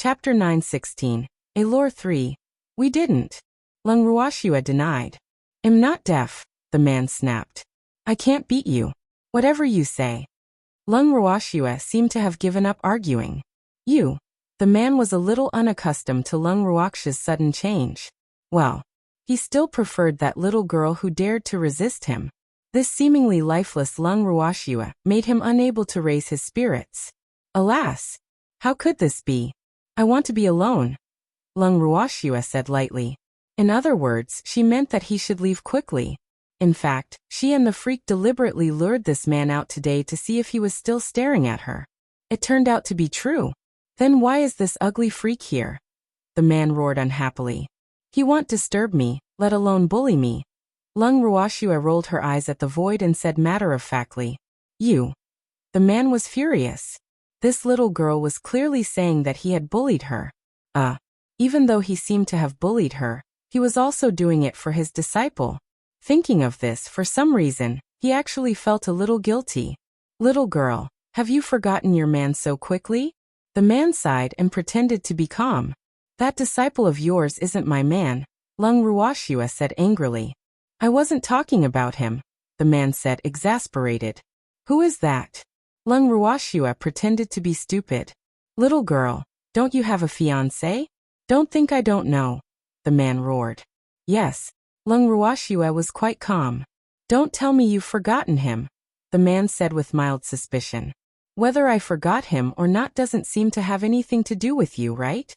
Chapter 916. Alor 3. We didn't. Lung Ruoxue denied. I'm not deaf, the man snapped. I can't beat you. Whatever you say. Lung Ruoxue seemed to have given up arguing. You. The man was a little unaccustomed to Lung Ruoxue's sudden change. Well, he still preferred that little girl who dared to resist him. This seemingly lifeless Lung Ruoxue made him unable to raise his spirits. Alas! How could this be? I want to be alone, Lung Ruoxue said lightly. In other words, she meant that he should leave quickly. In fact, she and the freak deliberately lured this man out today to see if he was still staring at her. It turned out to be true. Then why is this ugly freak here? The man roared unhappily. He won't disturb me, let alone bully me. Lung Ruoxue rolled her eyes at the void and said matter-of-factly, You. The man was furious. This little girl was clearly saying that he had bullied her. Even though he seemed to have bullied her, he was also doing it for his disciple. Thinking of this, for some reason, he actually felt a little guilty. Little girl, have you forgotten your man so quickly? The man sighed and pretended to be calm. That disciple of yours isn't my man, Lung Ruoxue said angrily. I wasn't talking about him, the man said exasperated. Who is that? Lung Ruoxue pretended to be stupid. Little girl, don't you have a fiancé? Don't think I don't know, the man roared. Yes, Lung Ruoxue was quite calm. Don't tell me you've forgotten him, the man said with mild suspicion. Whether I forgot him or not doesn't seem to have anything to do with you, right?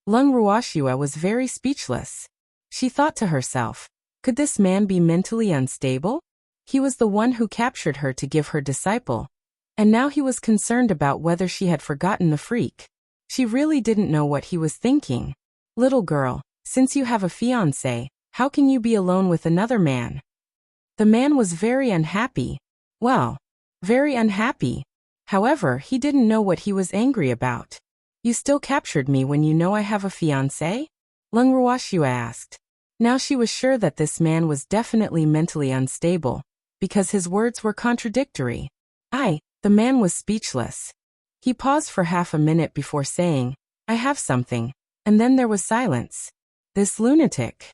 Lung Ruoxue was very speechless. She thought to herself, could this man be mentally unstable? He was the one who captured her to give her disciple. And now he was concerned about whether she had forgotten the freak. She really didn't know what he was thinking. Little girl, since you have a fiancé, how can you be alone with another man? The man was very unhappy. Well, very unhappy. However, he didn't know what he was angry about. You still captured me when you know I have a fiancé? Lung Ruoxue asked. Now she was sure that this man was definitely mentally unstable, because his words were contradictory. The man was speechless. He paused for half a minute before saying, I have something, and then there was silence. This lunatic.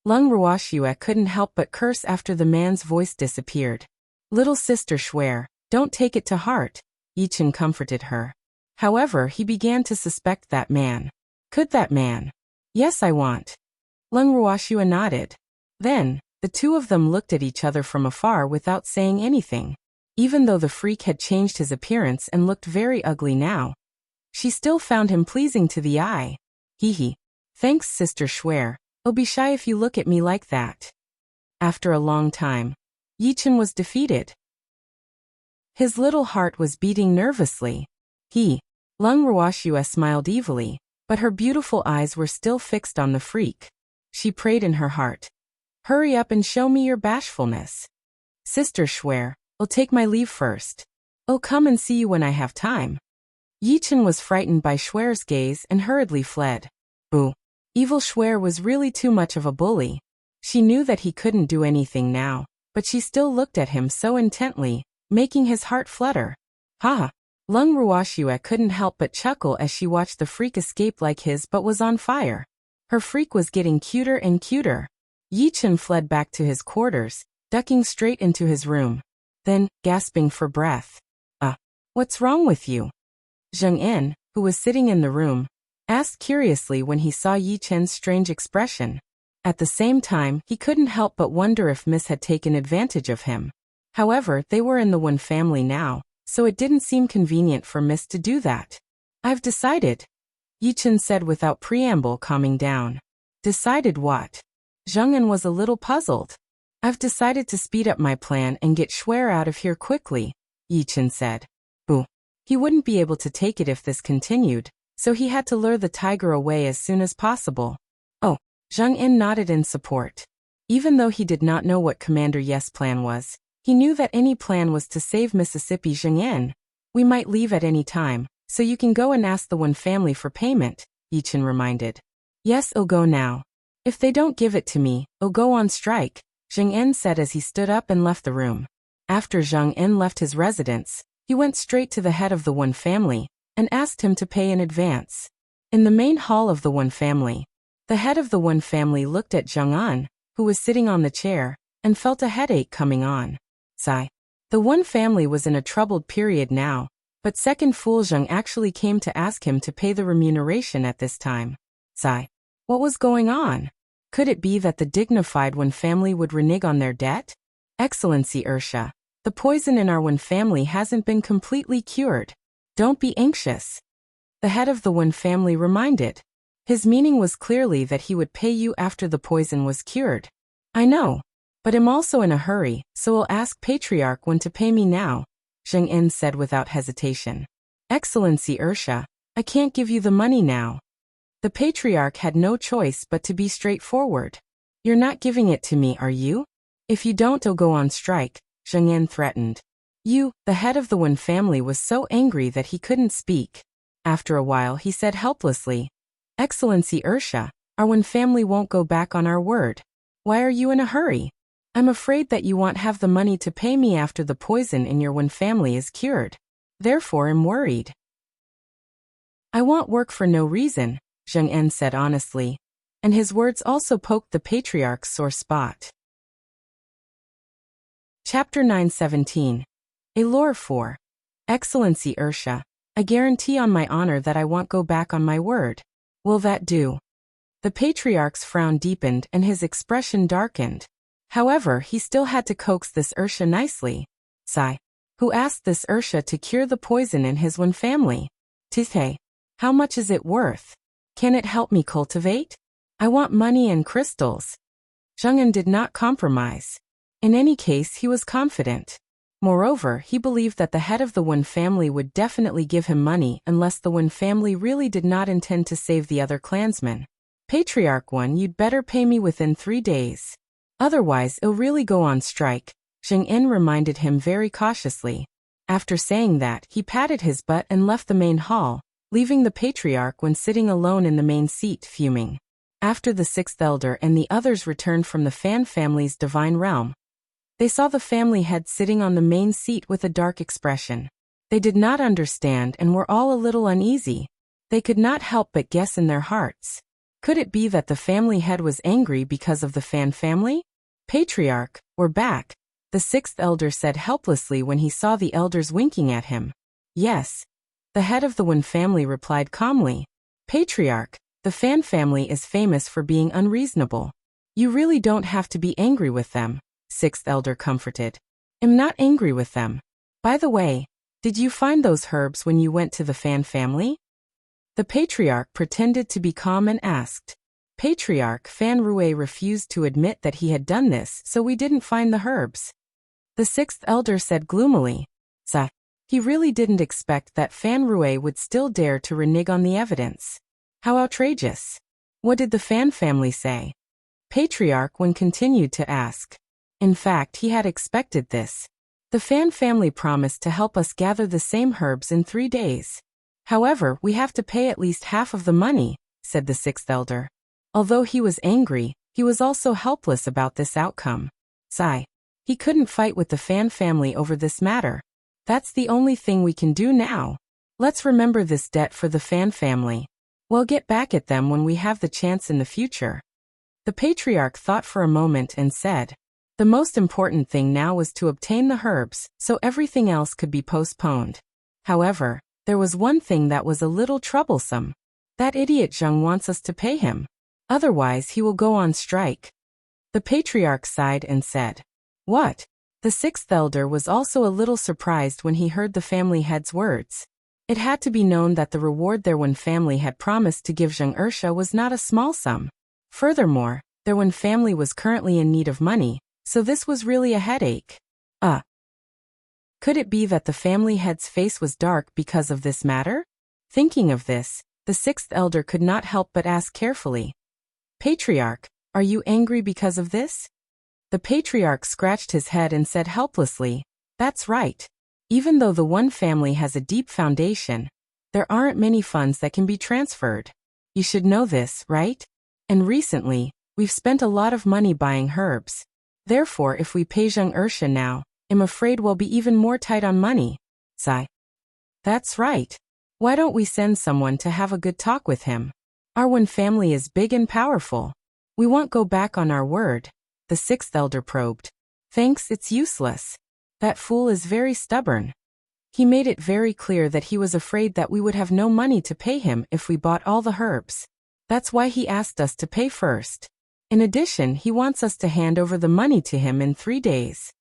Lung Ruoxue couldn't help but curse after the man's voice disappeared. Little sister Xuan, don't take it to heart, Yichen comforted her. However, he began to suspect that man. Could that man? Yes, I want. Lung Ruoxue nodded. Then, the two of them looked at each other from afar without saying anything. Even though the freak had changed his appearance and looked very ugly now, she still found him pleasing to the eye. Hee. Thanks, Sister Xuan. I'll be shy if you look at me like that. After a long time, Yichen was defeated. His little heart was beating nervously. Lung Ruoxue smiled evilly, but her beautiful eyes were still fixed on the freak. She prayed in her heart. Hurry up and show me your bashfulness. Sister Xuan, I'll take my leave first. I'll come and see you when I have time. Yichen was frightened by Xuan's gaze and hurriedly fled. Evil Xuan was really too much of a bully. She knew that he couldn't do anything now, but she still looked at him so intently, making his heart flutter. Lung Ruoxue couldn't help but chuckle as she watched the freak escape like his but was on fire. Her freak was getting cuter and cuter. Yichen fled back to his quarters, ducking straight into his room. Then, gasping for breath. What's wrong with you? Zheng En, who was sitting in the room, asked curiously when he saw Yichen's strange expression. At the same time, he couldn't help but wonder if Miss had taken advantage of him. However, they were in the Wuan family now, so it didn't seem convenient for Miss to do that. I've decided, Yichen said without preamble, calming down. Decided what? Zheng En was a little puzzled. I've decided to speed up my plan and get Xuan out of here quickly, Yichen said. He wouldn't be able to take it if this continued, so he had to lure the tiger away as soon as possible. Zheng En nodded in support. Even though he did not know what Commander Yes' plan was, he knew that any plan was to save Mississippi. Zheng En. We might leave at any time, so you can go and ask the Wuan family for payment, Yichen reminded. Yes, I'll go now. If they don't give it to me, I'll go on strike, Zheng En said as he stood up and left the room. After Zheng En left his residence, he went straight to the head of the Wuan family and asked him to pay in advance. In the main hall of the Wen family, the head of the Wen family looked at Zhang, who was sitting on the chair, and felt a headache coming on. Sigh. The Wen family was in a troubled period now, but second fool Zhang actually came to ask him to pay the remuneration at this time. Sigh. What was going on? Could it be that the dignified Wen family would renege on their debt? Excellency Ursha, the poison in our Wen family hasn't been completely cured. Don't be anxious. The head of the Wen family reminded. His meaning was clearly that he would pay you after the poison was cured. I know, but I'm also in a hurry, so I'll ask Patriarch Wen to pay me now, Zheng En said without hesitation. Excellency Ursha, I can't give you the money now. The Patriarch had no choice but to be straightforward. You're not giving it to me, are you? If you don't, I'll go on strike, Zheng En threatened. The head of the Wen family was so angry that he couldn't speak. After a while he said helplessly, Excellency Ursha, our Wen family won't go back on our word. Why are you in a hurry? I'm afraid that you won't have the money to pay me after the poison in your Wen family is cured. Therefore I'm worried. I want work for no reason, Zheng En said honestly, and his words also poked the Patriarch's sore spot. Chapter 917. A Lore 4. Excellency Ursha, I guarantee on my honor that I won't go back on my word. Will that do? The Patriarch's frown deepened and his expression darkened. However, he still had to coax this Ursha nicely. Sigh. Who asked this Ursha to cure the poison in his Wen family? Tithe. How much is it worth? Can it help me cultivate? I want money and crystals. Zheng En did not compromise. In any case, he was confident. Moreover, he believed that the head of the Wen family would definitely give him money unless the Wen family really did not intend to save the other clansmen. Patriarch Wen, you'd better pay me within 3 days. Otherwise, it'll really go on strike, Zheng En reminded him very cautiously. After saying that, he patted his butt and left the main hall, leaving the Patriarch Wen sitting alone in the main seat fuming. After the sixth elder and the others returned from the Fan family's divine realm, they saw the family head sitting on the main seat with a dark expression. They did not understand and were all a little uneasy. They could not help but guess in their hearts. Could it be that the family head was angry because of the Fan family? Patriarch, we're back, the sixth elder said helplessly when he saw the elders winking at him. Yes. The head of the Wen family replied calmly. Patriarch, the Fan family is famous for being unreasonable. You really don't have to be angry with them, sixth elder comforted. I'm not angry with them. By the way, did you find those herbs when you went to the Fan family? The Patriarch pretended to be calm and asked. Patriarch Fan Rue refused to admit that he had done this, so we didn't find the herbs. The sixth elder said gloomily. He really didn't expect that Fan Rue would still dare to renege on the evidence. How outrageous. What did the Fan family say? Patriarch Wen continued to ask. In fact, he had expected this. The Fan family promised to help us gather the same herbs in 3 days. However, we have to pay at least half of the money, said the sixth elder. Although he was angry, he was also helpless about this outcome. He couldn't fight with the Fan family over this matter. That's the only thing we can do now. Let's remember this debt for the Fan family. We'll get back at them when we have the chance in the future. The Patriarch thought for a moment and said, the most important thing now was to obtain the herbs, so everything else could be postponed. However, there was one thing that was a little troublesome. That idiot Zheng wants us to pay him. Otherwise he will go on strike. The Patriarch sighed and said, What? The sixth elder was also a little surprised when he heard the family head's words. It had to be known that the reward their Wen family had promised to give Zheng Ursha was not a small sum. Furthermore, their Wen family was currently in need of money, so this was really a headache. Could it be that the family head's face was dark because of this matter? Thinking of this, the sixth elder could not help but ask carefully. Patriarch, are you angry because of this? The Patriarch scratched his head and said helplessly, That's right. Even though the Wen family has a deep foundation, there aren't many funds that can be transferred. You should know this, right? And recently, we've spent a lot of money buying herbs. Therefore, if we pay Zheng Ursha now, I'm afraid we'll be even more tight on money. That's right. Why don't we send someone to have a good talk with him? Our one family is big and powerful. We won't go back on our word, the sixth elder probed. Thanks, it's useless. That fool is very stubborn. He made it very clear that he was afraid that we would have no money to pay him if we bought all the herbs. That's why he asked us to pay first. In addition, he wants us to hand over the money to him in 3 days.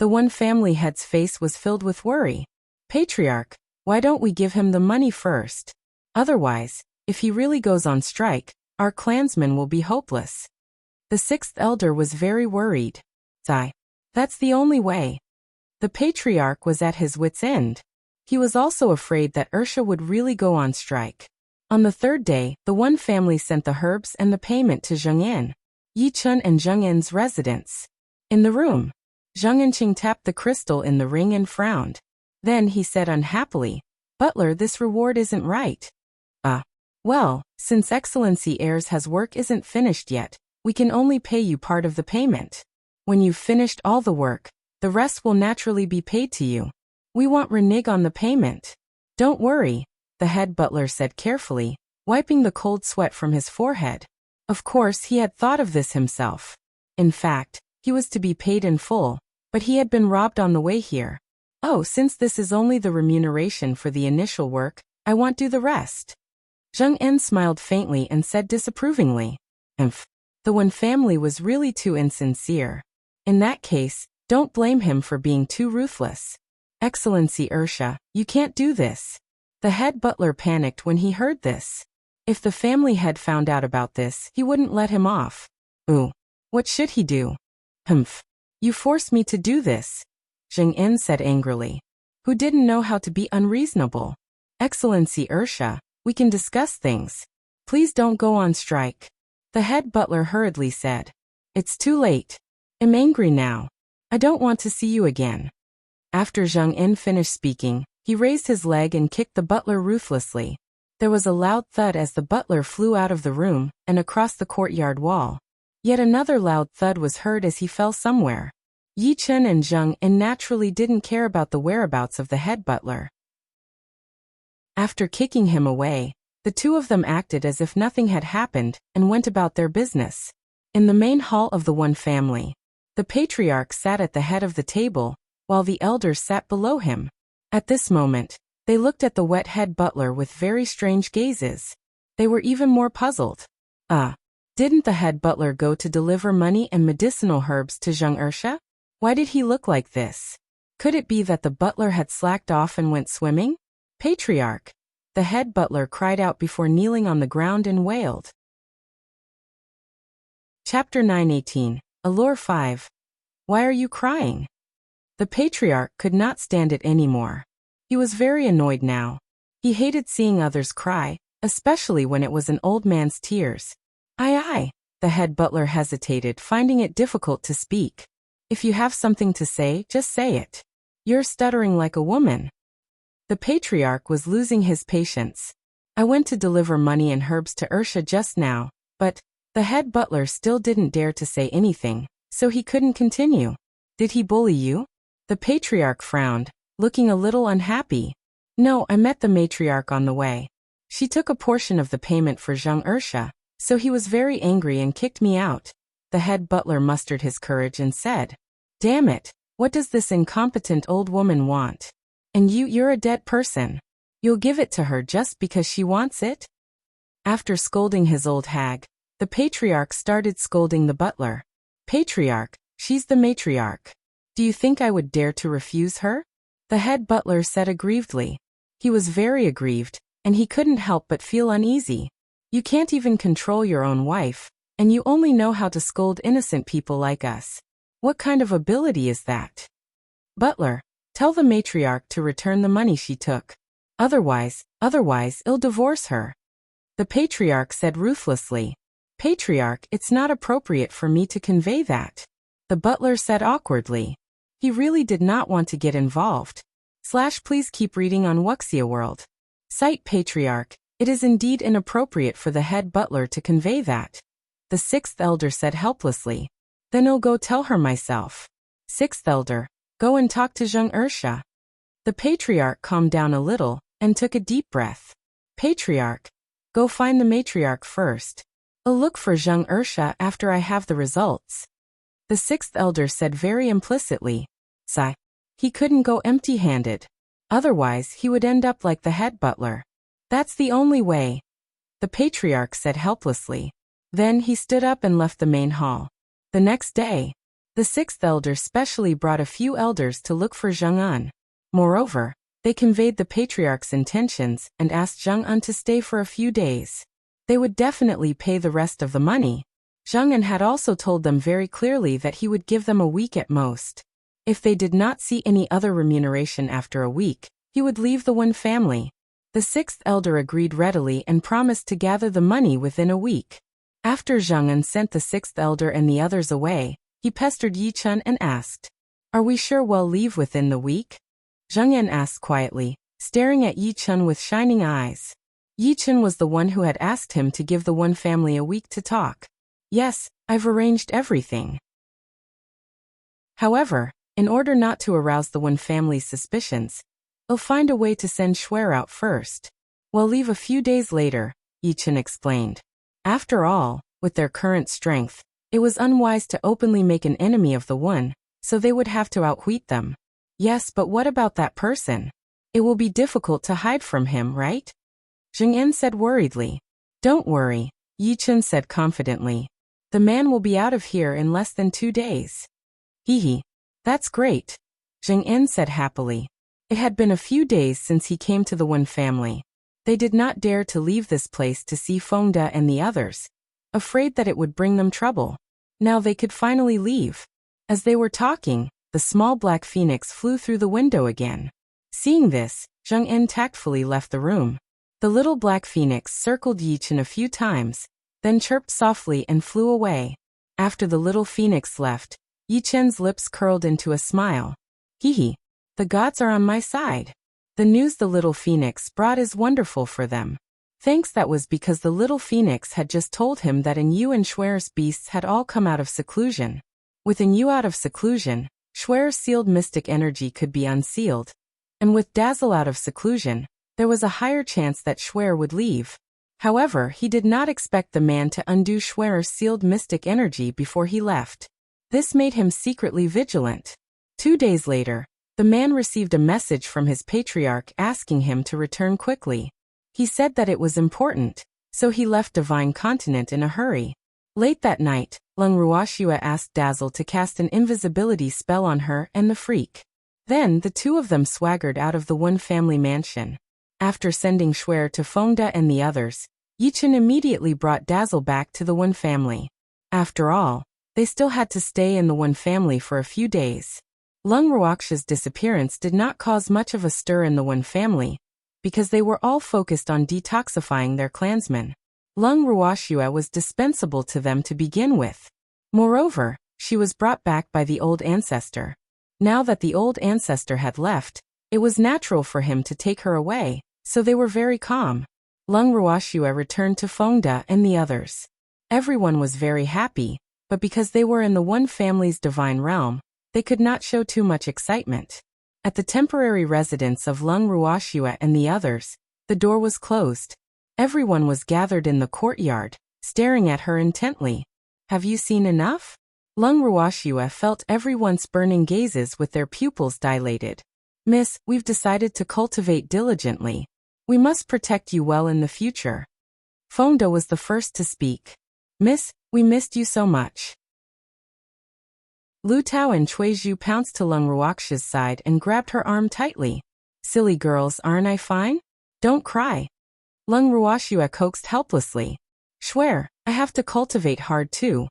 The one family head's face was filled with worry. Patriarch, why don't we give him the money first? Otherwise, if he really goes on strike, our clansmen will be hopeless. The sixth elder was very worried. That's the only way. The patriarch was at his wit's end. He was also afraid that Ursha would really go on strike. On the 3rd day, the one family sent the herbs and the payment to Zheng En, Yi Chun and Zheng En's residence. In the room, Zheng Enqing tapped the crystal in the ring and frowned. Then he said unhappily, Butler, this reward isn't right. Well, since Excellency Heirs has work isn't finished yet, we can only pay you part of the payment. When you've finished all the work, the rest will naturally be paid to you. We won't renege on the payment. Don't worry, the head butler said carefully, wiping the cold sweat from his forehead. Of course, he had thought of this himself. In fact, he was to be paid in full, but he had been robbed on the way here. Oh, since this is only the remuneration for the initial work, I won't do the rest. Zheng En smiled faintly and said disapprovingly, The one family was really too insincere. In that case, don't blame him for being too ruthless. Excellency Ursha, you can't do this. The head butler panicked when he heard this. If the family head found out about this, he wouldn't let him off. What should he do? You forced me to do this, Zheng En said angrily. Who didn't know how to be unreasonable? Excellency Ursha, we can discuss things. Please don't go on strike. The head butler hurriedly said. It's too late. I'm angry now. I don't want to see you again. After Zheng En finished speaking, he raised his leg and kicked the butler ruthlessly. There was a loud thud as the butler flew out of the room and across the courtyard wall. Yet another loud thud was heard as he fell somewhere. Yi Chun and Zheng En naturally didn't care about the whereabouts of the head butler. After kicking him away, the two of them acted as if nothing had happened and went about their business. In the main hall of the one family, the patriarch sat at the head of the table, while the elders sat below him. At this moment, they looked at the wet head butler with very strange gazes. They were even more puzzled. Didn't the head butler go to deliver money and medicinal herbs to Zheng Ursha? Why did he look like this? Could it be that the butler had slacked off and went swimming? Patriarch, the head butler cried out before kneeling on the ground and wailed. Chapter 9:18, Allure 5. Why are you crying? The patriarch could not stand it anymore. He was very annoyed now. He hated seeing others cry, especially when it was an old man's tears. Aye, the head butler hesitated, finding it difficult to speak. If you have something to say, just say it. You're stuttering like a woman. The patriarch was losing his patience. I went to deliver money and herbs to Ursha just now, but the head butler still didn't dare to say anything, so he couldn't continue. Did he bully you? The patriarch frowned, looking a little unhappy. No, I met the matriarch on the way. She took a portion of the payment for Zheng Ursha, so he was very angry and kicked me out. The head butler mustered his courage and said, Damn it, what does this incompetent old woman want? And you're a dead person. You'll give it to her just because she wants it? After scolding his old hag, the patriarch started scolding the butler. Patriarch, she's the matriarch. Do you think I would dare to refuse her? The head butler said aggrievedly. He was very aggrieved, and he couldn't help but feel uneasy. You can't even control your own wife, and you only know how to scold innocent people like us. What kind of ability is that? Butler, tell the matriarch to return the money she took. Otherwise, I'll divorce her. The patriarch said ruthlessly. Patriarch, it's not appropriate for me to convey that. The butler said awkwardly. He really did not want to get involved. Please keep reading on Wuxia World. Cite Patriarch, it is indeed inappropriate for the head butler to convey that. The sixth elder said helplessly. Then I'll go tell her myself. Sixth elder, go and talk to Zheng Ursha. The patriarch calmed down a little, and took a deep breath. Patriarch. Go find the matriarch first. I'll look for Zheng Ersha after I have the results. The sixth elder said very implicitly. Sigh. He couldn't go empty-handed. Otherwise, he would end up like the head butler. That's the only way. The patriarch said helplessly. Then he stood up and left the main hall. The next day, the sixth elder specially brought a few elders to look for Zheng An. Moreover, they conveyed the patriarch's intentions and asked Zheng An to stay for a few days. They would definitely pay the rest of the money. Zheng An had also told them very clearly that he would give them a week at most. If they did not see any other remuneration after a week, he would leave the Wen family. The sixth elder agreed readily and promised to gather the money within a week. After Zheng An sent the sixth elder and the others away, he pestered Yi Chun and asked, "Are we sure we'll leave within the week?" Zheng An asked quietly, staring at Yi Chun with shining eyes. Yi Chun was the one who had asked him to give the Wen family a week to talk. "Yes, I've arranged everything." However, in order not to arouse the Wen family's suspicions, I'll find a way to send Xuan out first. We'll leave a few days later, Yi Chun explained. After all, with their current strength, it was unwise to openly make an enemy of the Wen, so they would have to outwit them. Yes, but what about that person? It will be difficult to hide from him, right? Zheng En said worriedly. Don't worry, Yi Chun said confidently. The man will be out of here in less than 2 days. Hee. That's great, Zheng En said happily. It had been a few days since he came to the Wen family. They did not dare to leave this place to see Fengda and the others, afraid that it would bring them trouble. Now they could finally leave. As they were talking, the small black phoenix flew through the window again. Seeing this, Zheng En tactfully left the room. The little black phoenix circled Yi Chun a few times, then chirped softly and flew away. After the little phoenix left, Yi Chun's lips curled into a smile. Hee. The gods are on my side. The news the little phoenix brought is wonderful for them. Thanks, that was because the little phoenix had just told him that Yu and Xuan's beasts had all come out of seclusion. With Yu out of seclusion, Xuan's sealed mystic energy could be unsealed. And with Dazzle out of seclusion, there was a higher chance that Xuan would leave. However, he did not expect the man to undo Xuan's sealed mystic energy before he left. This made him secretly vigilant. 2 days later, the man received a message from his patriarch asking him to return quickly. He said that it was important, so he left Divine Continent in a hurry. Late that night, Lung Ruoxia asked Dazzle to cast an invisibility spell on her and the freak. Then the two of them swaggered out of the Wen family mansion. After sending Xuan to Fengda and the others, Yi Chun immediately brought Dazzle back to the Wen family. After all, they still had to stay in the Wen family for a few days. Lung Ruoxia's disappearance did not cause much of a stir in the Wen family, because they were all focused on detoxifying their clansmen. Lung Ruoxia was dispensable to them to begin with. Moreover, she was brought back by the old ancestor. Now that the old ancestor had left, it was natural for him to take her away, so they were very calm. Lung Ruoxia returned to Fengda and the others. Everyone was very happy, but because they were in the Wen family's divine realm, they could not show too much excitement. At the temporary residence of Lung Ruoxia and the others, the door was closed. Everyone was gathered in the courtyard, staring at her intently. Have you seen enough? Lung Ruoxia felt everyone's burning gazes with their pupils dilated. Miss, we've decided to cultivate diligently. We must protect you well in the future. Fengda was the first to speak. Miss, we missed you so much. Lu Tao and Cui Zhu pounced to Lung Ruoxia's side and grabbed her arm tightly. Silly girls, aren't I fine? Don't cry. Lung Ruoxia coaxed helplessly. Xuan, I have to cultivate hard too,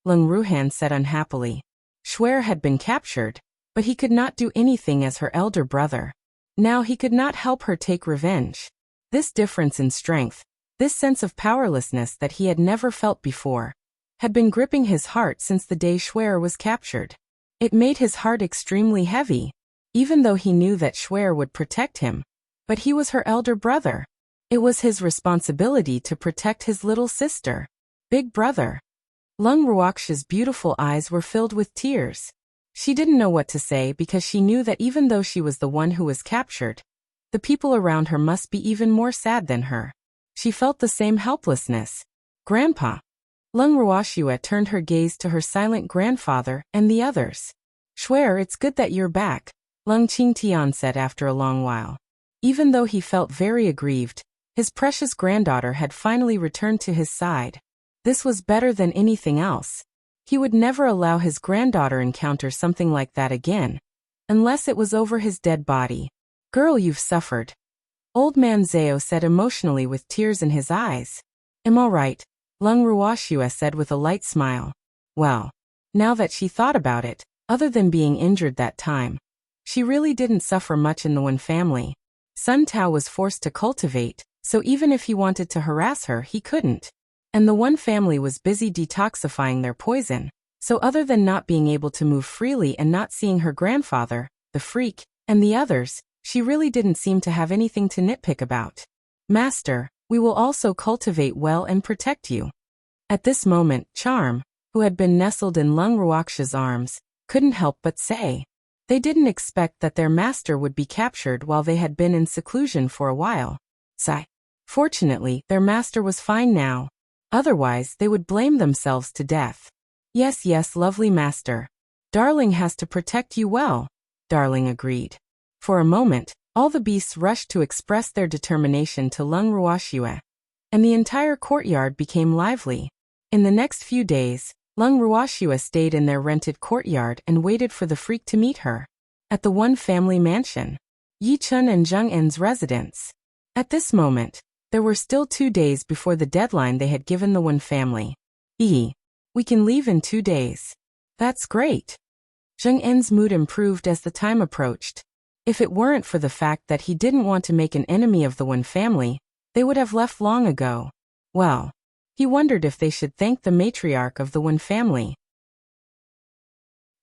Lung Ruhan said unhappily. Xuan had been captured, but he could not do anything as her elder brother. Now he could not help her take revenge. This difference in strength, this sense of powerlessness that he had never felt before, had been gripping his heart since the day Xuan was captured. It made his heart extremely heavy, even though he knew that Xuan would protect him. But he was her elder brother. It was his responsibility to protect his little sister. Big brother. Lung Ruoxia's beautiful eyes were filled with tears. She didn't know what to say because she knew that even though she was the one who was captured, The people around her must be even more sad than her. She felt the same helplessness. Grandpa. Lung Ruoxue turned her gaze to her silent grandfather and the others. Shuer, it's good that you're back, Lung Qingtian said after a long while. Even though he felt very aggrieved, his precious granddaughter had finally returned to his side. This was better than anything else. He would never allow his granddaughter encounter something like that again, unless it was over his dead body. Girl, you've suffered. Old man Zhao said emotionally with tears in his eyes. I'm all right, Lung Ruoxue said with a light smile. Well, now that she thought about it, other than being injured that time, she really didn't suffer much in the Wen family. Sun Tao was forced to cultivate, so even if he wanted to harass her, he couldn't. And the Wen family was busy detoxifying their poison, so other than not being able to move freely and not seeing her grandfather, the freak, and the others, she really didn't seem to have anything to nitpick about. Master, we will also cultivate well and protect you. At this moment, Charm, who had been nestled in Lung Ruoxue's arms, couldn't help but say. They didn't expect that their master would be captured while they had been in seclusion for a while. Sigh. Fortunately, their master was fine now. Otherwise, they would blame themselves to death. Yes, yes, lovely master. Darling has to protect you well, Darling agreed. For a moment, all the beasts rushed to express their determination to Lung Ruoxue, and the entire courtyard became lively. In the next few days, Lung Ruoxue stayed in their rented courtyard and waited for the freak to meet her. At the Wen family mansion, Yi Chun and Zheng En's residence. At this moment, there were still 2 days before the deadline they had given the Wen family. We can leave in 2 days. That's great. Zheng En's mood improved as the time approached. If it weren't for the fact that he didn't want to make an enemy of the Wen family, they would have left long ago. Well, he wondered if they should thank the matriarch of the Wen family.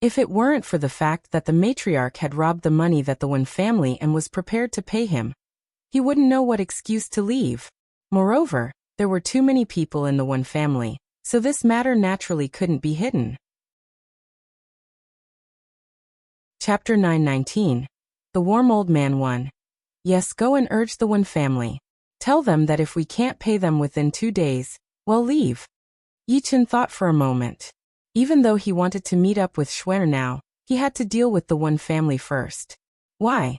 If it weren't for the fact that the matriarch had robbed the money that the Wen family and was prepared to pay him, he wouldn't know what excuse to leave. Moreover, there were too many people in the Wen family, so this matter naturally couldn't be hidden. Chapter 919. The Warm Old Man 1. Yes, go and urge the Wen family. Tell them that if we can't pay them within 2 days, well, leave. Yi Chun thought for a moment. Even though he wanted to meet up with Xuan now, he had to deal with the Wen family first. Why?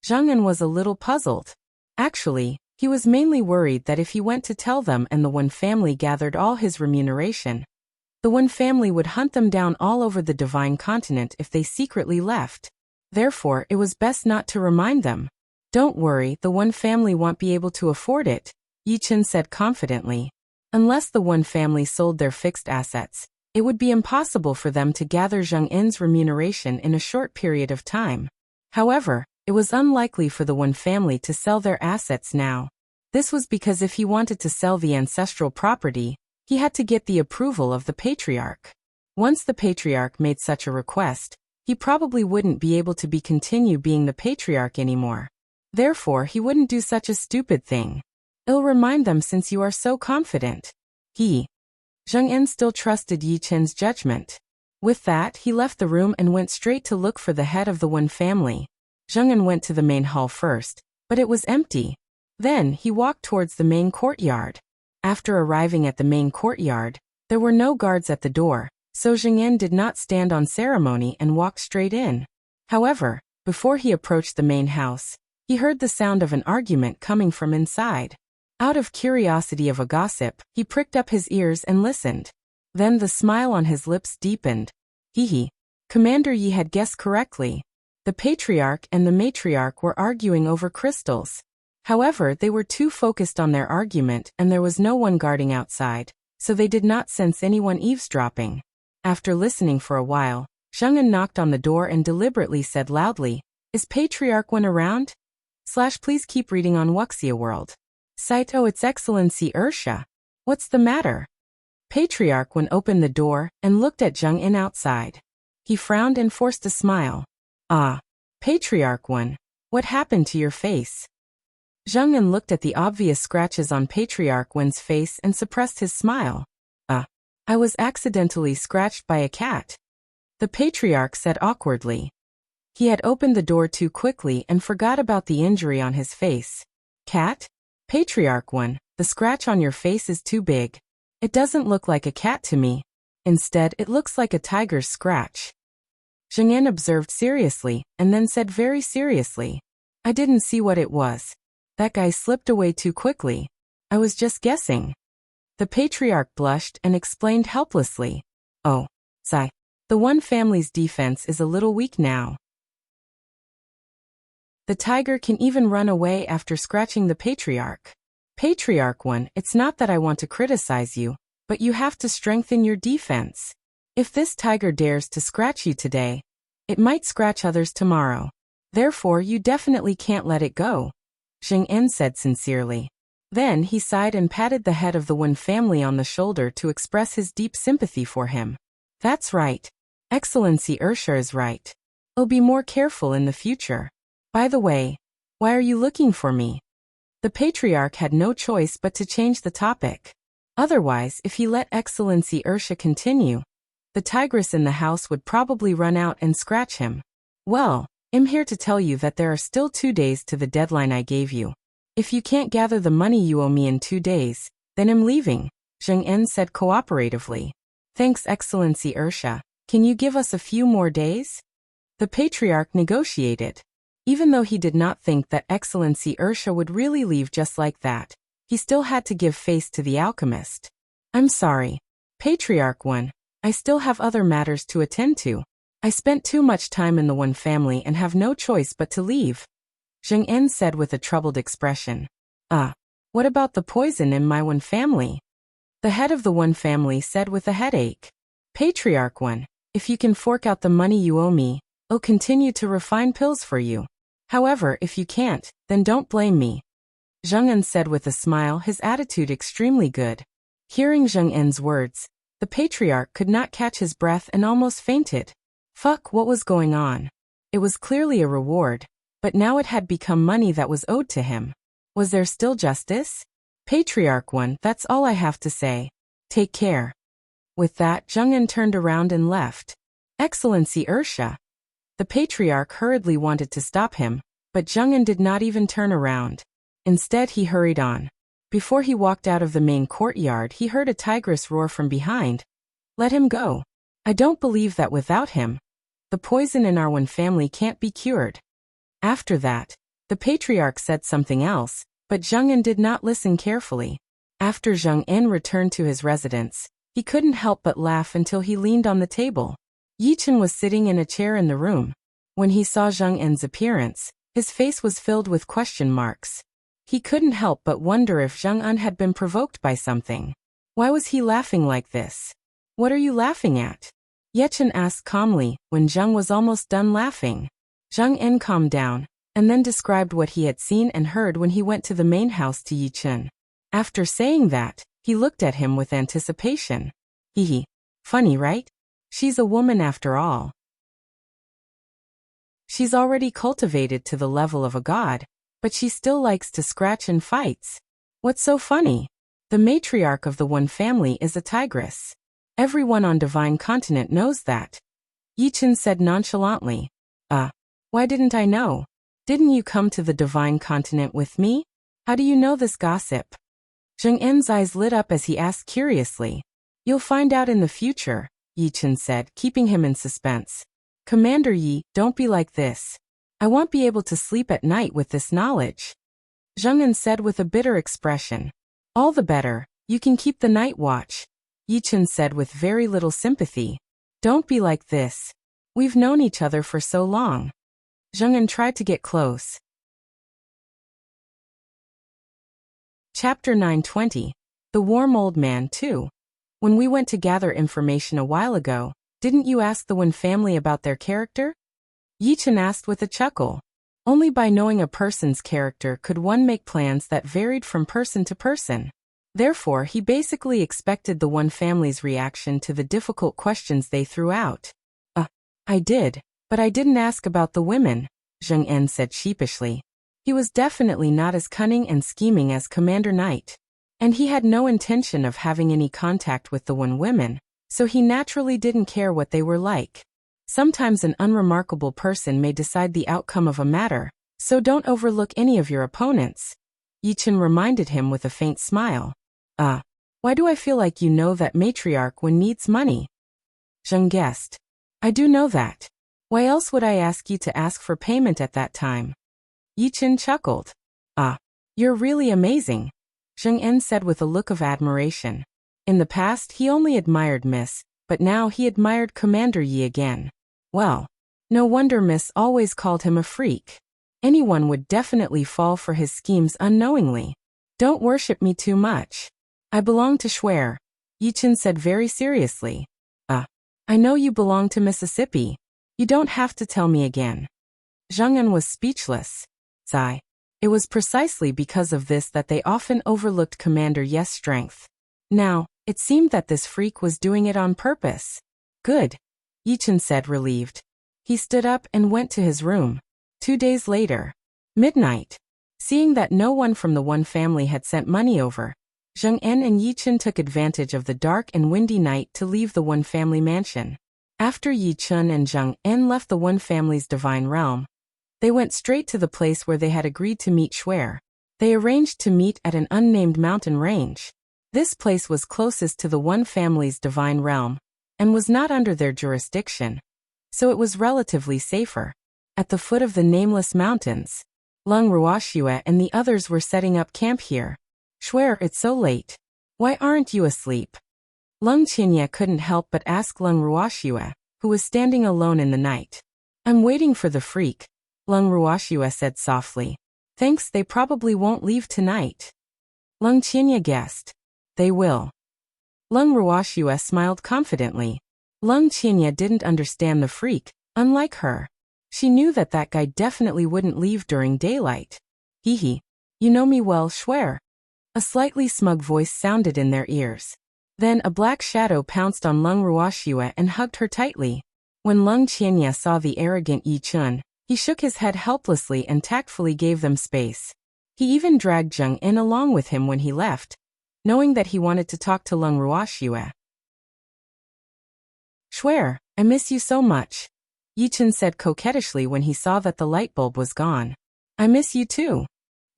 Zheng En was a little puzzled. Actually, he was mainly worried that if he went to tell them and the Wen family gathered all his remuneration, the Wen family would hunt them down all over the Divine Continent if they secretly left. Therefore, it was best not to remind them. Don't worry, the Wen family won't be able to afford it, Yi Chun said confidently. Unless the Wen family sold their fixed assets, it would be impossible for them to gather Zheng En's remuneration in a short period of time. However, it was unlikely for the Wen family to sell their assets now. This was because if he wanted to sell the ancestral property, he had to get the approval of the patriarch. Once the patriarch made such a request, he probably wouldn't be able to continue being the patriarch anymore. Therefore, he wouldn't do such a stupid thing. I'll remind them since you are so confident. Zheng En still trusted Yi Chun's judgment. With that, he left the room and went straight to look for the head of the Wen family. Zheng En went to the main hall first, but it was empty. Then, he walked towards the main courtyard. After arriving at the main courtyard, there were no guards at the door, so Zheng En did not stand on ceremony and walked straight in. However, before he approached the main house, he heard the sound of an argument coming from inside. Out of curiosity of a gossip, he pricked up his ears and listened. Then the smile on his lips deepened. Commander Yi had guessed correctly. The patriarch and the matriarch were arguing over crystals. However, they were too focused on their argument and there was no one guarding outside, so they did not sense anyone eavesdropping. After listening for a while, Zheng En knocked on the door and deliberately said loudly, "Is Patriarch Wen around? Please keep reading on Wuxia World. Site Oh, Its Excellency Ursha. What's the matter?" Patriarch Wen opened the door and looked at Zheng En outside. He frowned and forced a smile. "Ah, Patriarch Wen, what happened to your face?" Zheng En looked at the obvious scratches on Patriarch Wen's face and suppressed his smile. I was accidentally scratched by a cat," the patriarch said awkwardly. He had opened the door too quickly and forgot about the injury on his face. Cat? Patriarch 1, the scratch on your face is too big. It doesn't look like a cat to me. Instead, it looks like a tiger's scratch. Zheng En observed seriously, and then said very seriously, I didn't see what it was. That guy slipped away too quickly. I was just guessing. The patriarch blushed and explained helplessly, Oh, sigh. The one family's defense is a little weak now. The tiger can even run away after scratching the patriarch. Patriarch 1, it's not that I want to criticize you, but you have to strengthen your defense. If this tiger dares to scratch you today, it might scratch others tomorrow. Therefore, you definitely can't let it go, Zheng En said sincerely. Then he sighed and patted the head of the Wen family on the shoulder to express his deep sympathy for him. That's right. Excellency Ursha is right. I'll be more careful in the future. By the way, why are you looking for me? The patriarch had no choice but to change the topic. Otherwise, if he let Excellency Ursha continue, the tigress in the house would probably run out and scratch him. Well, I'm here to tell you that there are still 2 days to the deadline I gave you. If you can't gather the money you owe me in 2 days, then I'm leaving, Zheng En said cooperatively. Thanks, Excellency Ursha. Can you give us a few more days? The patriarch negotiated. Even though he did not think that Excellency Ursha would really leave just like that, he still had to give face to the alchemist. I'm sorry, Patriarch 1, I still have other matters to attend to. I spent too much time in the Wen family and have no choice but to leave, Zheng En said with a troubled expression. What about the poison in my Wen family? The head of the Wen family said with a headache. Patriarch 1, if you can fork out the money you owe me, I'll continue to refine pills for you. However, if you can't, then don't blame me, Zheng En said with a smile, his attitude extremely good. Hearing Zheng En's words, the patriarch could not catch his breath and almost fainted. Fuck, what was going on? It was clearly a reward, but now it had become money that was owed to him. Was there still justice? Patriarch 1, that's all I have to say. Take care. With that, Zheng En turned around and left. Excellency Ursha. The patriarch hurriedly wanted to stop him, but Zheng En did not even turn around. Instead, he hurried on. Before he walked out of the main courtyard, he heard a tigress roar from behind. Let him go. I don't believe that without him, the poison in our Wen family can't be cured. After that, the patriarch said something else, but Zheng En did not listen carefully. After Zheng En returned to his residence, he couldn't help but laugh until he leaned on the table. Yichen was sitting in a chair in the room. When he saw Zheng En's appearance, his face was filled with question marks. He couldn't help but wonder if Zheng En had been provoked by something. Why was he laughing like this? What are you laughing at? Yichen asked calmly, when Zheng was almost done laughing. Zheng En calmed down, and then described what he had seen and heard when he went to the main house to Yichen. After saying that, he looked at him with anticipation. Hee. Funny, right? She's a woman after all. She's already cultivated to the level of a god, but she still likes to scratch and fights. What's so funny? The matriarch of the Wen family is a tigress. Everyone on Divine Continent knows that. Yichen said nonchalantly. Why didn't I know? Didn't you come to the Divine Continent with me? How do you know this gossip? Zheng En's eyes lit up as he asked curiously. You'll find out in the future, Yichen said, keeping him in suspense. Commander Yi, don't be like this. I won't be able to sleep at night with this knowledge. Zheng En said with a bitter expression. All the better, you can keep the night watch, Yichen said with very little sympathy. Don't be like this. We've known each other for so long. Zheng En tried to get close. Chapter 920. The Warm Old Man 2. When we went to gather information a while ago, didn't you ask the Wen family about their character? Yichen asked with a chuckle. Only by knowing a person's character could one make plans that varied from person to person. Therefore, he basically expected the Wen family's reaction to the difficult questions they threw out. I did, but I didn't ask about the women, Zheng En said sheepishly. He was definitely not as cunning and scheming as Commander Knight. And he had no intention of having any contact with the Wen women, so he naturally didn't care what they were like. Sometimes an unremarkable person may decide the outcome of a matter, so don't overlook any of your opponents. Yichen reminded him with a faint smile. Why do I feel like you know that matriarch when needs money? Zheng guessed. I do know that. Why else would I ask you to ask for payment at that time? Yichen chuckled. You're really amazing, Zheng En said with a look of admiration. In the past he only admired Miss, but now he admired Commander Yi again. Well, no wonder Miss always called him a freak. Anyone would definitely fall for his schemes unknowingly. Don't worship me too much. I belong to Xuan, Yichen said very seriously. I know you belong to Mississippi. You don't have to tell me again. Zheng En was speechless. Sigh. It was precisely because of this that they often overlooked Commander Yi's strength. Now, it seemed that this freak was doing it on purpose. Good, Yichen said, relieved. He stood up and went to his room. 2 days later. Midnight. Seeing that no one from the One family had sent money over, Zheng En and Yichen took advantage of the dark and windy night to leave the One family mansion. After Yichen and Zheng En left the One family's divine realm, they went straight to the place where they had agreed to meet Xuan. They arranged to meet at an unnamed mountain range. This place was closest to the One family's divine realm, and was not under their jurisdiction, so it was relatively safer. At the foot of the nameless mountains, Lung Ruoxue and the others were setting up camp here. Xuan, it's so late. Why aren't you asleep? Lung Qianye couldn't help but ask Lung Ruoxue, who was standing alone in the night. I'm waiting for the freak, Lung Ruoxue said softly. Thanks, they probably won't leave tonight. Lung Qianye guessed. They will. Lung Ruoxue smiled confidently. Lung Qianye didn't understand the freak, unlike her. She knew that that guy definitely wouldn't leave during daylight. Hee. You know me well, Xuan. A slightly smug voice sounded in their ears. Then a black shadow pounced on Lung Ruoxue and hugged her tightly. When Lung Qianye saw the arrogant Yichen, he shook his head helplessly and tactfully gave them space. He even dragged Zheng En along with him when he left, knowing that he wanted to talk to Lung Ruoxue. Xuan, I miss you so much, Yichen said coquettishly when he saw that the light bulb was gone. I miss you too.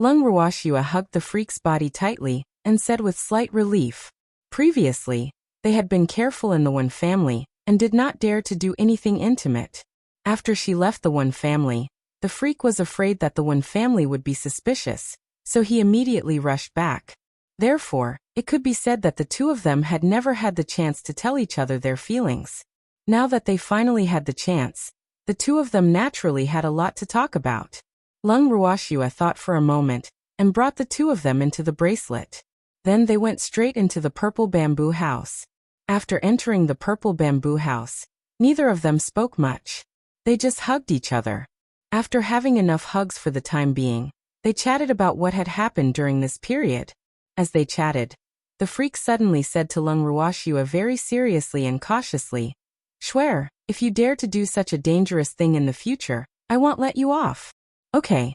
Lung Ruoxue hugged the freak's body tightly and said with slight relief. Previously, they had been careful in the One family and did not dare to do anything intimate. After she left the One family, the freak was afraid that the One family would be suspicious, so he immediately rushed back. Therefore, it could be said that the two of them had never had the chance to tell each other their feelings. Now that they finally had the chance, the two of them naturally had a lot to talk about. Lung Ruoxue thought for a moment and brought the two of them into the bracelet. Then they went straight into the purple bamboo house. After entering the purple bamboo house, neither of them spoke much. They just hugged each other. After having enough hugs for the time being, they chatted about what had happened during this period. As they chatted, the freak suddenly said to Lung Ruoxue very seriously and cautiously, Xuan, if you dare to do such a dangerous thing in the future, I won't let you off. Okay.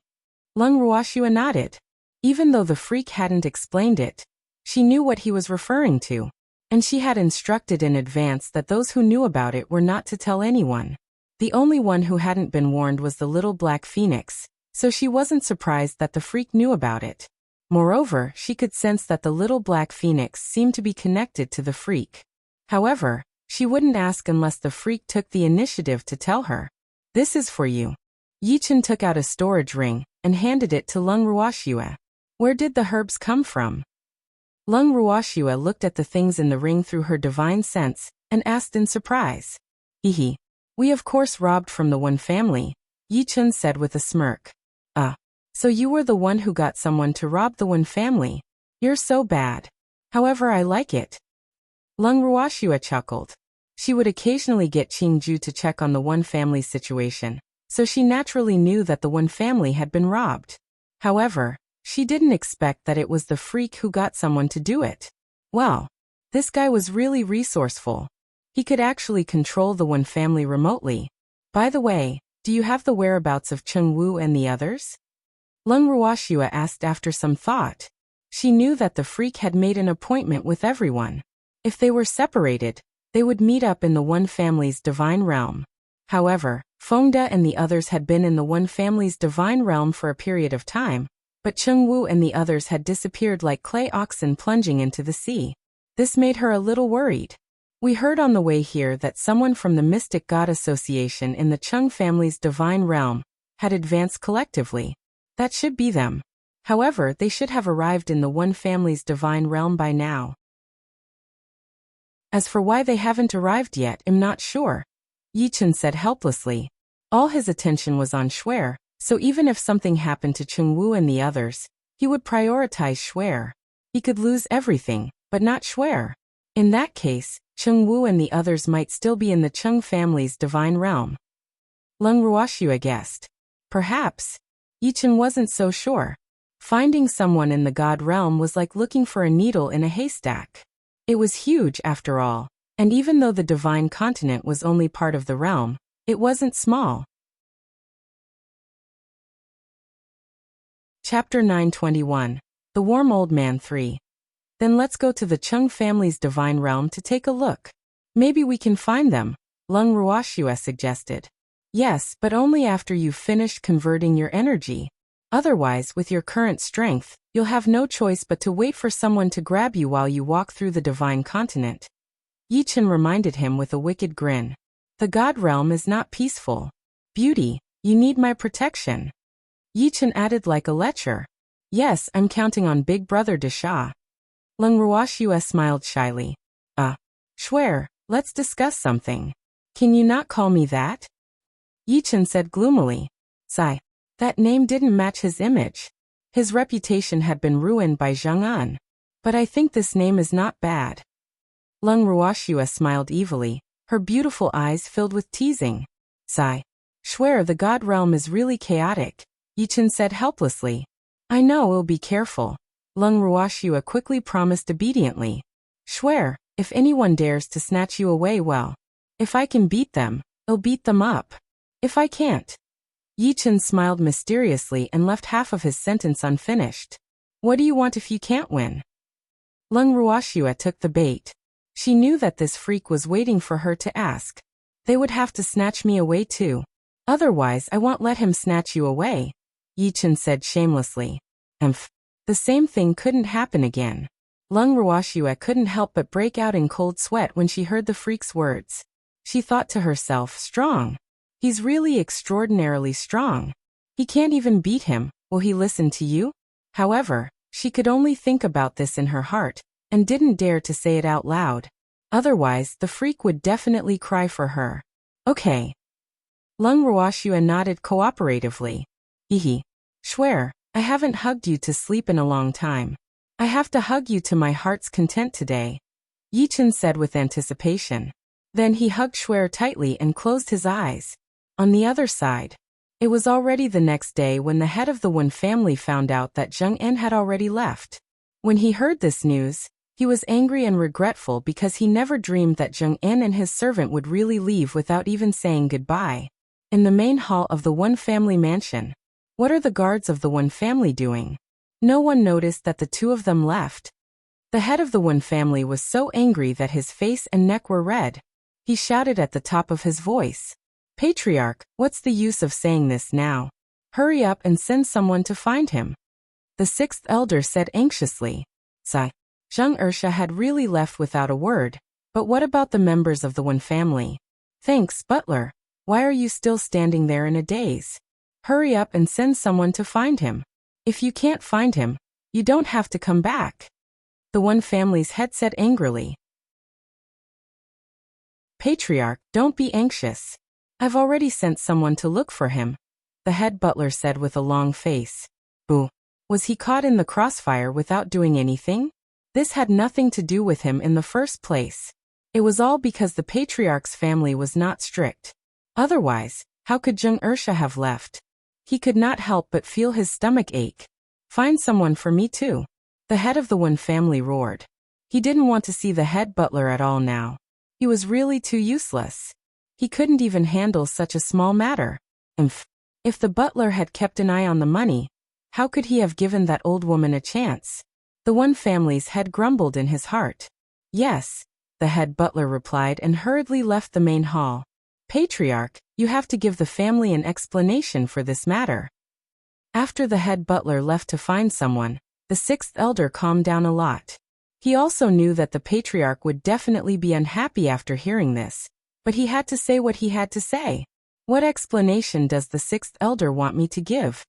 Lung Ruoxue nodded. Even though the freak hadn't explained it, she knew what he was referring to, and she had instructed in advance that those who knew about it were not to tell anyone. The only one who hadn't been warned was the little black phoenix, so she wasn't surprised that the freak knew about it. Moreover, she could sense that the little black phoenix seemed to be connected to the freak. However, she wouldn't ask unless the freak took the initiative to tell her. This is for you. Yichen took out a storage ring and handed it to Lung Ruoxue. Where did the herbs come from? Lung Ruoxue looked at the things in the ring through her divine sense and asked in surprise. Hee. We of course robbed from the One family, Yichen said with a smirk. So you were the one who got someone to rob the One family. You're so bad. However, I like it. Lung Ruoxue chuckled. She would occasionally get Qingju to check on the One family's situation, so she naturally knew that the One family had been robbed. However, she didn't expect that it was the freak who got someone to do it. Well, this guy was really resourceful. He could actually control the One family remotely. By the way, do you have the whereabouts of Cheng Wu and the others? Lung Ruoxue asked after some thought. She knew that the freak had made an appointment with everyone. If they were separated, they would meet up in the One family's divine realm. However, Fengde and the others had been in the One family's divine realm for a period of time, but Chengwu and the others had disappeared like clay oxen plunging into the sea. This made her a little worried. We heard on the way here that someone from the Mystic God Association in the Cheng family's divine realm had advanced collectively. That should be them. However, they should have arrived in the One family's divine realm by now. As for why they haven't arrived yet, I'm not sure, Yichen said helplessly. All his attention was on Shuer, so even if something happened to Chengwu and the others, he would prioritize Shuer. He could lose everything, but not Shuer. In that case, Chengwu and the others might still be in the Cheng family's divine realm. Leng Ruoxue guessed. Perhaps. Yichen wasn't so sure. Finding someone in the God realm was like looking for a needle in a haystack. It was huge after all, and even though the divine continent was only part of the realm, it wasn't small. Chapter 921. The Warm Old Man 3. Then let's go to the Cheng family's divine realm to take a look. Maybe we can find them, Leng Ruoxue suggested. Yes, but only after you've finished converting your energy. Otherwise, with your current strength, you'll have no choice but to wait for someone to grab you while you walk through the divine continent. Yichen reminded him with a wicked grin. The God realm is not peaceful. Beauty, you need my protection. Yichen added like a lecher. Yes, I'm counting on Big Brother Desha. Leng Ruoxue smiled shyly. Shuer, let's discuss something. Can you not call me that? Yichen said gloomily. Sigh. That name didn't match his image. His reputation had been ruined by Zheng An. But I think this name is not bad. Leng Ruoxue smiled evilly, her beautiful eyes filled with teasing. Sigh. Shuer, the God realm is really chaotic, Yichen said helplessly. I know, we'll be careful. Leng Ruoxue quickly promised obediently. Shuer, if anyone dares to snatch you away, well, if I can beat them, I'll beat them up. If I can't. Yichen smiled mysteriously and left half of his sentence unfinished. What do you want if you can't win? Leng Ruoxue took the bait. She knew that this freak was waiting for her to ask. They would have to snatch me away too. Otherwise, I won't let him snatch you away, Yichen said shamelessly. The same thing couldn't happen again. Leng Ruoxue couldn't help but break out in cold sweat when she heard the freak's words. She thought to herself, strong. He's really extraordinarily strong. He can't even beat him, will he listen to you? However, she could only think about this in her heart, and didn't dare to say it out loud. Otherwise, the freak would definitely cry for her. Okay. Leng Ruoxue nodded cooperatively. Hehe. Shuer, I haven't hugged you to sleep in a long time. I have to hug you to my heart's content today, Yichen said with anticipation. Then he hugged Shuer tightly and closed his eyes. On the other side, it was already the next day when the head of the Wen family found out that Zheng En had already left. When he heard this news, he was angry and regretful because he never dreamed that Zheng En and his servant would really leave without even saying goodbye. In the main hall of the Wen family mansion, what are the guards of the Wen family doing? No one noticed that the two of them left. The head of the Wen family was so angry that his face and neck were red. He shouted at the top of his voice. Patriarch, what's the use of saying this now? Hurry up and send someone to find him. The sixth elder said anxiously. Sigh. Zheng Ersha had really left without a word, but what about the members of the Wen family? Thanks, butler. Why are you still standing there in a daze? Hurry up and send someone to find him. If you can't find him, you don't have to come back. The Wen family's head said angrily. Patriarch, don't be anxious. I've already sent someone to look for him, the head butler said with a long face. Boo. Was he caught in the crossfire without doing anything? This had nothing to do with him in the first place. It was all because the patriarch's family was not strict. Otherwise, how could Zheng Ersha have left? He could not help but feel his stomach ache. Find someone for me too. The head of the Wen family roared. He didn't want to see the head butler at all now. He was really too useless. He couldn't even handle such a small matter. If the butler had kept an eye on the money, how could he have given that old woman a chance? The Wen family's head grumbled in his heart. Yes, the head butler replied and hurriedly left the main hall. Patriarch, you have to give the family an explanation for this matter. After the head butler left to find someone, the sixth elder calmed down a lot. He also knew that the patriarch would definitely be unhappy after hearing this, but he had to say what he had to say. What explanation does the sixth elder want me to give?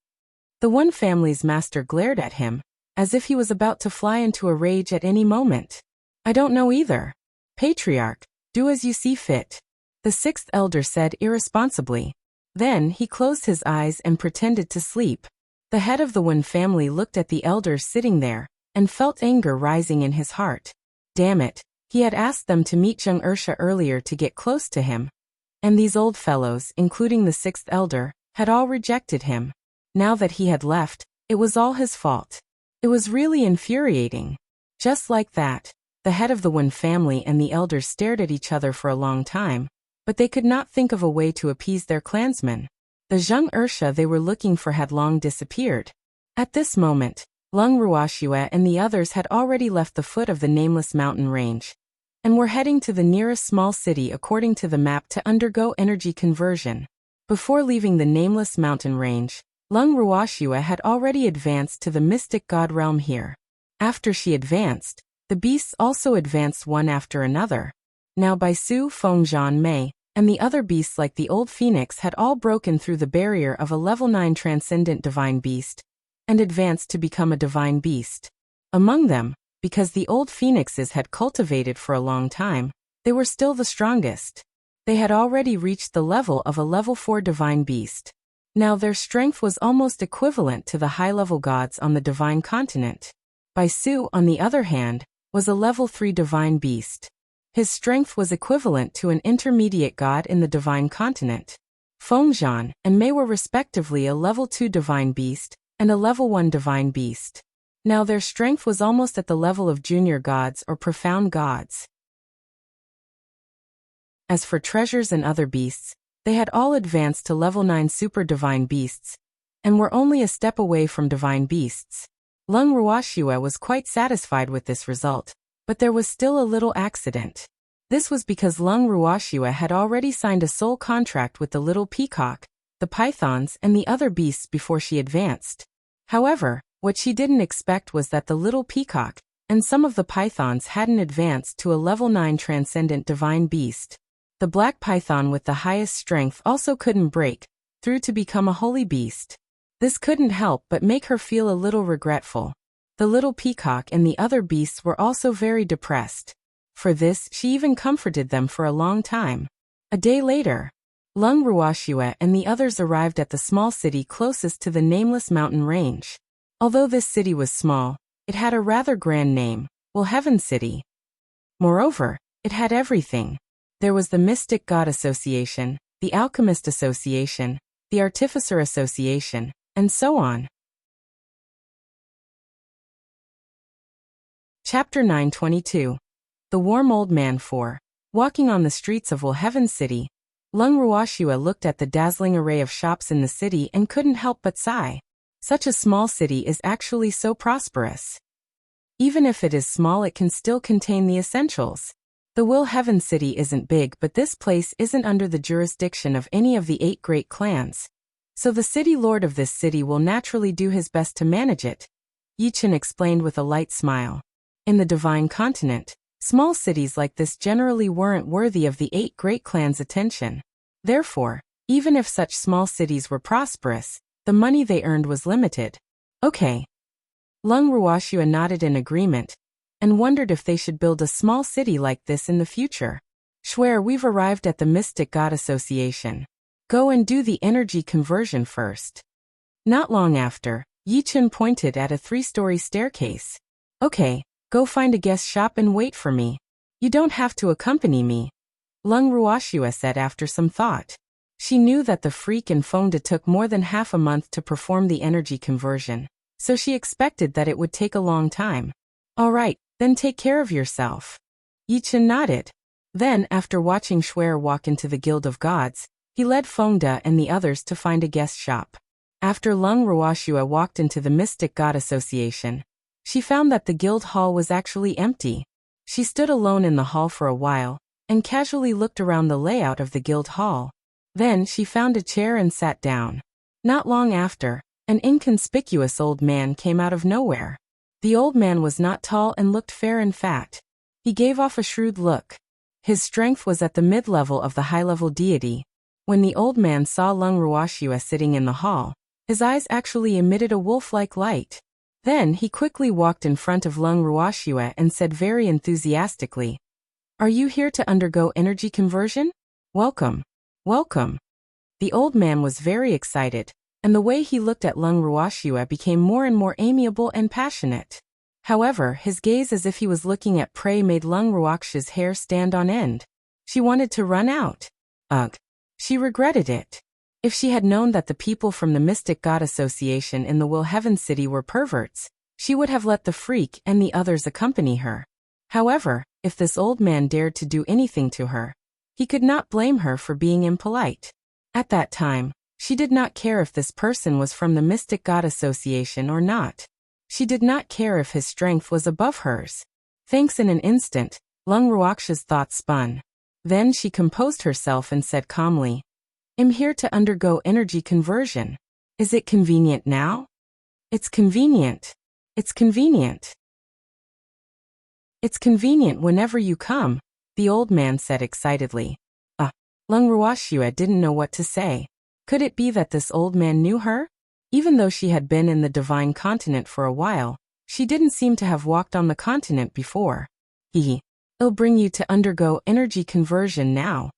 The one family's master glared at him, as if he was about to fly into a rage at any moment. I don't know either. Patriarch, do as you see fit, the sixth elder said irresponsibly. Then he closed his eyes and pretended to sleep. The head of the Wen family looked at the elders sitting there, and felt anger rising in his heart. Damn it, he had asked them to meet Zheng Ersha earlier to get close to him. And these old fellows, including the sixth elder, had all rejected him. Now that he had left, it was all his fault. It was really infuriating. Just like that, the head of the Wen family and the elders stared at each other for a long time, but they could not think of a way to appease their clansmen. The Zheng Ersha they were looking for had long disappeared. At this moment, Lung Ruoxue and the others had already left the foot of the nameless mountain range, and were heading to the nearest small city according to the map to undergo energy conversion. Before leaving the nameless mountain range, Lung Ruoxue had already advanced to the mystic god realm here. After she advanced, the beasts also advanced one after another. Now Bai Su, Feng Zhan Mei, and the other beasts like the old phoenix had all broken through the barrier of a level 9 transcendent divine beast, and advanced to become a divine beast. Among them, because the old phoenixes had cultivated for a long time, they were still the strongest. They had already reached the level of a level 4 divine beast. Now their strength was almost equivalent to the high-level gods on the divine continent. Bai Su, on the other hand, was a level 3 divine beast. His strength was equivalent to an intermediate god in the divine continent. Feng Zhan and Mei were respectively a level 2 divine beast and a level 1 divine beast. Now their strength was almost at the level of junior gods or profound gods. As for treasures and other beasts, they had all advanced to level 9 super divine beasts, and were only a step away from divine beasts. Lung Ruoxue was quite satisfied with this result, but there was still a little accident. This was because Lung Ruoxue had already signed a soul contract with the little peacock, the pythons and the other beasts before she advanced. However, what she didn't expect was that the little peacock and some of the pythons hadn't advanced to a level 9 transcendent divine beast. The black python with the highest strength also couldn't break through to become a holy beast. This couldn't help but make her feel a little regretful. The little peacock and the other beasts were also very depressed. For this, she even comforted them for a long time. A day later, Lung Ruoxue and the others arrived at the small city closest to the nameless mountain range. Although this city was small, it had a rather grand name, Heaven City. Moreover, it had everything. There was the Mystic God Association, the Alchemist Association, the Artificer Association, and so on. Chapter 922. The Warm Old Man 4. Walking on the streets of Heaven City, Lung Ruoxue looked at the dazzling array of shops in the city and couldn't help but sigh. Such a small city is actually so prosperous. Even if it is small, it can still contain the essentials. The Heaven City isn't big, but this place isn't under the jurisdiction of any of the 8 great clans. So the city lord of this city will naturally do his best to manage it, Yichen explained with a light smile. In the divine continent, small cities like this generally weren't worthy of the 8 great clans' attention. Therefore, even if such small cities were prosperous, the money they earned was limited. Okay. Lung Ruoxue nodded in agreement, and wondered if they should build a small city like this in the future. Swear, we've arrived at the Mystic God Association. Go and do the energy conversion first. Not long after, Yichen pointed at a 3-story staircase. Okay, go find a guest shop and wait for me. You don't have to accompany me, Lung Ruoxue said after some thought. She knew that the freak and Fengda took more than half a month to perform the energy conversion, so she expected that it would take a long time. All right, then take care of yourself. Yichen nodded. Then, after watching Shuer walk into the Guild of Gods, he led Fengda and the others to find a guest shop. After Lung Ruoxue walked into the Mystic God Association, she found that the guild hall was actually empty. She stood alone in the hall for a while, and casually looked around the layout of the guild hall. Then she found a chair and sat down. Not long after, an inconspicuous old man came out of nowhere. The old man was not tall and looked fair and fat. He gave off a shrewd look. His strength was at the mid-level of the high-level deity. When the old man saw Lung Ruoxue sitting in the hall, his eyes actually emitted a wolf-like light. Then he quickly walked in front of Lung Ruoxue and said very enthusiastically, "Are you here to undergo energy conversion? Welcome. Welcome." The old man was very excited, and the way he looked at Lung Ruoxue became more and more amiable and passionate. However, his gaze as if he was looking at prey made Lung Ruoxue's hair stand on end. She wanted to run out. Ugh. She regretted it. If she had known that the people from the Mystic God Association in the Will Heaven City were perverts, she would have let the freak and the others accompany her. However, if this old man dared to do anything to her, he could not blame her for being impolite. At that time, she did not care if this person was from the Mystic God Association or not. She did not care if his strength was above hers. Thanks. In an instant, Lung Ruoxue's thoughts spun. Then she composed herself and said calmly, "I'm here to undergo energy conversion. Is it convenient now?" "It's convenient. It's convenient. It's convenient whenever you come," the old man said excitedly. Lung Ruoxue didn't know what to say. Could it be that this old man knew her? Even though she had been in the Divine Continent for a while, she didn't seem to have walked on the continent before. "I'll bring you to undergo energy conversion now."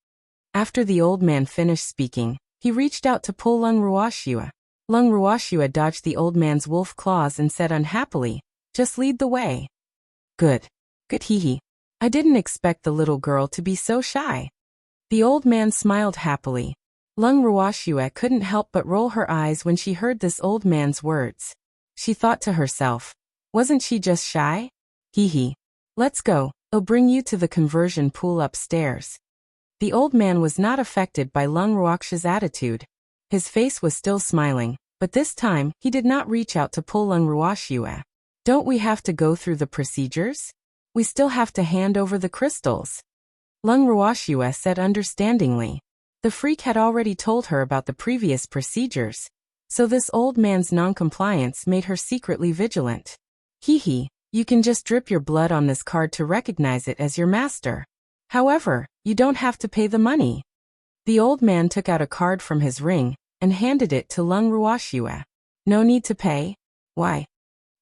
After the old man finished speaking, he reached out to pull Lung Ruoxue. Lung Ruoxue dodged the old man's wolf claws and said unhappily, "Just lead the way." Good. Good. I didn't expect the little girl to be so shy." The old man smiled happily. Lung Ruoxue couldn't help but roll her eyes when she heard this old man's words. She thought to herself, wasn't she just shy? Let's go, I'll bring you to the conversion pool upstairs. The old man was not affected by Lung Ruoxue's attitude. His face was still smiling, but this time he did not reach out to pull Lung Ruoxue. "Don't we have to go through the procedures? We still have to hand over the crystals," Lung Ruoxue said understandingly. The freak had already told her about the previous procedures, so this old man's non-compliance made her secretly vigilant. You can just drip your blood on this card to recognize it as your master. However, you don't have to pay the money." The old man took out a card from his ring and handed it to Lung Ruoxue. "No need to pay? Why?"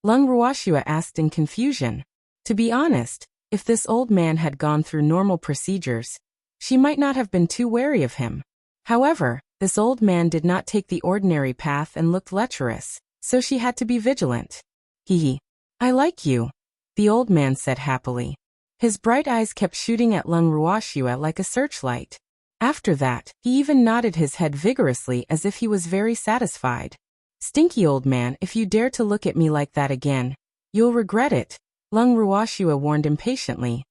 Lung Ruoxue asked in confusion. To be honest, if this old man had gone through normal procedures, she might not have been too wary of him. However, this old man did not take the ordinary path and looked lecherous, so she had to be vigilant. "I like you," the old man said happily. His bright eyes kept shooting at Lung Ruoxue like a searchlight. After that, he even nodded his head vigorously as if he was very satisfied. "Stinky old man, if you dare to look at me like that again, you'll regret it," Lung Ruoxue warned impatiently.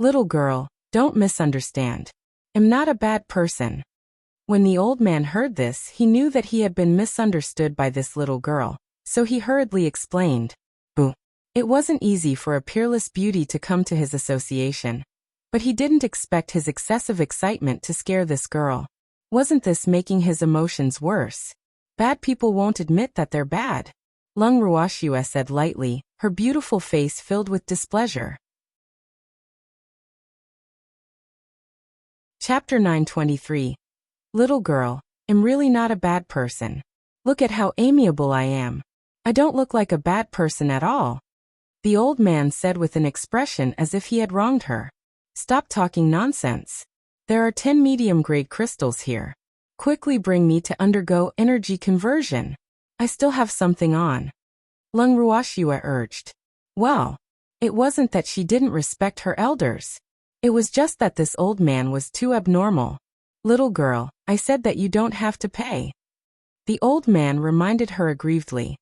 Little girl, don't misunderstand. I'm not a bad person." When the old man heard this, he knew that he had been misunderstood by this little girl, so he hurriedly explained. It wasn't easy for a peerless beauty to come to his association, but he didn't expect his excessive excitement to scare this girl. Wasn't this making his emotions worse? Bad people won't admit that they're bad, Lung Ruoxue said lightly, her beautiful face filled with displeasure. Chapter 923. Little girl, I'm really not a bad person. Look at how amiable I am. I don't look like a bad person at all, the old man said with an expression as if he had wronged her. Stop talking nonsense. There are 10 medium-grade crystals here. Quickly bring me to undergo energy conversion. I still have something on, Lung Ruoxue urged. Well, it wasn't that she didn't respect her elders. It was just that this old man was too abnormal. Little girl, I said that you don't have to pay, the old man reminded her aggrievedly.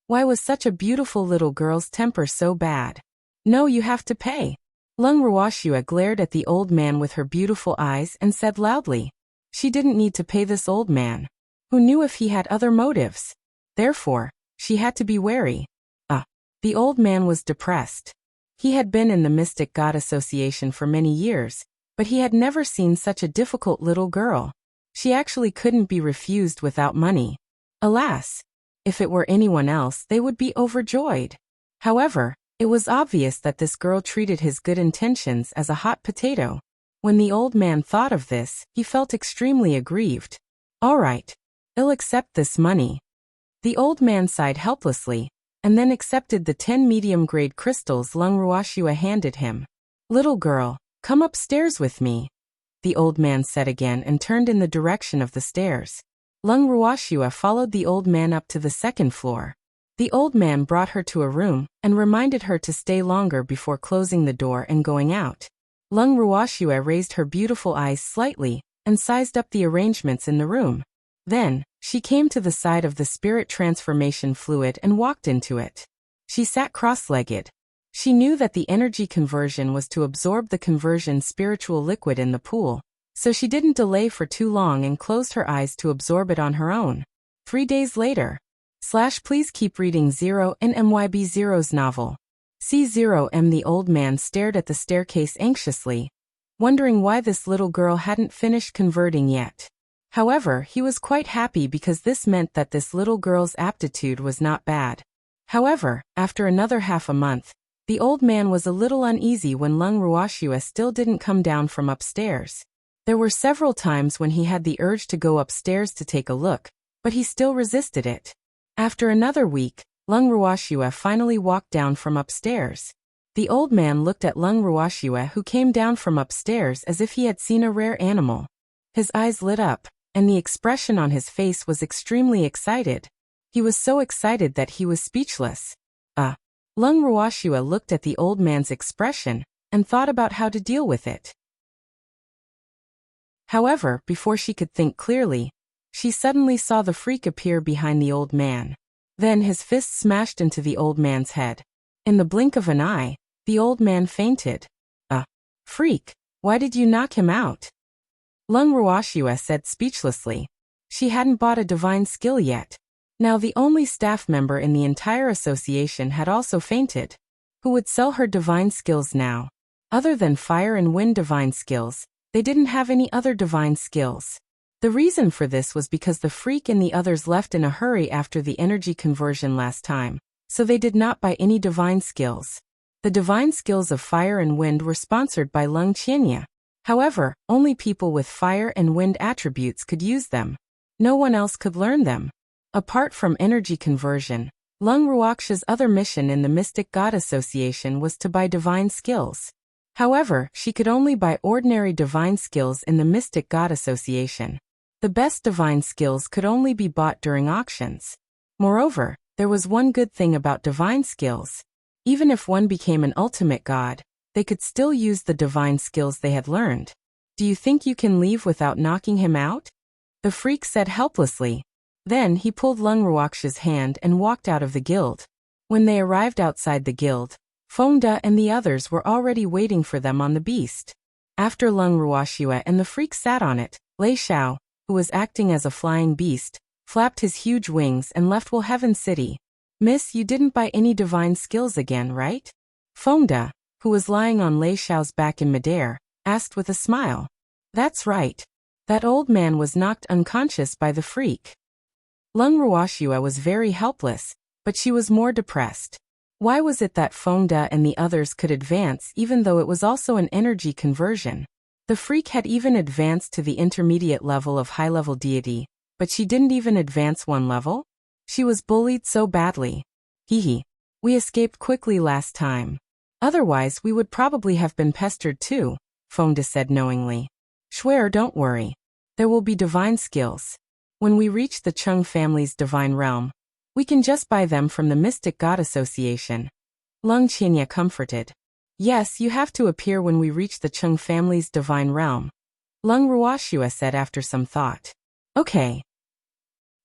Why was such a beautiful little girl's temper so bad? No, you have to pay. Lung Ruoxue glared at the old man with her beautiful eyes and said loudly. She didn't need to pay this old man. Who knew if he had other motives? Therefore, she had to be wary. The old man was depressed. He had been in the Mystic God Association for many years, But he had never seen such a difficult little girl. She actually couldn't be refused without money. Alas! If it were anyone else, they would be overjoyed. However, it was obvious that this girl treated his good intentions as a hot potato. When the old man thought of this, he felt extremely aggrieved. All right. I'll accept this money. The old man sighed helplessly, and then accepted the 10 medium-grade crystals Lung Ruoxue handed him. Little girl, come upstairs with me, the old man said again and turned in the direction of the stairs. Lung Ruoxue followed the old man up to the second floor. The old man brought her to a room and reminded her to stay longer before closing the door and going out. Lung Ruoxue raised her beautiful eyes slightly and sized up the arrangements in the room. Then, she came to the side of the spirit transformation fluid and walked into it. She sat cross-legged. She knew that the energy conversion was to absorb the conversion spiritual liquid in the pool, so she didn't delay for too long and closed her eyes to absorb it on her own. 3 days later. Please keep reading 0 in MYB0's novel. C0M. The old man stared at the staircase anxiously, wondering why this little girl hadn't finished converting yet. However, he was quite happy because this meant that this little girl's aptitude was not bad. However, after another half a month, the old man was a little uneasy when Lung Ruoxue still didn't come down from upstairs. There were several times when he had the urge to go upstairs to take a look, but he still resisted it. After another week, Lung Ruoxue finally walked down from upstairs. The old man looked at Lung Ruoxue, who came down from upstairs as if he had seen a rare animal. His eyes lit up, and the expression on his face was extremely excited. He was so excited that he was speechless. Lung Ruoxue looked at the old man's expression and thought about how to deal with it. However, before she could think clearly, she suddenly saw the freak appear behind the old man. Then his fist smashed into the old man's head. In the blink of an eye, the old man fainted. Freak, why did you knock him out? Lung Ruoxue said speechlessly. She hadn't bought a divine skill yet. Now the only staff member in the entire association had also fainted. Who would sell her divine skills now? Other than fire and wind divine skills, they didn't have any other divine skills. The reason for this was because the freak and the others left in a hurry after the energy conversion last time, so they did not buy any divine skills. The divine skills of fire and wind were sponsored by Lung Qianya. However, only people with fire and wind attributes could use them. No one else could learn them. Apart from energy conversion, Lung Ruoxue's other mission in the Mystic God Association was to buy divine skills. However, she could only buy ordinary divine skills in the Mystic God Association. The best divine skills could only be bought during auctions. Moreover, there was one good thing about divine skills. Even if one became an ultimate god, they could still use the divine skills they had learned. Do you think you can leave without knocking him out? The freak said helplessly. Then he pulled Lung Ruoxue's hand and walked out of the guild. When they arrived outside the guild, Fengde and the others were already waiting for them on the beast. After Lung Ruoxue and the freak sat on it, Lei Xiao, who was acting as a flying beast, flapped his huge wings and left Heaven City. Miss, you didn't buy any divine skills again, right? Fengde, who was lying on Lei Xiao's back in midair, asked with a smile. That's right. That old man was knocked unconscious by the freak. Lung Ruoxue was very helpless, but she was more depressed. Why was it that Fengde and the others could advance even though it was also an energy conversion? The freak had even advanced to the intermediate level of high-level deity, but she didn't even advance one level? She was bullied so badly. Hehe. We escaped quickly last time. Otherwise we would probably have been pestered too, Fengde said knowingly. Swear, don't worry. There will be divine skills. When we reach the Chung family's divine realm, we can just buy them from the Mystic God Association. Lung Qianya comforted. Yes, you have to appear when we reach the Chung family's divine realm, Lung Ruoxue said after some thought. Okay.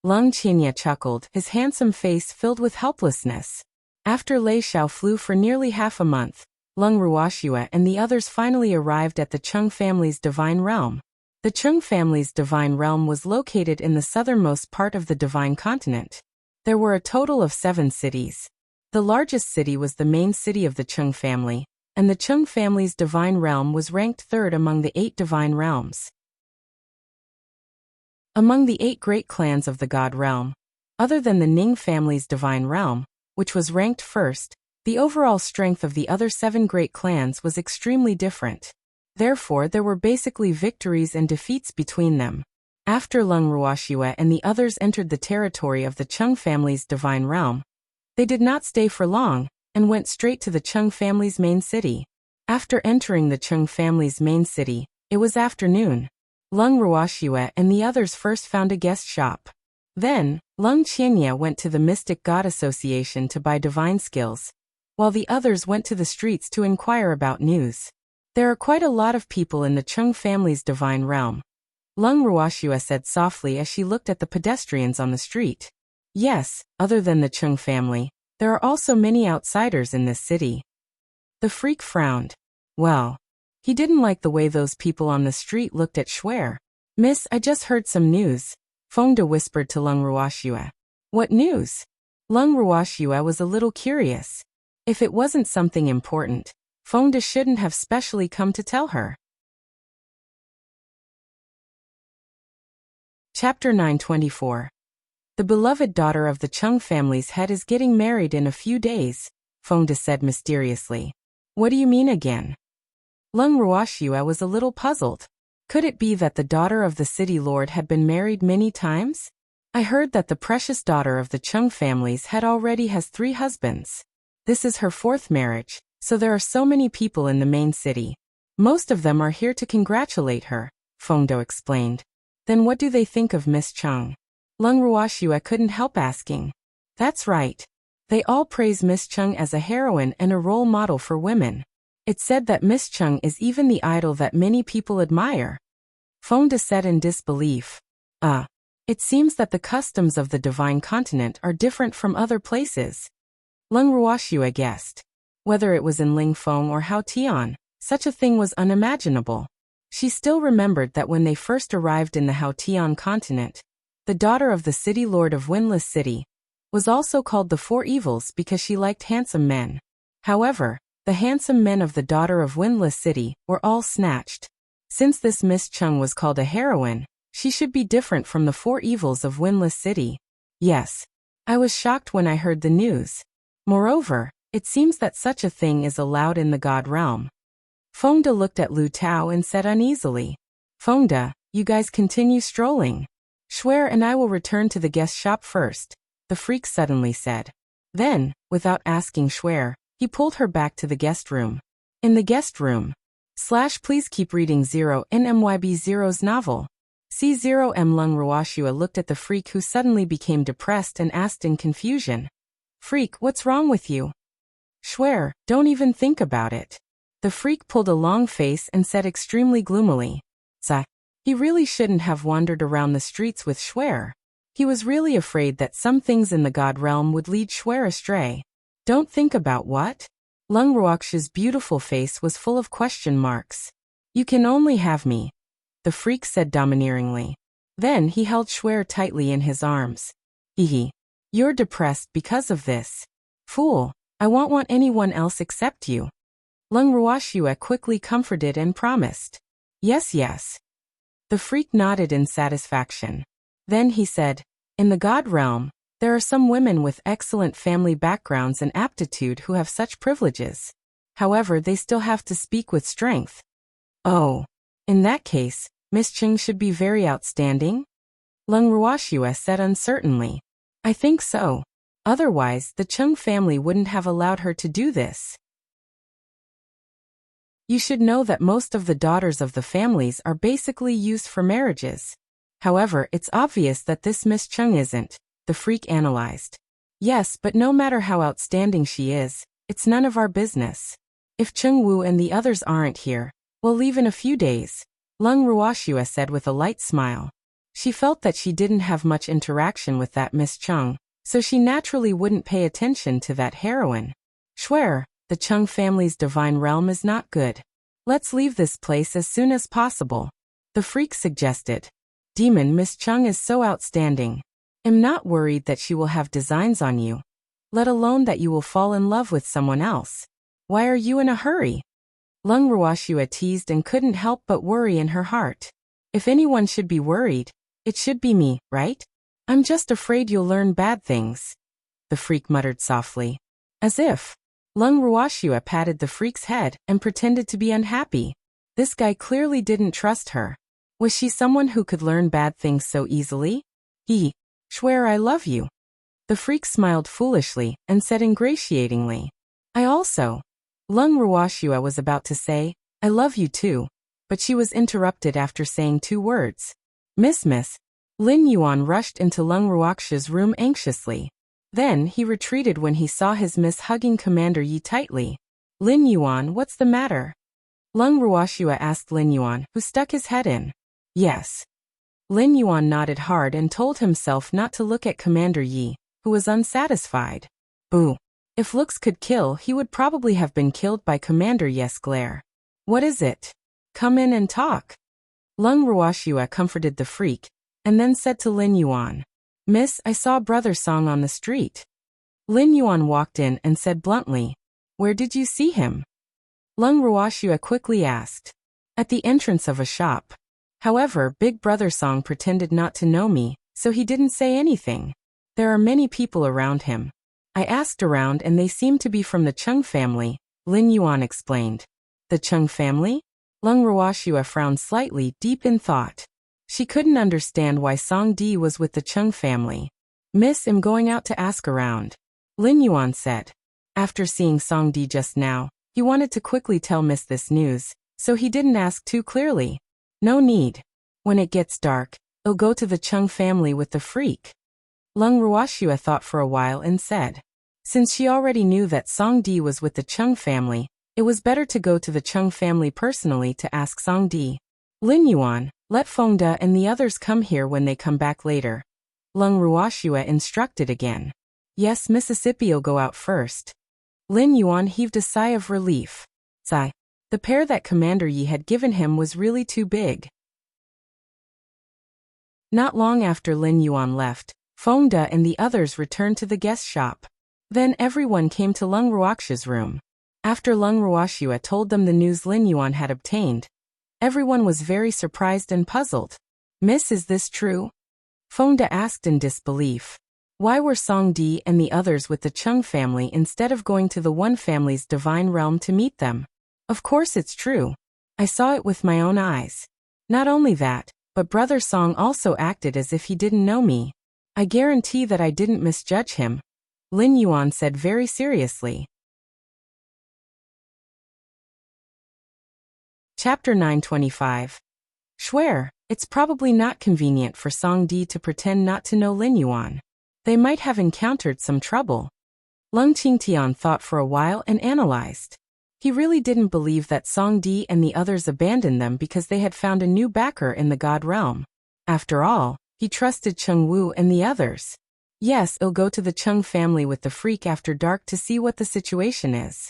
Lung Qianya chuckled, his handsome face filled with helplessness. After Lei Xiao flew for nearly half a month, Lung Ruoxue and the others finally arrived at the Chung family's divine realm. The Chung family's divine realm was located in the southernmost part of the divine continent. There were a total of 7 cities. The largest city was the main city of the Chung family, and the Chung family's divine realm was ranked third among the 8 divine realms. Among the 8 great clans of the God realm, other than the Ning family's divine realm, which was ranked first, the overall strength of the other 7 great clans was extremely different. Therefore, there were basically victories and defeats between them. After Leng Ruoxue and the others entered the territory of the Chung family's divine realm, they did not stay for long, and went straight to the Chung family's main city. After entering the Chung family's main city, it was afternoon. Leng Ruoxue and the others first found a guest shop. Then, Leng Qianye went to the Mystic God Association to buy divine skills, while the others went to the streets to inquire about news. There are quite a lot of people in the Chung family's divine realm, Leng Ruoxue said softly as she looked at the pedestrians on the street. Yes, other than the Chung family, there are also many outsiders in this city. The freak frowned. Well, he didn't like the way those people on the street looked at Xuan. Miss, I just heard some news, Fengde whispered to Leng Ruoxue. What news? Leng Ruoxue was a little curious. If it wasn't something important, Fengde shouldn't have specially come to tell her. Chapter 924. The beloved daughter of the Chung family's head is getting married in a few days, Fengde said mysteriously. What do you mean again? Leng Ruoxue was a little puzzled. Could it be that the daughter of the city lord had been married many times? I heard that the precious daughter of the Chung family's head already has 3 husbands. This is her 4th marriage, so there are so many people in the main city. Most of them are here to congratulate her, Fengde explained. Then what do they think of Miss Chung? Leng Ruoxue couldn't help asking. That's right. They all praise Miss Chung as a heroine and a role model for women. It's said that Miss Chung is even the idol that many people admire. Fengde said in disbelief. It seems that the customs of the divine continent are different from other places. Leng Ruoxue guessed. Whether it was in Lingfeng or Haotian, such a thing was unimaginable. She still remembered that when they first arrived in the Haotian continent, the daughter of the city lord of Windless City was also called the 4 Evils because she liked handsome men. However, the handsome men of the daughter of Windless City were all snatched. Since this Miss Chung was called a heroine, she should be different from the 4 Evils of Windless City. Yes, I was shocked when I heard the news. Moreover, it seems that such a thing is allowed in the God realm. Fengde looked at Lu Tao and said uneasily. Fengde, you guys continue strolling. Xuan and I will return to the guest shop first, the freak suddenly said. Then, without asking Xuan, he pulled her back to the guest room. In the guest room. Please keep reading 0NMYB0's novel. C0M Leng Ruoxue looked at the freak who suddenly became depressed and asked in confusion. Freak, what's wrong with you? Xuan, don't even think about it. The freak pulled a long face and said extremely gloomily. He really shouldn't have wandered around the streets with Xuan. He was really afraid that some things in the God realm would lead Xuan astray. Don't think about what? Leng Ruoxue's beautiful face was full of question marks. You can only have me, the freak said domineeringly. Then he held Xuan tightly in his arms. You're depressed because of this. Fool, I won't want anyone else except you. Leng Ruoxue quickly comforted and promised. Yes. The freak nodded in satisfaction. Then he said, in the God realm, there are some women with excellent family backgrounds and aptitude who have such privileges. However, they still have to speak with strength. Oh, in that case, Miss Chung should be very outstanding? Leng Ruoxue said uncertainly. I think so. Otherwise, the Chung family wouldn't have allowed her to do this. You should know that most of the daughters of the families are basically used for marriages. However, it's obvious that this Miss Chung isn't, the freak analyzed. Yes, but no matter how outstanding she is, it's none of our business. If Chung Wu and the others aren't here, we'll leave in a few days, Leng Ruoxue said with a light smile. She felt that she didn't have much interaction with that Miss Chung, so she naturally wouldn't pay attention to that heroine. Xuan, the Chung family's divine realm is not good. Let's leave this place as soon as possible, the freak suggested. Demon, Miss Chung is so outstanding. I'm not worried that she will have designs on you, let alone that you will fall in love with someone else. Why are you in a hurry? Lung Ruoxua teased and couldn't help but worry in her heart. If anyone should be worried, it should be me, right? I'm just afraid you'll learn bad things. The freak muttered softly. As if. Lung Ruoxua patted the freak's head and pretended to be unhappy. This guy clearly didn't trust her. Was she someone who could learn bad things so easily? He. Swear I love you. The freak smiled foolishly and said ingratiatingly. I also. Lung Ruoxua was about to say, I love you too, but she was interrupted after saying 2 words. Miss. Lin Yuan rushed into Lung Ruoxia's room anxiously. Then he retreated when he saw his miss hugging Commander Yi tightly. Lin Yuan, what's the matter? Lung Ruoxua asked Lin Yuan, who stuck his head in. Yes. Lin Yuan nodded hard and told himself not to look at Commander Yi, who was unsatisfied. Boo. If looks could kill, he would probably have been killed by Commander Yi's glare. What is it? Come in and talk. Lung Ruoxua comforted the freak, and then said to Lin Yuan, Miss, I saw Brother Song on the street. Lin Yuan walked in and said bluntly, Where did you see him? Lung Ruoxua quickly asked. At the entrance of a shop. However, Big Brother Song pretended not to know me, so he didn't say anything. There are many people around him. I asked around and they seem to be from the Chung family, Lin Yuan explained. The Chung family? Lung Ruoxua frowned slightly, deep in thought. She couldn't understand why Song Di was with the Chung family. Miss, I'm going out to ask around. Lin Yuan said. After seeing Song Di just now, he wanted to quickly tell Miss this news, so he didn't ask too clearly. No need. When it gets dark, I'll go to the Chung family with the freak. Lung Ruoxua thought for a while and said. Since she already knew that Song Di was with the Chung family, it was better to go to the Chung family personally to ask Song Di. Lin Yuan, let Feng De and the others come here when they come back later. Lung Ruoxua instructed again. Yes, Mississippi'll go out first. Lin Yuan heaved a sigh of relief. Sigh. The pair that Commander Yi had given him was really too big. Not long after Lin Yuan left, Feng De and the others returned to the guest shop. Then everyone came to Lung Ruoxia's room. After Lung Ruoxua told them the news Lin Yuan had obtained, everyone was very surprised and puzzled. Miss, is this true? Feng De asked in disbelief. Why were Song Di and the others with the Chung family instead of going to the One family's divine realm to meet them? Of course it's true. I saw it with my own eyes. Not only that, but Brother Song also acted as if he didn't know me. I guarantee that I didn't misjudge him. Lin Yuan said very seriously. Chapter 925. Swear, it's probably not convenient for Song Di to pretend not to know Lin Yuan. They might have encountered some trouble. Lung Qingtian thought for a while and analyzed. He really didn't believe that Song Di and the others abandoned them because they had found a new backer in the God realm. After all, he trusted Cheng Wu and the others. Yes, I'll go to the Chung family with the freak after dark to see what the situation is.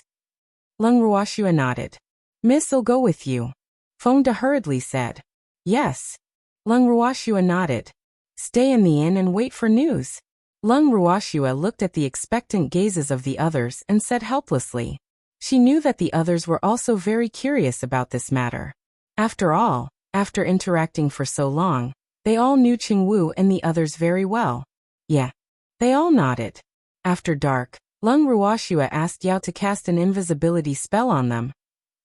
Lung Ruoxua nodded. Miss, I'll go with you. Feng De hurriedly said. Yes. Lung Ruoxua nodded. Stay in the inn and wait for news. Lung Ruoxua looked at the expectant gazes of the others and said helplessly. She knew that the others were also very curious about this matter. After all, after interacting for so long, they all knew Cheng Wu and the others very well. Yeah. They all nodded. After dark, Lung Ruoxua asked Yao to cast an invisibility spell on them,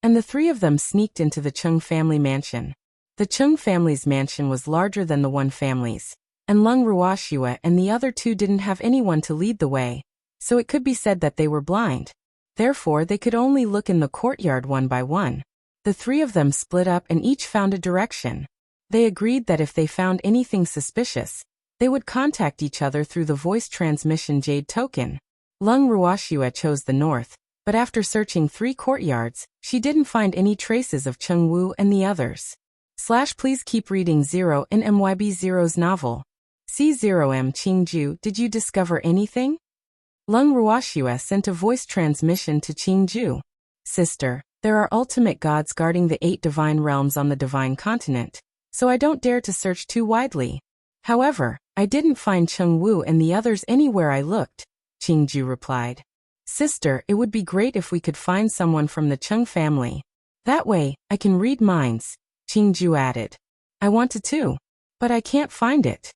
and the 3 of them sneaked into the Chung family mansion. The Chung family's mansion was larger than the One family's, and Lung Ruoxua and the other 2 didn't have anyone to lead the way, so it could be said that they were blind. Therefore, they could only look in the courtyard one by one. The 3 of them split up and each found a direction. They agreed that if they found anything suspicious, they would contact each other through the voice transmission jade token. Lung Ruoxua chose the north, but after searching 3 courtyards, she didn't find any traces of Cheng Wu and the others. Please keep reading 0 in MYB0's novel. C0M Qingju, did you discover anything? Lung Ruoxua sent a voice transmission to Qingju. Sister, there are ultimate gods guarding the 8 divine realms on the divine continent, so I don't dare to search too widely. However, I didn't find Cheng Wu and the others anywhere I looked, Qingju replied. Sister, it would be great if we could find someone from the Chung family. That way, I can read minds, Qingju added. I want to too. But I can't find it.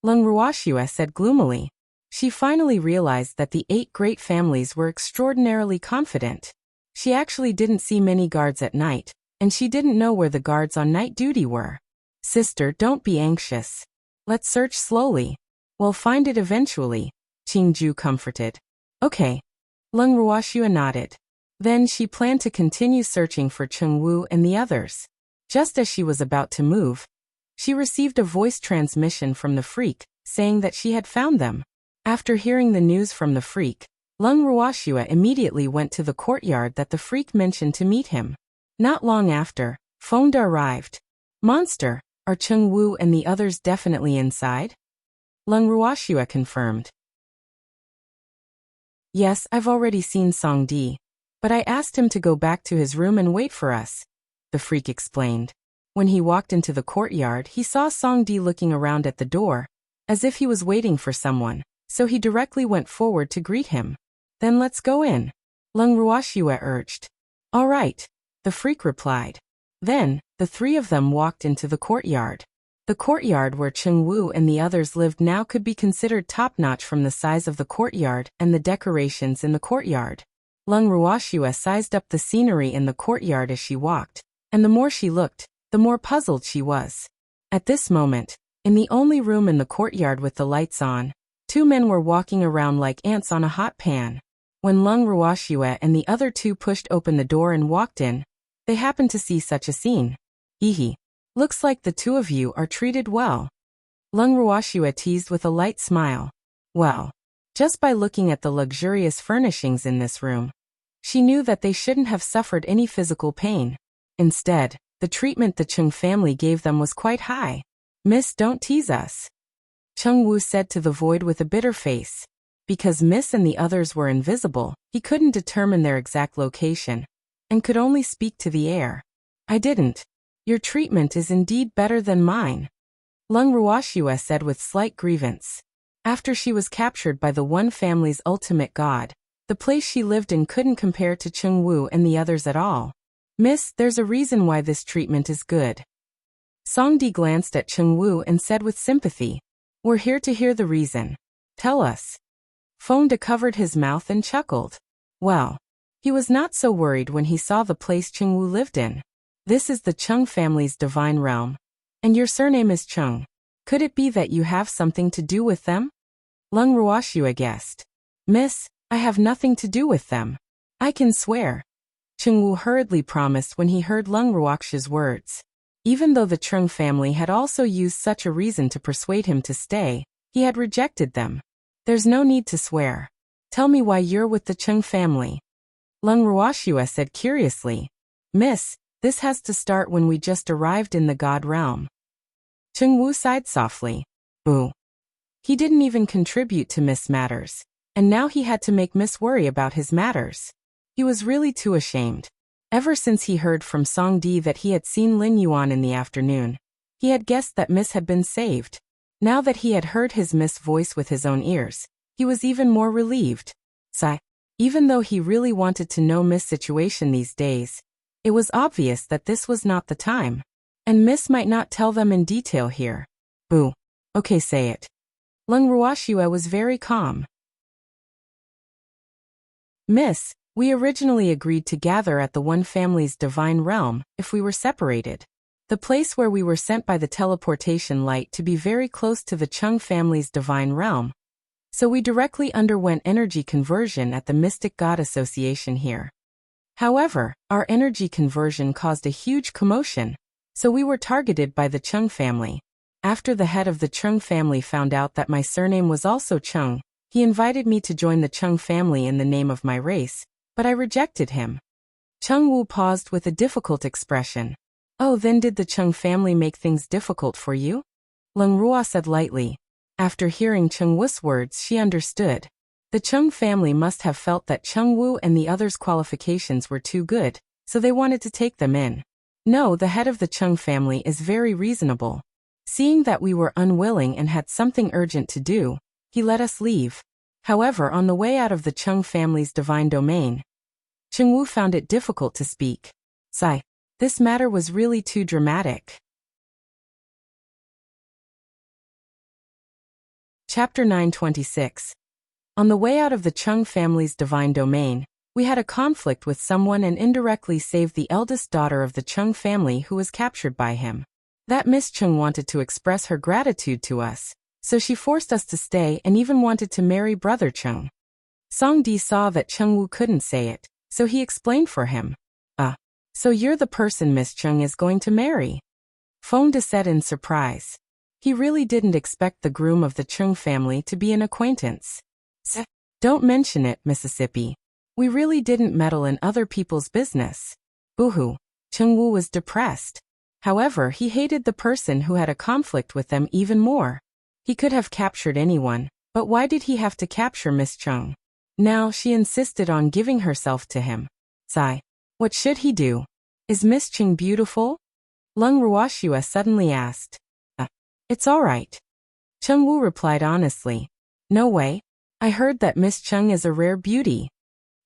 Leng Ruoxue said gloomily. She finally realized that the 8 great families were extraordinarily confident. She actually didn't see many guards at night, and she didn't know where the guards on night duty were. Sister, don't be anxious. Let's search slowly. We'll find it eventually, Qingju comforted. Okay. Leng Ruoxue nodded. Then she planned to continue searching for Chengwu and the others. Just as she was about to move, she received a voice transmission from the freak, saying that she had found them. After hearing the news from the freak, Leng Ruoxue immediately went to the courtyard that the freak mentioned to meet him. Not long after, Fonda arrived. Monster, are Chengwu and the others definitely inside? Leng Ruoxue confirmed. Yes, I've already seen Songdi. But I asked him to go back to his room and wait for us, the freak explained. When he walked into the courtyard, he saw Songdi looking around at the door, as if he was waiting for someone, so he directly went forward to greet him. Then let's go in, Leng Ruoxue urged. All right, the freak replied. Then, the 3 of them walked into the courtyard. The courtyard where Chengwu and the others lived now could be considered top-notch from the size of the courtyard and the decorations in the courtyard. Leng Ruoxue sized up the scenery in the courtyard as she walked, and the more she looked, the more puzzled she was. At this moment, in the only room in the courtyard with the lights on, 2 men were walking around like ants on a hot pan. When Leng Ruoxue and the other 2 pushed open the door and walked in, they happened to see such a scene. Ehe. Looks like the 2 of you are treated well. Leng Ruoxue teased with a light smile. Well, just by looking at the luxurious furnishings in this room, she knew that they shouldn't have suffered any physical pain. Instead, the treatment the Cheng family gave them was quite high. Miss, don't tease us, Chengwu said to the void with a bitter face. Because Miss and the others were invisible, he couldn't determine their exact location, and could only speak to the air. I didn't. Your treatment is indeed better than mine, Leng Ruoxue said with slight grievance. After she was captured by the one family's ultimate god, the place she lived in couldn't compare to Chengwu and the others at all. Miss, there's a reason why this treatment is good. Songdi glanced at Chengwu and said with sympathy, We're here to hear the reason. Tell us. Fonda covered his mouth and chuckled. Well, he was not so worried when he saw the place Chengwu lived in. This is the Cheng family's divine realm. And your surname is Cheng. Could it be that you have something to do with them? Leng Ruoxue guessed. Miss, I have nothing to do with them. I can swear. Chengwu hurriedly promised when he heard Leng Ruoxue's words. Even though the Cheng family had also used such a reason to persuade him to stay, he had rejected them. There's no need to swear. Tell me why you're with the Cheng family. Leng Ruoxue said curiously. Miss, this has to start when we just arrived in the god realm. Chengwu sighed softly. Boo. He didn't even contribute to Miss matters, and now he had to make Miss worry about his matters. He was really too ashamed. Ever since he heard from Songdi that he had seen Lin Yuan in the afternoon, he had guessed that Miss had been saved. Now that he had heard his Miss voice with his own ears, he was even more relieved. Sigh. Even though he really wanted to know Miss' situation these days, it was obvious that this was not the time. And Miss might not tell them in detail here. Boo. Okay, say it. Leng Ruoxue was very calm. Miss, we originally agreed to gather at the one family's divine realm if we were separated. The place where we were sent by the teleportation light to be very close to the Cheng family's divine realm. So we directly underwent energy conversion at the Mystic God Association here. However, our energy conversion caused a huge commotion, so we were targeted by the Cheng family. After the head of the Cheng family found out that my surname was also Cheng, he invited me to join the Cheng family in the name of my race, but I rejected him. Chengwu paused with a difficult expression. Oh, then did the Cheng family make things difficult for you? Leng Ruo said lightly. After hearing Chengwu's words, she understood. The Cheng family must have felt that Chengwu and the others' qualifications were too good, so they wanted to take them in. No, the head of the Cheng family is very reasonable. Seeing that we were unwilling and had something urgent to do, he let us leave. However, on the way out of the Cheng family's divine domain, Chengwu found it difficult to speak. Sigh. This matter was really too dramatic. Chapter 926. On the way out of the Chung family's divine domain, we had a conflict with someone and indirectly saved the eldest daughter of the Chung family who was captured by him. That Miss Chung wanted to express her gratitude to us, so she forced us to stay and even wanted to marry Brother Chung. Song Di saw that Chung Wu couldn't say it, so he explained for him. So you're the person Miss Chung is going to marry? Feng De said in surprise. He really didn't expect the groom of the Chung family to be an acquaintance. Don't mention it, Mississippi. We really didn't meddle in other people's business. Boo-hoo. Chung Wu was depressed. However, he hated the person who had a conflict with them even more. He could have captured anyone, but why did he have to capture Miss Chung? Now she insisted on giving herself to him. Sigh. What should he do? Is Miss Chung beautiful? Lung Ruoxue suddenly asked. It's all right. Chung Wu replied honestly. No way. I heard that Miss Chung is a rare beauty.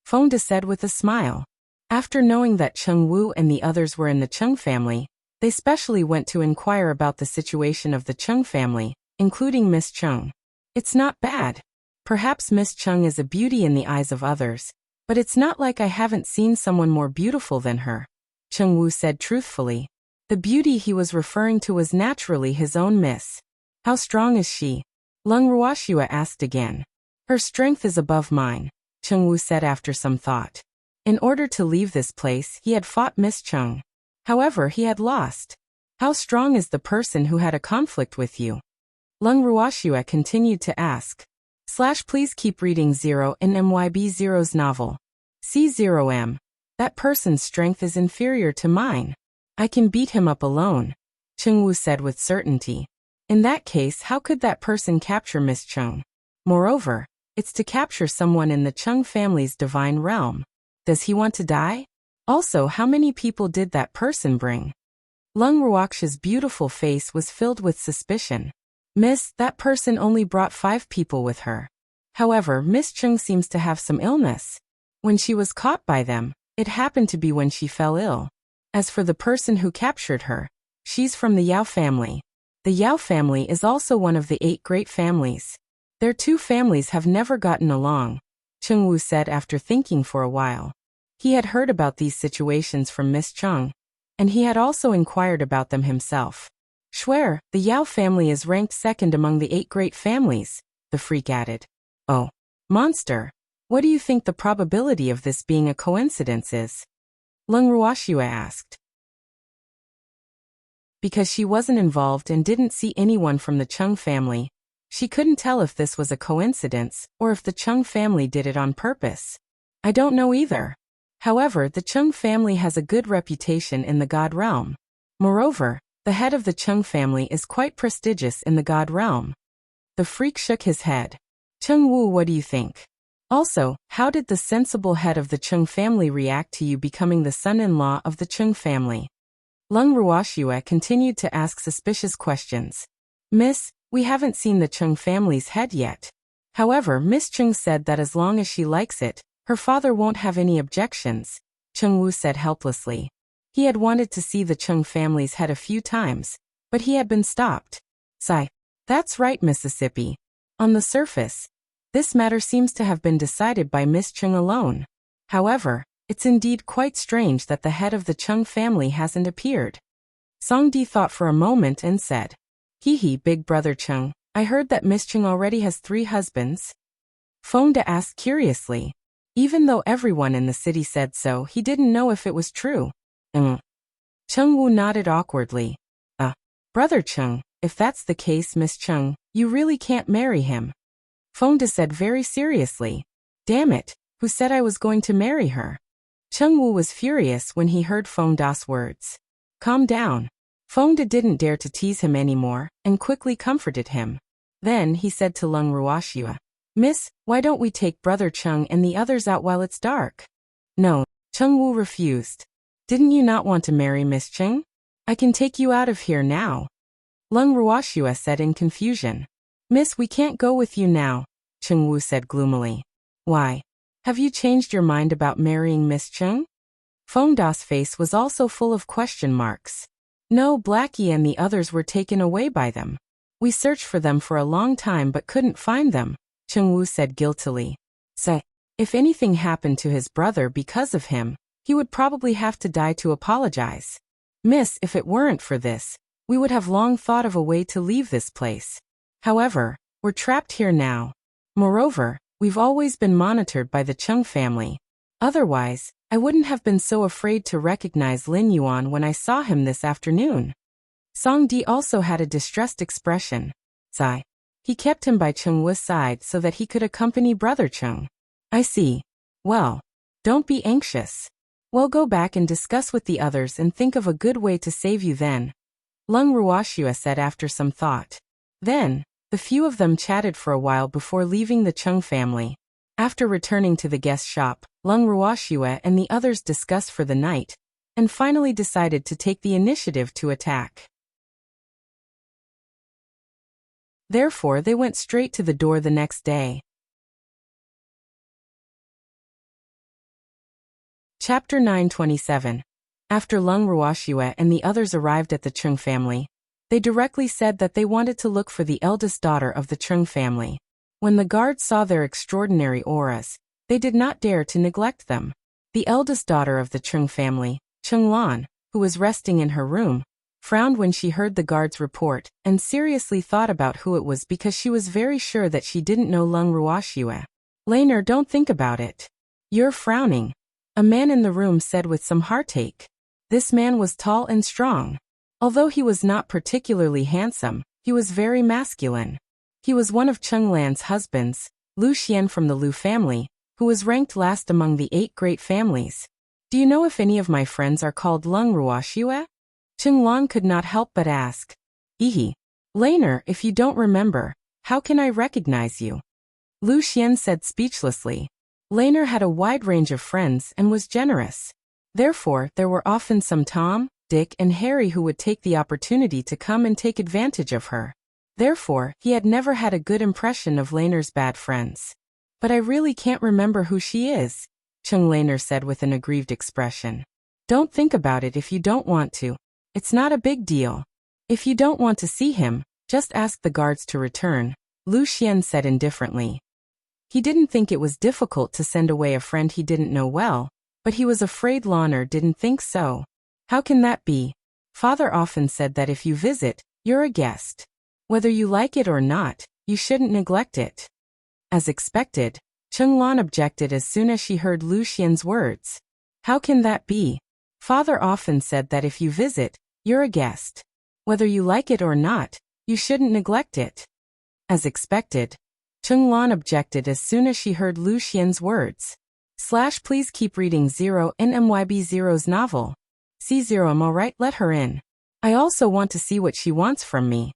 Feng De said with a smile. After knowing that Chung Wu and the others were in the Chung family, they specially went to inquire about the situation of the Chung family, including Miss Chung. It's not bad. Perhaps Miss Chung is a beauty in the eyes of others, but it's not like I haven't seen someone more beautiful than her, Chung Wu said truthfully. The beauty he was referring to was naturally his own miss. How strong is she? Lung Ruoxue asked again. Her strength is above mine, Chung Wu said after some thought. In order to leave this place, he had fought Miss Chung. However, he had lost. How strong is the person who had a conflict with you? Lung Ruoxue continued to ask. Please keep reading 0 in MYB0's novel. C0M. That person's strength is inferior to mine. I can beat him up alone, Chung Wu said with certainty. In that case, how could that person capture Miss Chung? Moreover, it's to capture someone in the Chung family's divine realm. Does he want to die? Also, how many people did that person bring? Lung Ruoxue's beautiful face was filled with suspicion. Miss, that person only brought 5 people with her. However, Miss Chung seems to have some illness. When she was caught by them, it happened to be when she fell ill. As for the person who captured her, she's from the Yao family. The Yao family is also one of the 8 great families. Their 2 families have never gotten along, Chung Wu said after thinking for a while. He had heard about these situations from Miss Chung, and he had also inquired about them himself. Swear, the Yao family is ranked 2nd among the 8 great families, the freak added. Oh, monster. What do you think the probability of this being a coincidence is? Lung Ruoxue asked. Because she wasn't involved and didn't see anyone from the Chung family, she couldn't tell if this was a coincidence or if the Chung family did it on purpose. I don't know either. However, the Chung family has a good reputation in the God realm. Moreover, the head of the Chung family is quite prestigious in the God realm. The freak shook his head. Chung Wu, what do you think? Also, how did the sensible head of the Chung family react to you becoming the son-in-law of the Chung family? Lung Ruoxue continued to ask suspicious questions. Miss, we haven't seen the Chung family's head yet. However, Miss Chung said that as long as she likes it, her father won't have any objections, Chung Wu said helplessly. He had wanted to see the Chung family's head a few times, but he had been stopped. Sigh. That's right, Mississippi. On the surface, this matter seems to have been decided by Miss Chung alone. However, it's indeed quite strange that the head of the Chung family hasn't appeared. Song Di thought for a moment and said, Hee, big brother Chung, I heard that Miss Chung already has 3 husbands. Feng De asked curiously. Even though everyone in the city said so, he didn't know if it was true. Chung Wu nodded awkwardly. Brother Chung, if that's the case, Miss Chung, you really can't marry him. Feng De said very seriously. Damn it, who said I was going to marry her? Chung Wu was furious when he heard Feng Da's words. Calm down. Feng De didn't dare to tease him anymore, and quickly comforted him. Then he said to Lung Ruoxue, Miss, why don't we take Brother Chung and the others out while it's dark? No, Chung Wu refused. Didn't you not want to marry Miss Chung? I can take you out of here now. Lung Ruoxue said in confusion. Miss, we can't go with you now, Chung Wu said gloomily. Why? Have you changed your mind about marrying Miss Chung? Feng Da's face was also full of question marks. No, Blackie and the others were taken away by them. We searched for them for a long time but couldn't find them, Chengwu said guiltily. So, if anything happened to his brother because of him, he would probably have to die to apologize. Miss, if it weren't for this, we would have long thought of a way to leave this place. However, we're trapped here now. Moreover, we've always been monitored by the Cheng family. Otherwise, I wouldn't have been so afraid to recognize Lin Yuan when I saw him this afternoon. Song Di also had a distressed expression. Sigh. He kept him by Chengwu's side so that he could accompany Brother Cheng. I see. Well, don't be anxious. We'll go back and discuss with the others and think of a good way to save you then, Leng Ruoxue said after some thought. Then, the few of them chatted for a while before leaving the Cheng family. After returning to the guest shop, Leng Ruoxue and the others discussed for the night, and finally decided to take the initiative to attack. Therefore they went straight to the door the next day. Chapter 927. After Leng Ruoxue and the others arrived at the Cheng family, they directly said that they wanted to look for the eldest daughter of the Cheng family. When the guards saw their extraordinary auras, they did not dare to neglect them. The eldest daughter of the Cheng family, Cheng Lan, who was resting in her room, frowned when she heard the guard's report and seriously thought about who it was because she was very sure that she didn't know Leng Ruoxue. Laner, don't think about it. You're frowning, a man in the room said with some heartache. This man was tall and strong. Although he was not particularly handsome, he was very masculine. He was one of Cheng Lan's husbands, Lu Xian from the Lu family, who was ranked last among the 8 great families. Do you know if any of my friends are called Leng Ruoxue? Cheng Lan could not help but ask. Ehe. Laner, if you don't remember, how can I recognize you? Lu Xian said speechlessly. Laner had a wide range of friends and was generous. Therefore, there were often some Tom, Dick and Harry who would take the opportunity to come and take advantage of her. Therefore, he had never had a good impression of Laner's bad friends. But I really can't remember who she is, Cheng Laner said with an aggrieved expression. Don't think about it if you don't want to. It's not a big deal. If you don't want to see him, just ask the guards to return, Lu Xian said indifferently. He didn't think it was difficult to send away a friend he didn't know well, but he was afraid Laner didn't think so. How can that be? Father often said that if you visit, you're a guest. Whether you like it or not, you shouldn't neglect it. As expected, Cheng Lan objected as soon as she heard Lu Xian's words. How can that be? Father often said that if you visit, you're a guest. Whether you like it or not, you shouldn't neglect it. As expected, Cheng Lan objected as soon as she heard Lu Xian's words. Please keep reading 0NMYB0's novel. C0, I'm alright, let her in. I also want to see what she wants from me.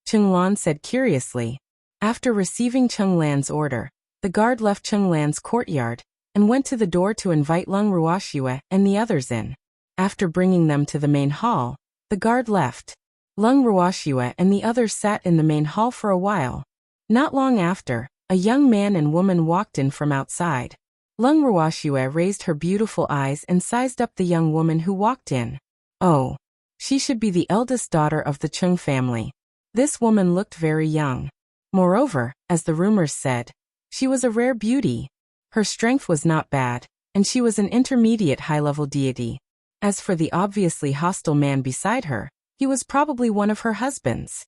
Cheng Lan said curiously. After receiving Cheng Lan's order, the guard left Cheng Lan's courtyard and went to the door to invite Leng Ruoxue and the others in. After bringing them to the main hall, the guard left. Leng Ruoxue and the others sat in the main hall for a while. Not long after, a young man and woman walked in from outside. Leng Ruoxue raised her beautiful eyes and sized up the young woman who walked in. Oh, she should be the eldest daughter of the Cheng family. This woman looked very young. Moreover, as the rumors said, she was a rare beauty. Her strength was not bad, and she was an intermediate high-level deity. As for the obviously hostile man beside her, he was probably one of her husbands.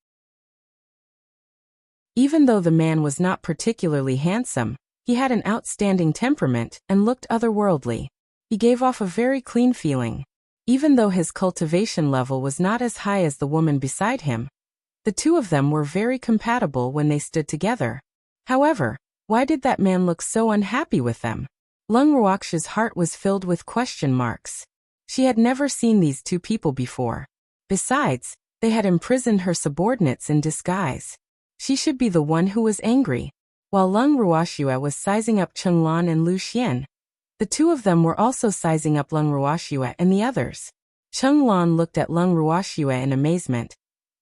Even though the man was not particularly handsome, he had an outstanding temperament and looked otherworldly. He gave off a very clean feeling. Even though his cultivation level was not as high as the woman beside him, the two of them were very compatible when they stood together. However, why did that man look so unhappy with them? Leng Ruoxue's heart was filled with question marks. She had never seen these two people before. Besides, they had imprisoned her subordinates in disguise. She should be the one who was angry. While Leng Ruoxue was sizing up Cheng Lan and Lu Xian, the two of them were also sizing up Leng Ruoxue and the others. Cheng Lan looked at Leng Ruoxue in amazement,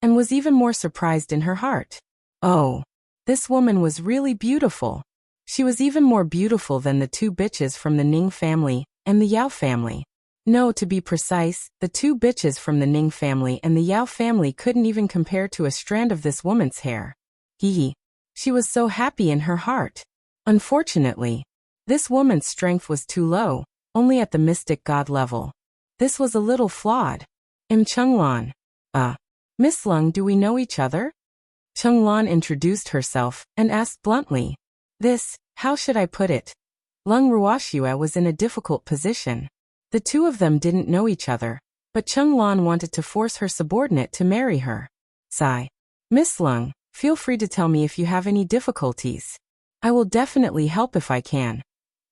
and was even more surprised in her heart. Oh, this woman was really beautiful. She was even more beautiful than the two bitches from the Ning family and the Yao family. No, to be precise, the two bitches from the Ning family and the Yao family couldn't even compare to a strand of this woman's hair. Hee hee. She was so happy in her heart. Unfortunately, this woman's strength was too low, only at the mystic god level. This was a little flawed. Chenglan. Miss Lung, do we know each other? Chenglan introduced herself and asked bluntly. How should I put it? Lung Ruoxue was in a difficult position. The two of them didn't know each other, but Chenglan wanted to force her subordinate to marry her. Sigh. Miss Lung, feel free to tell me if you have any difficulties. I will definitely help if I can.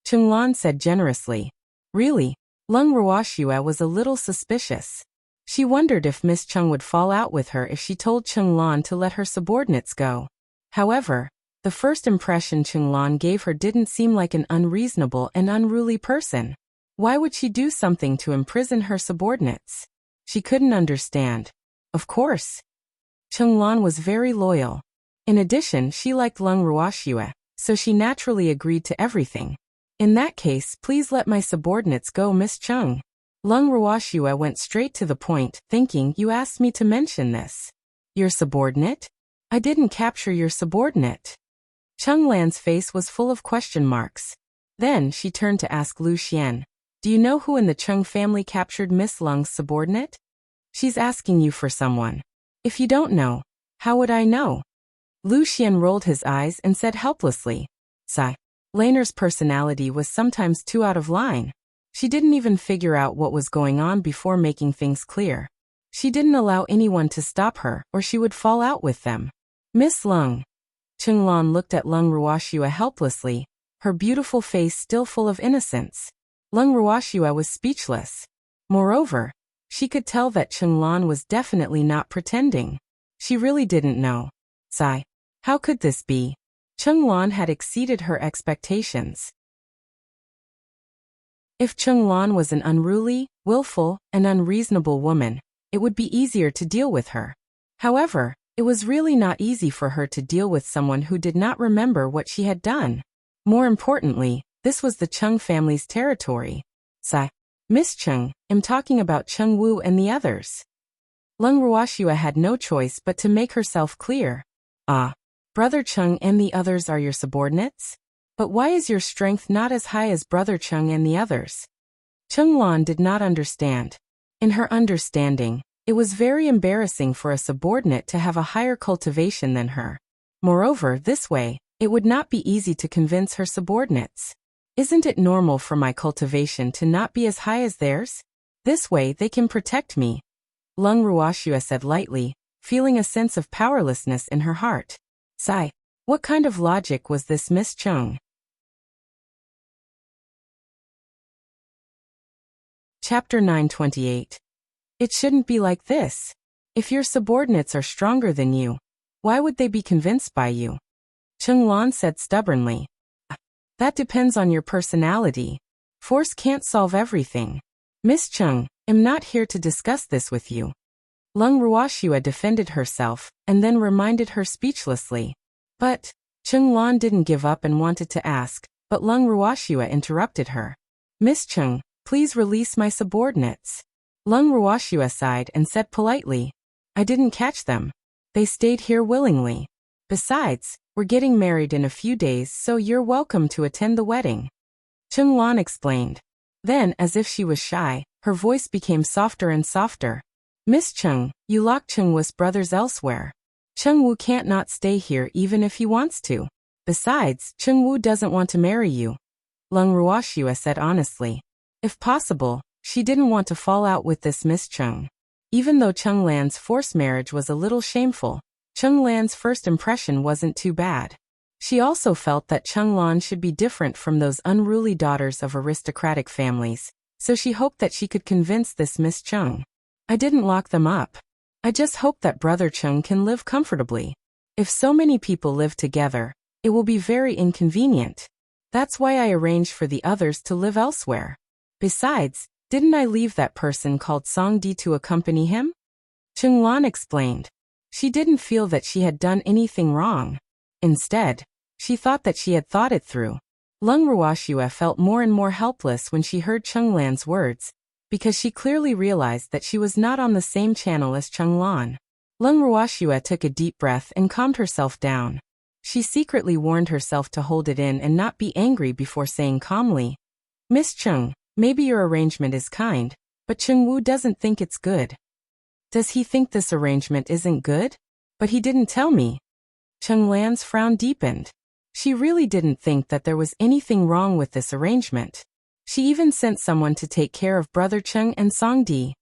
Chenglan said generously. Really? Lung Ruoxue was a little suspicious. She wondered if Miss Cheng would fall out with her if she told Chenglan to let her subordinates go. However, the first impression Chenglan gave her didn't seem like an unreasonable and unruly person. Why would she do something to imprison her subordinates? She couldn't understand. Of course. Chenglan was very loyal. In addition, she liked Lung Ruoxue, so she naturally agreed to everything. In that case, please let my subordinates go, Miss Cheng. Lung Ruoxue went straight to the point, thinking, you asked me to mention this. Your subordinate? I didn't capture your subordinate. Chenglan's face was full of question marks. Then she turned to ask Lu Xian. Do you know who in the Cheng family captured Miss Lung's subordinate? She's asking you for someone. If you don't know, how would I know? Lu Xian rolled his eyes and said helplessly. Sigh. Laner's personality was sometimes too out of line. She didn't even figure out what was going on before making things clear. She didn't allow anyone to stop her, or she would fall out with them. Miss Lung. Chenglan looked at Lung Ruoxue helplessly, her beautiful face still full of innocence. Lung Ruoxue was speechless. Moreover, she could tell that Chenglan was definitely not pretending. She really didn't know. Sigh. How could this be? Chenglan had exceeded her expectations. If Chenglan was an unruly, willful, and unreasonable woman, it would be easier to deal with her. However, it was really not easy for her to deal with someone who did not remember what she had done. More importantly, this was the Cheng family's territory. Sigh. Miss Cheng, I'm talking about Cheng Wu and the others. Lung Ruoxue had no choice but to make herself clear. Brother Cheng and the others are your subordinates? But why is your strength not as high as Brother Cheng and the others? Chenglan did not understand. In her understanding, it was very embarrassing for a subordinate to have a higher cultivation than her. Moreover, this way, it would not be easy to convince her subordinates. Isn't it normal for my cultivation to not be as high as theirs? This way they can protect me. Lung Ruoxue said lightly, feeling a sense of powerlessness in her heart. Sigh. What kind of logic was this, Miss Cheng? Chapter 928. It shouldn't be like this. If your subordinates are stronger than you, why would they be convinced by you? Chenglan said stubbornly. That depends on your personality. Force can't solve everything. Miss Cheng, I'm not here to discuss this with you. Lung Ruoxue defended herself, and then reminded her speechlessly. But, Chenglan didn't give up and wanted to ask, but Lung Ruoxue interrupted her. Miss Cheng, please release my subordinates. Lung Ruoxue sighed and said politely. I didn't catch them. They stayed here willingly. Besides, we're getting married in a few days, so you're welcome to attend the wedding. Chenglan explained. Then, as if she was shy, her voice became softer and softer. Miss Cheng, you locked Cheng Wu's brothers elsewhere. Cheng Wu can't not stay here even if he wants to. Besides, Cheng Wu doesn't want to marry you. Lung Ruoxue said honestly. If possible, she didn't want to fall out with this Miss Cheng. Even though Chenglan's forced marriage was a little shameful, Chenglan's first impression wasn't too bad. She also felt that Chenglan should be different from those unruly daughters of aristocratic families, so she hoped that she could convince this Miss Cheng. I didn't lock them up. I just hope that Brother Cheng can live comfortably. If so many people live together, it will be very inconvenient. That's why I arranged for the others to live elsewhere. Besides, didn't I leave that person called Song Di to accompany him? Chenglan explained. She didn't feel that she had done anything wrong. Instead, she thought that she had thought it through. Lung Ruoxue felt more and more helpless when she heard Chenglan's words. because she clearly realized that she was not on the same channel as Chung Lan. Lung Ruoxue took a deep breath and calmed herself down. She secretly warned herself to hold it in and not be angry before saying calmly, "Miss Chung, maybe your arrangement is kind, but Chung Wu doesn't think it's good." "Does he think this arrangement isn't good? But he didn't tell me." Chung Lan's frown deepened. She really didn't think that there was anything wrong with this arrangement. She even sent someone to take care of Brother Chung and Song Di.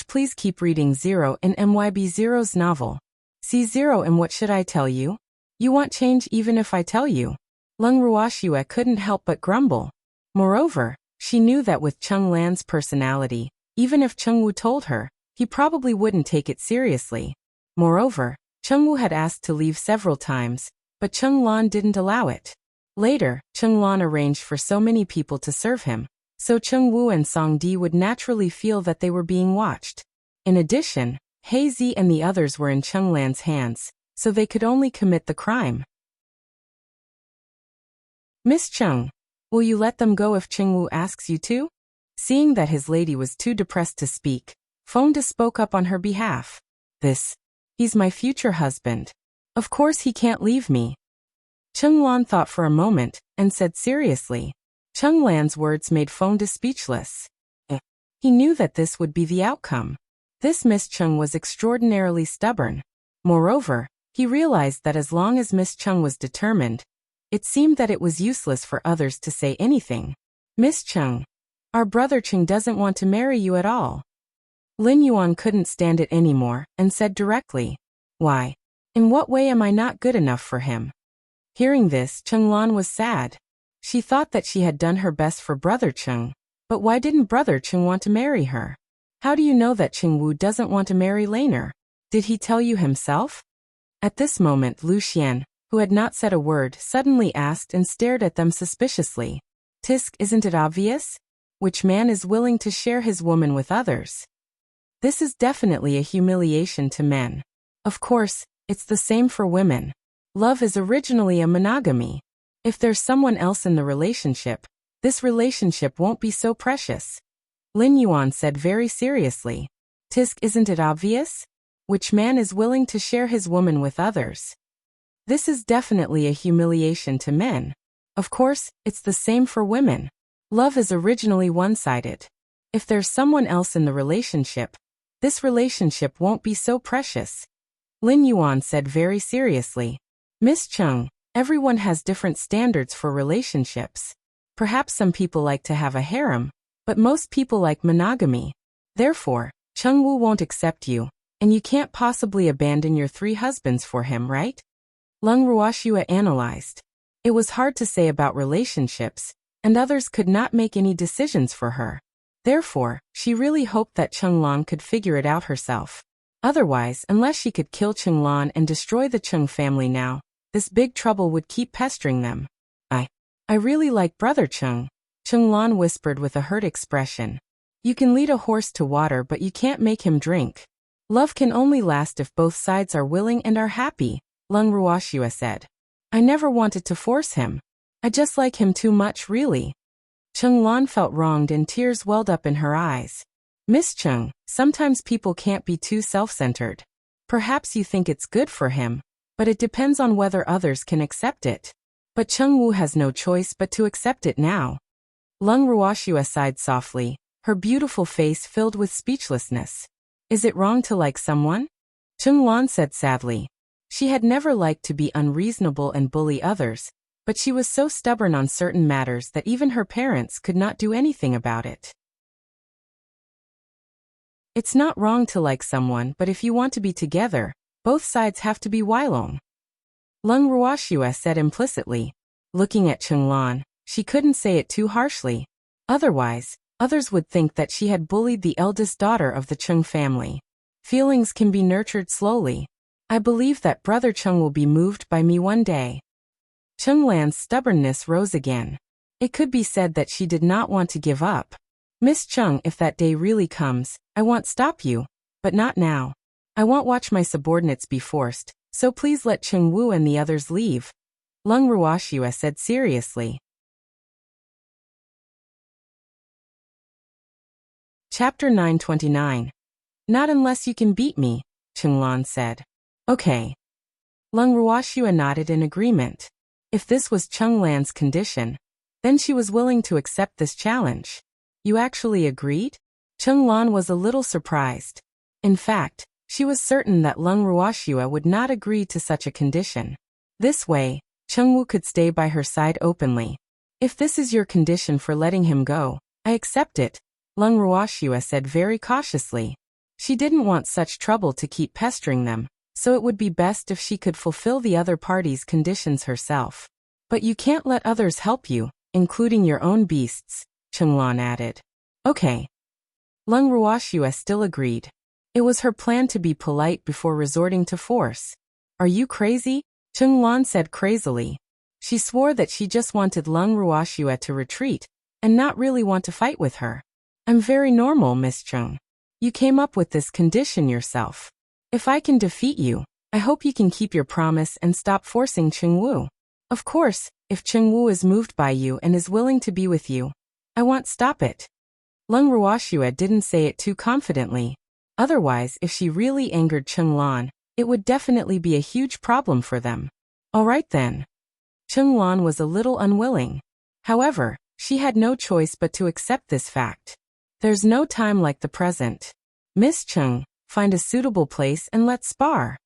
Please keep reading Zero in MYB Zero's novel. See Zero in What Should I Tell You? You want change even if I tell you. Lung Ruoxue couldn't help but grumble. Moreover, she knew that with Chung Lan's personality, even if Chung Wu told her, he probably wouldn't take it seriously. Moreover, Chung Wu had asked to leave several times, but Chung Lan didn't allow it. Later, Chung Lan arranged for so many people to serve him, so Chung Wu and Song Di would naturally feel that they were being watched. In addition, He Zi and the others were in Chung Lan's hands, so they could only commit the crime. "Miss Chung, will you let them go if Chung Wu asks you to?" Seeing that his lady was too depressed to speak, Fonda spoke up on her behalf. He's my future husband. Of course he can't leave me." Chung Lan thought for a moment, and said seriously. Chung Lan's words made Fonda speechless. He knew that this would be the outcome. This Miss Chung was extraordinarily stubborn. Moreover, he realized that as long as Miss Chung was determined, it seemed that it was useless for others to say anything. "Miss Chung, our brother Chung doesn't want to marry you at all." Lin Yuan couldn't stand it anymore, and said directly, "Why? In what way am I not good enough for him?" Hearing this, Chung Lan was sad. She thought that she had done her best for Brother Chung, but why didn't Brother Chung want to marry her? "How do you know that Chung Wu doesn't want to marry Laner? Did he tell you himself?" At this moment Lu Xian, who had not said a word, suddenly asked and stared at them suspiciously. Isn't it obvious? Which man is willing to share his woman with others? This is definitely a humiliation to men. Of course, it's the same for women. Love is originally a monogamy. If there's someone else in the relationship, this relationship won't be so precious. Lin Yuan said very seriously. Isn't it obvious? Which man is willing to share his woman with others? This is definitely a humiliation to men. Of course, it's the same for women. Love is originally one-sided. If there's someone else in the relationship, this relationship won't be so precious. Lin Yuan said very seriously. Miss Chung, everyone has different standards for relationships. Perhaps some people like to have a harem, but most people like monogamy. Therefore, Chung Wu won't accept you, and you can't possibly abandon your 3 husbands for him, right? Lung Ruoxue analyzed. It was hard to say about relationships, and others could not make any decisions for her. Therefore, she really hoped that Chung Lan could figure it out herself. Otherwise, unless she could kill Chung Lan and destroy the Chung family now, this big trouble would keep pestering them. I really like Brother Chung, Chung Lan whispered with a hurt expression. You can lead a horse to water, but you can't make him drink. Love can only last if both sides are willing and are happy, Lung Ruoxue said. I never wanted to force him. I just like him too much, really. Chung Lan felt wronged and tears welled up in her eyes. Miss Chung, sometimes people can't be too self-centered. Perhaps you think it's good for him, but it depends on whether others can accept it. But Chung Wu has no choice but to accept it now. Lung Ruoxue sighed softly, her beautiful face filled with speechlessness. Is it wrong to like someone? Chung Lan said sadly. She had never liked to be unreasonable and bully others, but she was so stubborn on certain matters that even her parents could not do anything about it. It's not wrong to like someone, but if you want to be together, both sides have to be willing. Lung Ruoxue said implicitly. Looking at Chung Lan, she couldn't say it too harshly. Otherwise, others would think that she had bullied the eldest daughter of the Chung family. Feelings can be nurtured slowly. I believe that Brother Chung will be moved by me one day. Chung Lan's stubbornness rose again. It could be said that she did not want to give up. Miss Chung, if that day really comes, I won't stop you, but not now. I won't watch my subordinates be forced, so please let Chung Wu and the others leave. Lung Ruoxue said seriously. Chapter 929. Not unless you can beat me, Xuan said. Okay. Lung Ruoxua nodded in agreement. If this was Lan's condition, then she was willing to accept this challenge. You actually agreed? Lan was a little surprised. In fact, she was certain that Lung Ruoxua would not agree to such a condition. This way, Wu could stay by her side openly. If this is your condition for letting him go, I accept it, Lung Ruoxua said very cautiously. She didn't want such trouble to keep pestering them, so it would be best if she could fulfill the other party's conditions herself. But you can't let others help you, including your own beasts, Lan added. Okay. Lung Ruoxua still agreed. It was her plan to be polite before resorting to force. Are you crazy? Lan said crazily. She swore that she just wanted Lung Ruoxua to retreat, and not really want to fight with her. I'm very normal, Miss Chung. You came up with this condition yourself. If I can defeat you, I hope you can keep your promise and stop forcing Wu. Of course, if Wu is moved by you and is willing to be with you, I won't stop it. Lung Ruoxua didn't say it too confidently. Otherwise, if she really angered Lan, it would definitely be a huge problem for them. All right then. Lan was a little unwilling. However, she had no choice but to accept this fact. There's no time like the present. Miss Chung, find a suitable place and let's spar.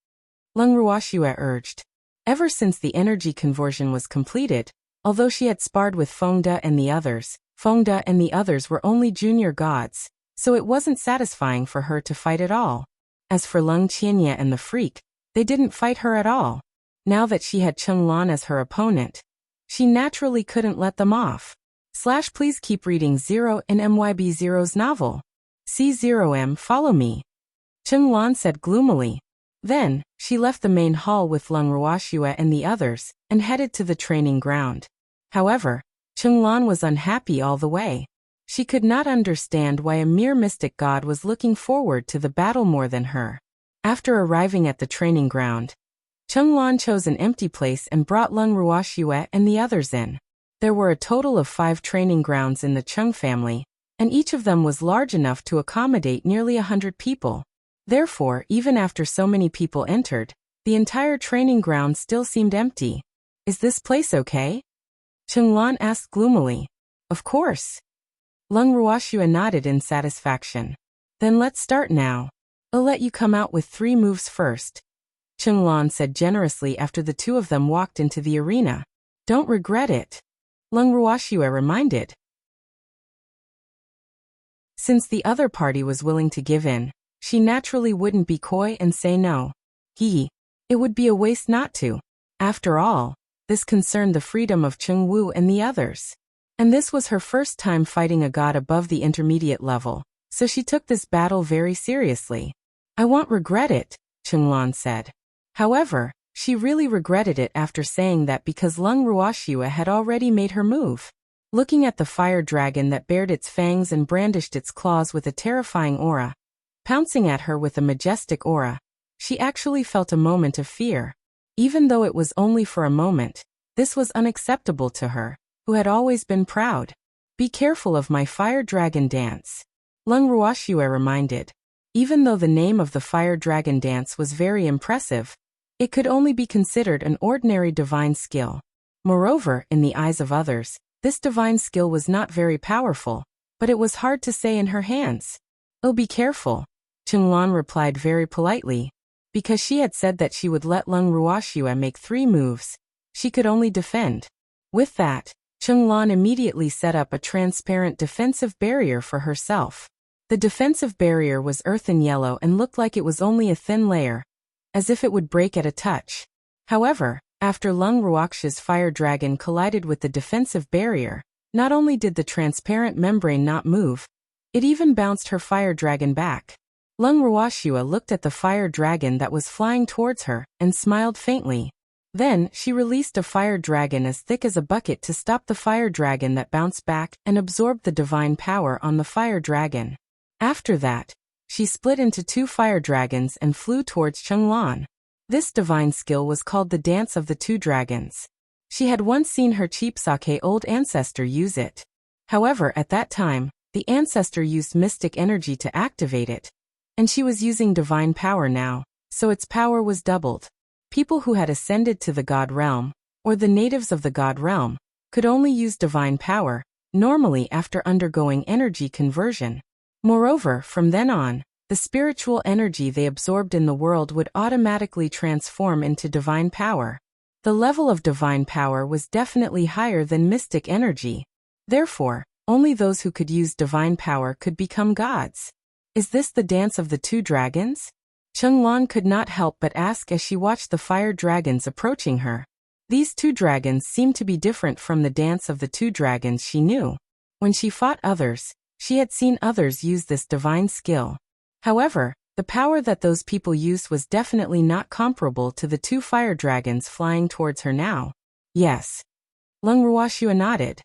Lung Ruoxua urged. Ever since the energy conversion was completed, although she had sparred with Fengde and the others were only junior gods, so it wasn't satisfying for her to fight at all. As for Lung Qianye and the freak, they didn't fight her at all. Now that she had Lan as her opponent, she naturally couldn't let them off. Please keep reading 0 in MYB0's novel. C0M, follow me. Lan said gloomily. Then, she left the main hall with Lung Ruoxua and the others, and headed to the training ground. However, Lan was unhappy all the way. She could not understand why a mere mystic god was looking forward to the battle more than her. After arriving at the training ground, Lan chose an empty place and brought Lung Ruoxua and the others in. There were a total of 5 training grounds in the Chung family, and each of them was large enough to accommodate nearly 100 people. Therefore, even after so many people entered, the entire training ground still seemed empty. Is this place okay? Lan asked gloomily. Of course. Lung Ruoxua nodded in satisfaction. Then let's start now. I'll let you come out with 3 moves first, Lan said generously after the 2 of them walked into the arena. Don't regret it, Lung Ruoxua reminded. Since the other party was willing to give in, she naturally wouldn't be coy and say no. It would be a waste not to. After all, this concerned the freedom of Wu and the others. And this was her first time fighting a god above the intermediate level, so she took this battle very seriously. I won't regret it, Lan said. However, she really regretted it after saying that because Lung Ruoxua had already made her move. Looking at the fire dragon that bared its fangs and brandished its claws with a terrifying aura, pouncing at her with a majestic aura, she actually felt a moment of fear. Even though it was only for a moment, this was unacceptable to her, who had always been proud. Be careful of my fire dragon dance, Lung Ruoxua reminded. Even though the name of the fire dragon dance was very impressive, it could only be considered an ordinary divine skill. Moreover, in the eyes of others, this divine skill was not very powerful, but it was hard to say in her hands. Oh, be careful, Lan replied very politely. Because she had said that she would let Lung Ruoxua make 3 moves, she could only defend. With that, Lan immediately set up a transparent defensive barrier for herself. The defensive barrier was earthen yellow and looked like it was only a thin layer, as if it would break at a touch. However, after Lung Ruoxia's fire dragon collided with the defensive barrier, not only did the transparent membrane not move, it even bounced her fire dragon back. Lung Ruoxua looked at the fire dragon that was flying towards her and smiled faintly. Then, she released a fire dragon as thick as a bucket to stop the fire dragon that bounced back and absorbed the divine power on the fire dragon. After that, she split into 2 fire dragons and flew towards Lan. This divine skill was called the Dance of the 2 Dragons. She had once seen her Cheapsake old ancestor use it. However, at that time, The ancestor used mystic energy to activate it. And she was using divine power now, so its power was doubled. People who had ascended to the god realm, or the natives of the god realm, could only use divine power, normally after undergoing energy conversion. Moreover, from then on, the spiritual energy they absorbed in the world would automatically transform into divine power. The level of divine power was definitely higher than mystic energy. Therefore, only those who could use divine power could become gods. Is this the dance of the two dragons? Xuan could not help but ask as she watched the fire dragons approaching her. These two dragons seemed to be different from the dance of the two dragons she knew. When she fought others, she had seen others use this divine skill. However, the power that those people used was definitely not comparable to the two fire dragons flying towards her now. Yes. Lung Ruoxia nodded.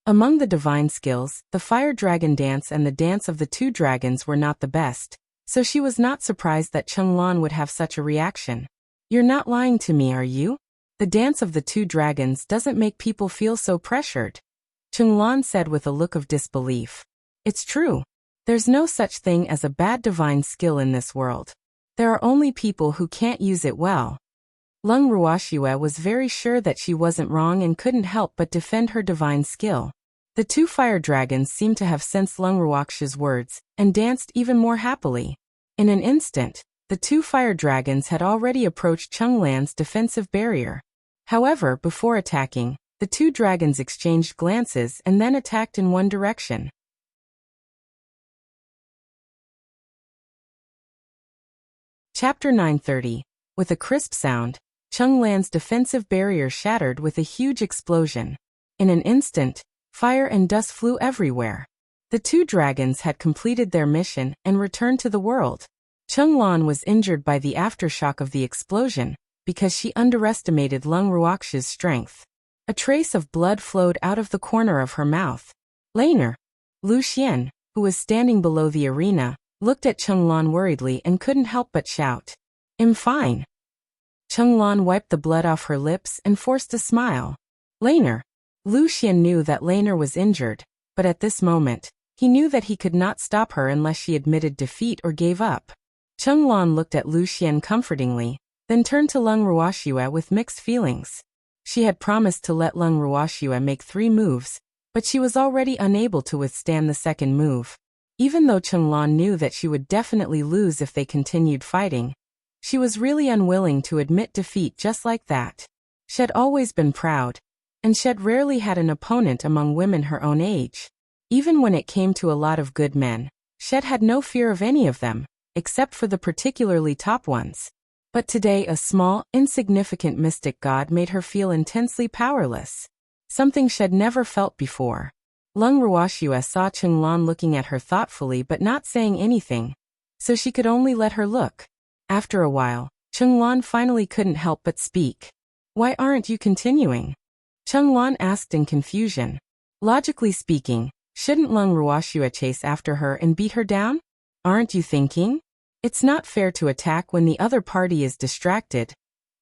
Among the divine skills, the fire dragon dance and the dance of the two dragons were not the best, so she was not surprised that Xuan would have such a reaction. You're not lying to me, are you? The dance of the two dragons doesn't make people feel so pressured. Xuan said with a look of disbelief. It's true. There's no such thing as a bad divine skill in this world. There are only people who can't use it well. Lung Ruoxia was very sure that she wasn't wrong and couldn't help but defend her divine skill. The two fire dragons seemed to have sensed Lung Ruoxia's words, and danced even more happily. In an instant, the two fire dragons had already approached Xuan's defensive barrier. However, before attacking, the two dragons exchanged glances and then attacked in one direction. Chapter 930. With a crisp sound, Xuan's defensive barrier shattered with a huge explosion. In an instant, fire and dust flew everywhere. The two dragons had completed their mission and returned to the world. Xuan was injured by the aftershock of the explosion because she underestimated Lung Ruoxia's strength. A trace of blood flowed out of the corner of her mouth. Later, Lu Xian, who was standing below the arena, looked at Xuan worriedly and couldn't help but shout, "I'm fine." Xuan wiped the blood off her lips and forced a smile. Later, Lu Xian knew that Laner was injured, but at this moment, he knew that he could not stop her unless she admitted defeat or gave up. Xuan looked at Lu Xian comfortingly, then turned to Lung Ruoxia with mixed feelings. She had promised to let Lung Ruoxia make 3 moves, but she was already unable to withstand the second move. Even though Xuan knew that she would definitely lose if they continued fighting, she was really unwilling to admit defeat just like that. She had always been proud, and she had rarely had an opponent among women her own age. Even when it came to a lot of good men, Shed had no fear of any of them, except for the particularly top ones. But today a small, insignificant mystic god made her feel intensely powerless. Something Shed never felt before. Lung Ruoxia saw Xuan looking at her thoughtfully but not saying anything, so she could only let her look. After a while, Xuan finally couldn't help but speak. "Why aren't you continuing?" Xuan asked in confusion. Logically speaking, shouldn't Lung Ruoxia chase after her and beat her down? Aren't you thinking? It's not fair to attack when the other party is distracted,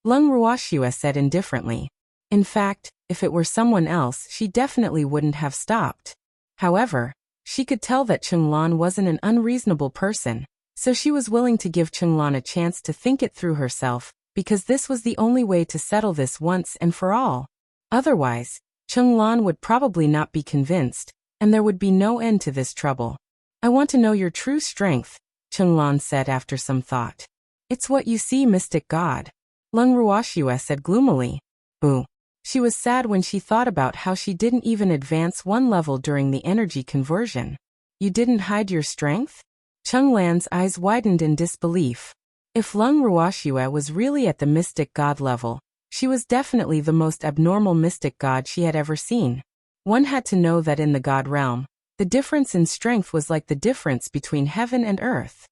Lung Ruoxia said indifferently. In fact, if it were someone else, she definitely wouldn't have stopped. However, she could tell that Xuan wasn't an unreasonable person, so she was willing to give Xuan a chance to think it through herself, because this was the only way to settle this once and for all. Otherwise, Xuan would probably not be convinced, and there would be no end to this trouble. "I want to know your true strength," Xuan said after some thought. "It's what you see, mystic god," Lung Ruoxia said gloomily. Boo. She was sad when she thought about how she didn't even advance 1 level during the energy conversion. "You didn't hide your strength?" Xuan's eyes widened in disbelief. If Lung Ruoxia was really at the mystic god level, she was definitely the most abnormal mystic god she had ever seen. One had to know that in the god realm, the difference in strength was like the difference between heaven and earth.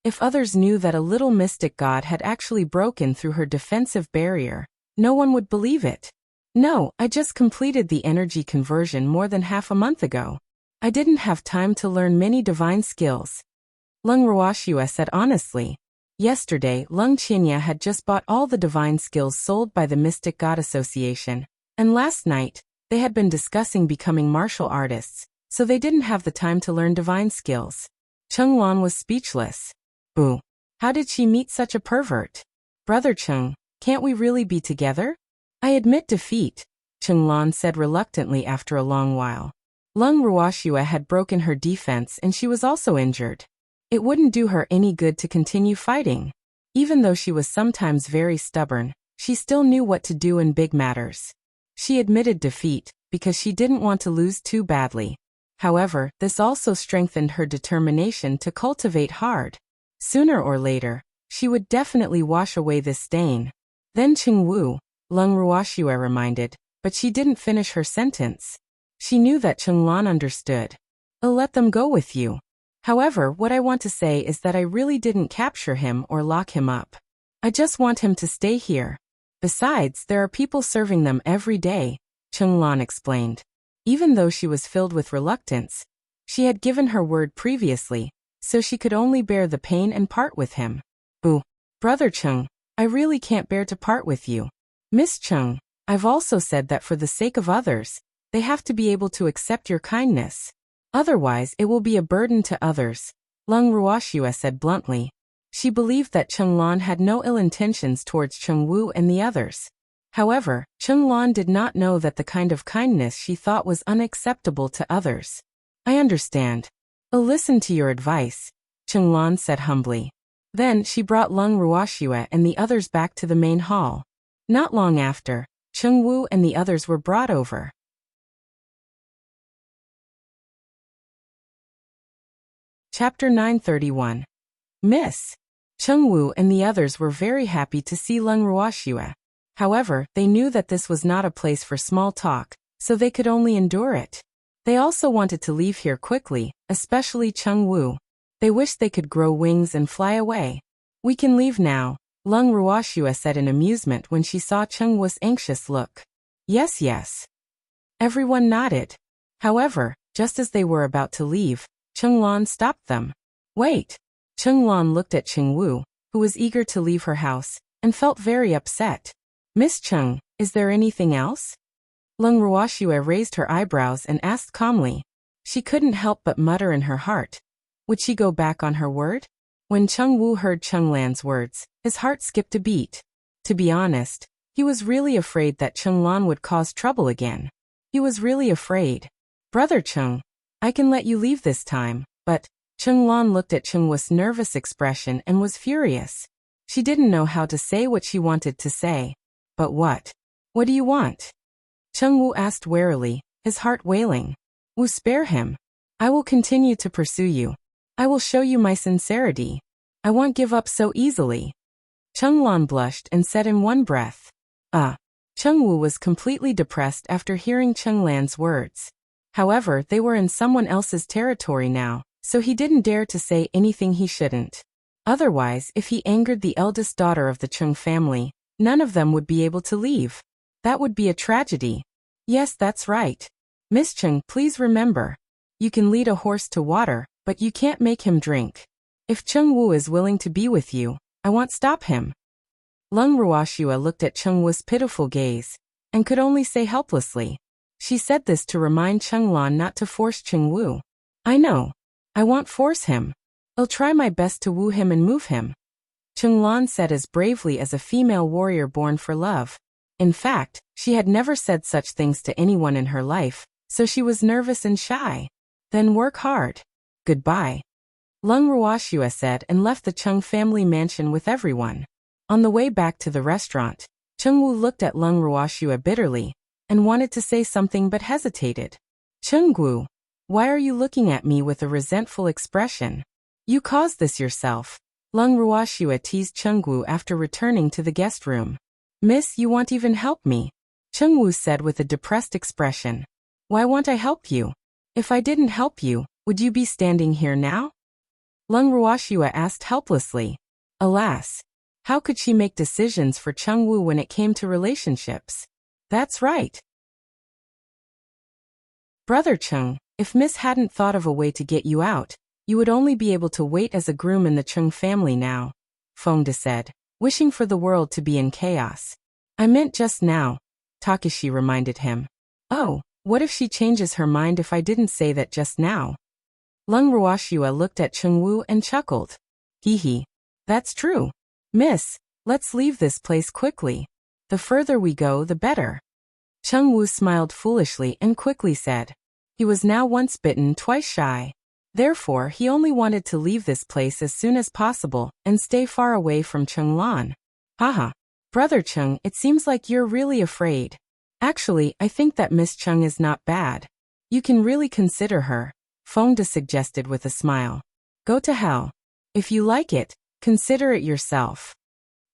If others knew that a little mystic god had actually broken through her defensive barrier, no one would believe it. "No, I just completed the energy conversion more than half a month ago. I didn't have time to learn many divine skills," Lung Ruoxia said honestly. Yesterday, Lung Qinya had just bought all the divine skills sold by the Mystic God Association, And last night, they had been discussing becoming martial artists, so they didn't have the time to learn divine skills. Xuan was speechless. Boo. How did she meet such a pervert? Brother Chung, can't we really be together? I admit defeat, Xuan said reluctantly after a long while. Lung Ruoxue had broken her defense and she was also injured. It wouldn't do her any good to continue fighting. Even though she was sometimes very stubborn, she still knew what to do in big matters. She admitted defeat because she didn't want to lose too badly. However, this also strengthened her determination to cultivate hard. Sooner or later, she would definitely wash away this stain. Then Chengwu, Lung Ruoxue reminded, but she didn't finish her sentence. She knew that Chenglan understood. I'll let them go with you. However, what I want to say is that I really didn't capture him or lock him up. I just want him to stay here. Besides, there are people serving them every day, Chenglan explained. Even though she was filled with reluctance, she had given her word previously, so she could only bear the pain and part with him. Boo. Brother Chung, I really can't bear to part with you. Miss Chung, I've also said that for the sake of others, they have to be able to accept your kindness. Otherwise, it will be a burden to others, Lung Ruoxue said bluntly. She believed that Chenglan had no ill intentions towards Chengwu and the others. However, Chenglan did not know that the kind of kindness she thought was unacceptable to others. I understand. I'll listen to your advice, Chenglan said humbly. Then she brought Lung Ruoxue and the others back to the main hall. Not long after, Chengwu and the others were brought over. Chapter 931. Miss. Chengwu and the others were very happy to see Lung Ruoxue. However, they knew that this was not a place for small talk, so they could only endure it. They also wanted to leave here quickly, especially Chengwu. They wished they could grow wings and fly away. We can leave now, Lung Ruoxue said in amusement when she saw Chengwu's anxious look. Yes, yes. Everyone nodded. However, just as they were about to leave, Chenglan stopped them. Wait. Chenglan looked at Chengwu, who was eager to leave her house, and felt very upset. Miss Cheng, is there anything else? Lung Ruoxue raised her eyebrows and asked calmly. She couldn't help but mutter in her heart. Would she go back on her word? When Chengwu heard Chenglan's words, his heart skipped a beat. To be honest, he was really afraid that Chenglan would cause trouble again. He was really afraid. Brother Cheng, I can let you leave this time, but Chenglan looked at Chengwu's nervous expression and was furious. She didn't know how to say what she wanted to say. But what? What do you want? Chengwu asked warily, his heart wailing. Wu, spare him. I will continue to pursue you. I will show you my sincerity. I won't give up so easily. Chenglan blushed and said in one breath. Chengwu was completely depressed after hearing Chenglan's words. However, they were in someone else's territory now, so he didn't dare to say anything he shouldn't. Otherwise, if he angered the eldest daughter of the Chung family, none of them would be able to leave. That would be a tragedy. Yes, that's right. Miss Chung, please remember. You can lead a horse to water, but you can't make him drink. If Chengwu is willing to be with you, I won't stop him. Lung Ruoxue looked at Chengwu's pitiful gaze, and could only say helplessly. She said this to remind Chenglan not to force Chengwu. I know. I won't force him. I'll try my best to woo him and move him. Chenglan said as bravely as a female warrior born for love. In fact, she had never said such things to anyone in her life, so she was nervous and shy. Then work hard. Goodbye. Lung Ruoxue said and left the Chung family mansion with everyone. On the way back to the restaurant, Chengwu looked at Lung Ruoxue bitterly, and wanted to say something but hesitated. Chengwu, why are you looking at me with a resentful expression? You caused this yourself. Lung Ruoxue teased Chengwu after returning to the guest room. Miss, you won't even help me, Chengwu said with a depressed expression. Why won't I help you? If I didn't help you, would you be standing here now? Lung Ruoxue asked helplessly. Alas, how could she make decisions for Chengwu when it came to relationships? That's right. Brother Chung, if Miss hadn't thought of a way to get you out, you would only be able to wait as a groom in the Chung family now, Fengde said, wishing for the world to be in chaos. I meant just now, Takashi reminded him. Oh, what if she changes her mind if I didn't say that just now? Lung Ruoxua looked at Chengwu and chuckled. Hee. That's true. Miss, let's leave this place quickly. The further we go, the better. Chengwu smiled foolishly and quickly said. He was now once bitten, twice shy. Therefore, he only wanted to leave this place as soon as possible and stay far away from Chenglan. Haha. Brother Cheng, it seems like you're really afraid. Actually, I think that Miss Cheng is not bad. You can really consider her, Fengde suggested with a smile. Go to hell. If you like it, consider it yourself.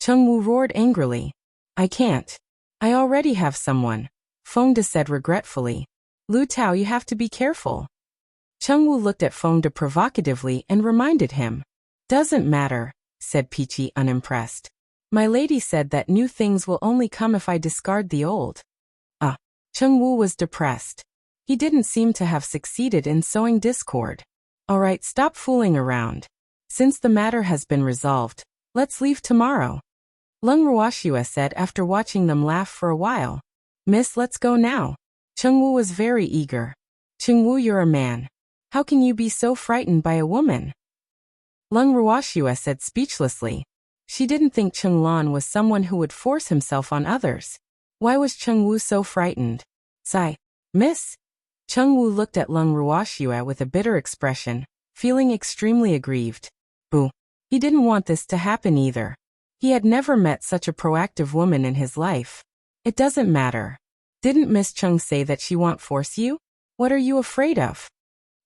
Chengwu roared angrily. I can't. I already have someone, Fengde said regretfully. Lu Tao, you have to be careful. Chengwu looked at Fengde provocatively and reminded him. Doesn't matter, said Peachy unimpressed. My lady said that new things will only come if I discard the old. Chengwu was depressed. He didn't seem to have succeeded in sowing discord. All right, stop fooling around. Since the matter has been resolved, let's leave tomorrow. Lung Ruoxua said after watching them laugh for a while. Miss, let's go now. Chengwu was very eager. Chengwu, you're a man. How can you be so frightened by a woman? Lung Ruoxua said speechlessly. She didn't think Chenglan was someone who would force himself on others. Why was Chengwu so frightened? Sigh. Miss? Chengwu looked at Lung Ruoxua with a bitter expression, feeling extremely aggrieved. Boo. He didn't want this to happen either. He had never met such a proactive woman in his life. It doesn't matter. Didn't Miss Cheng say that she won't force you? What are you afraid of?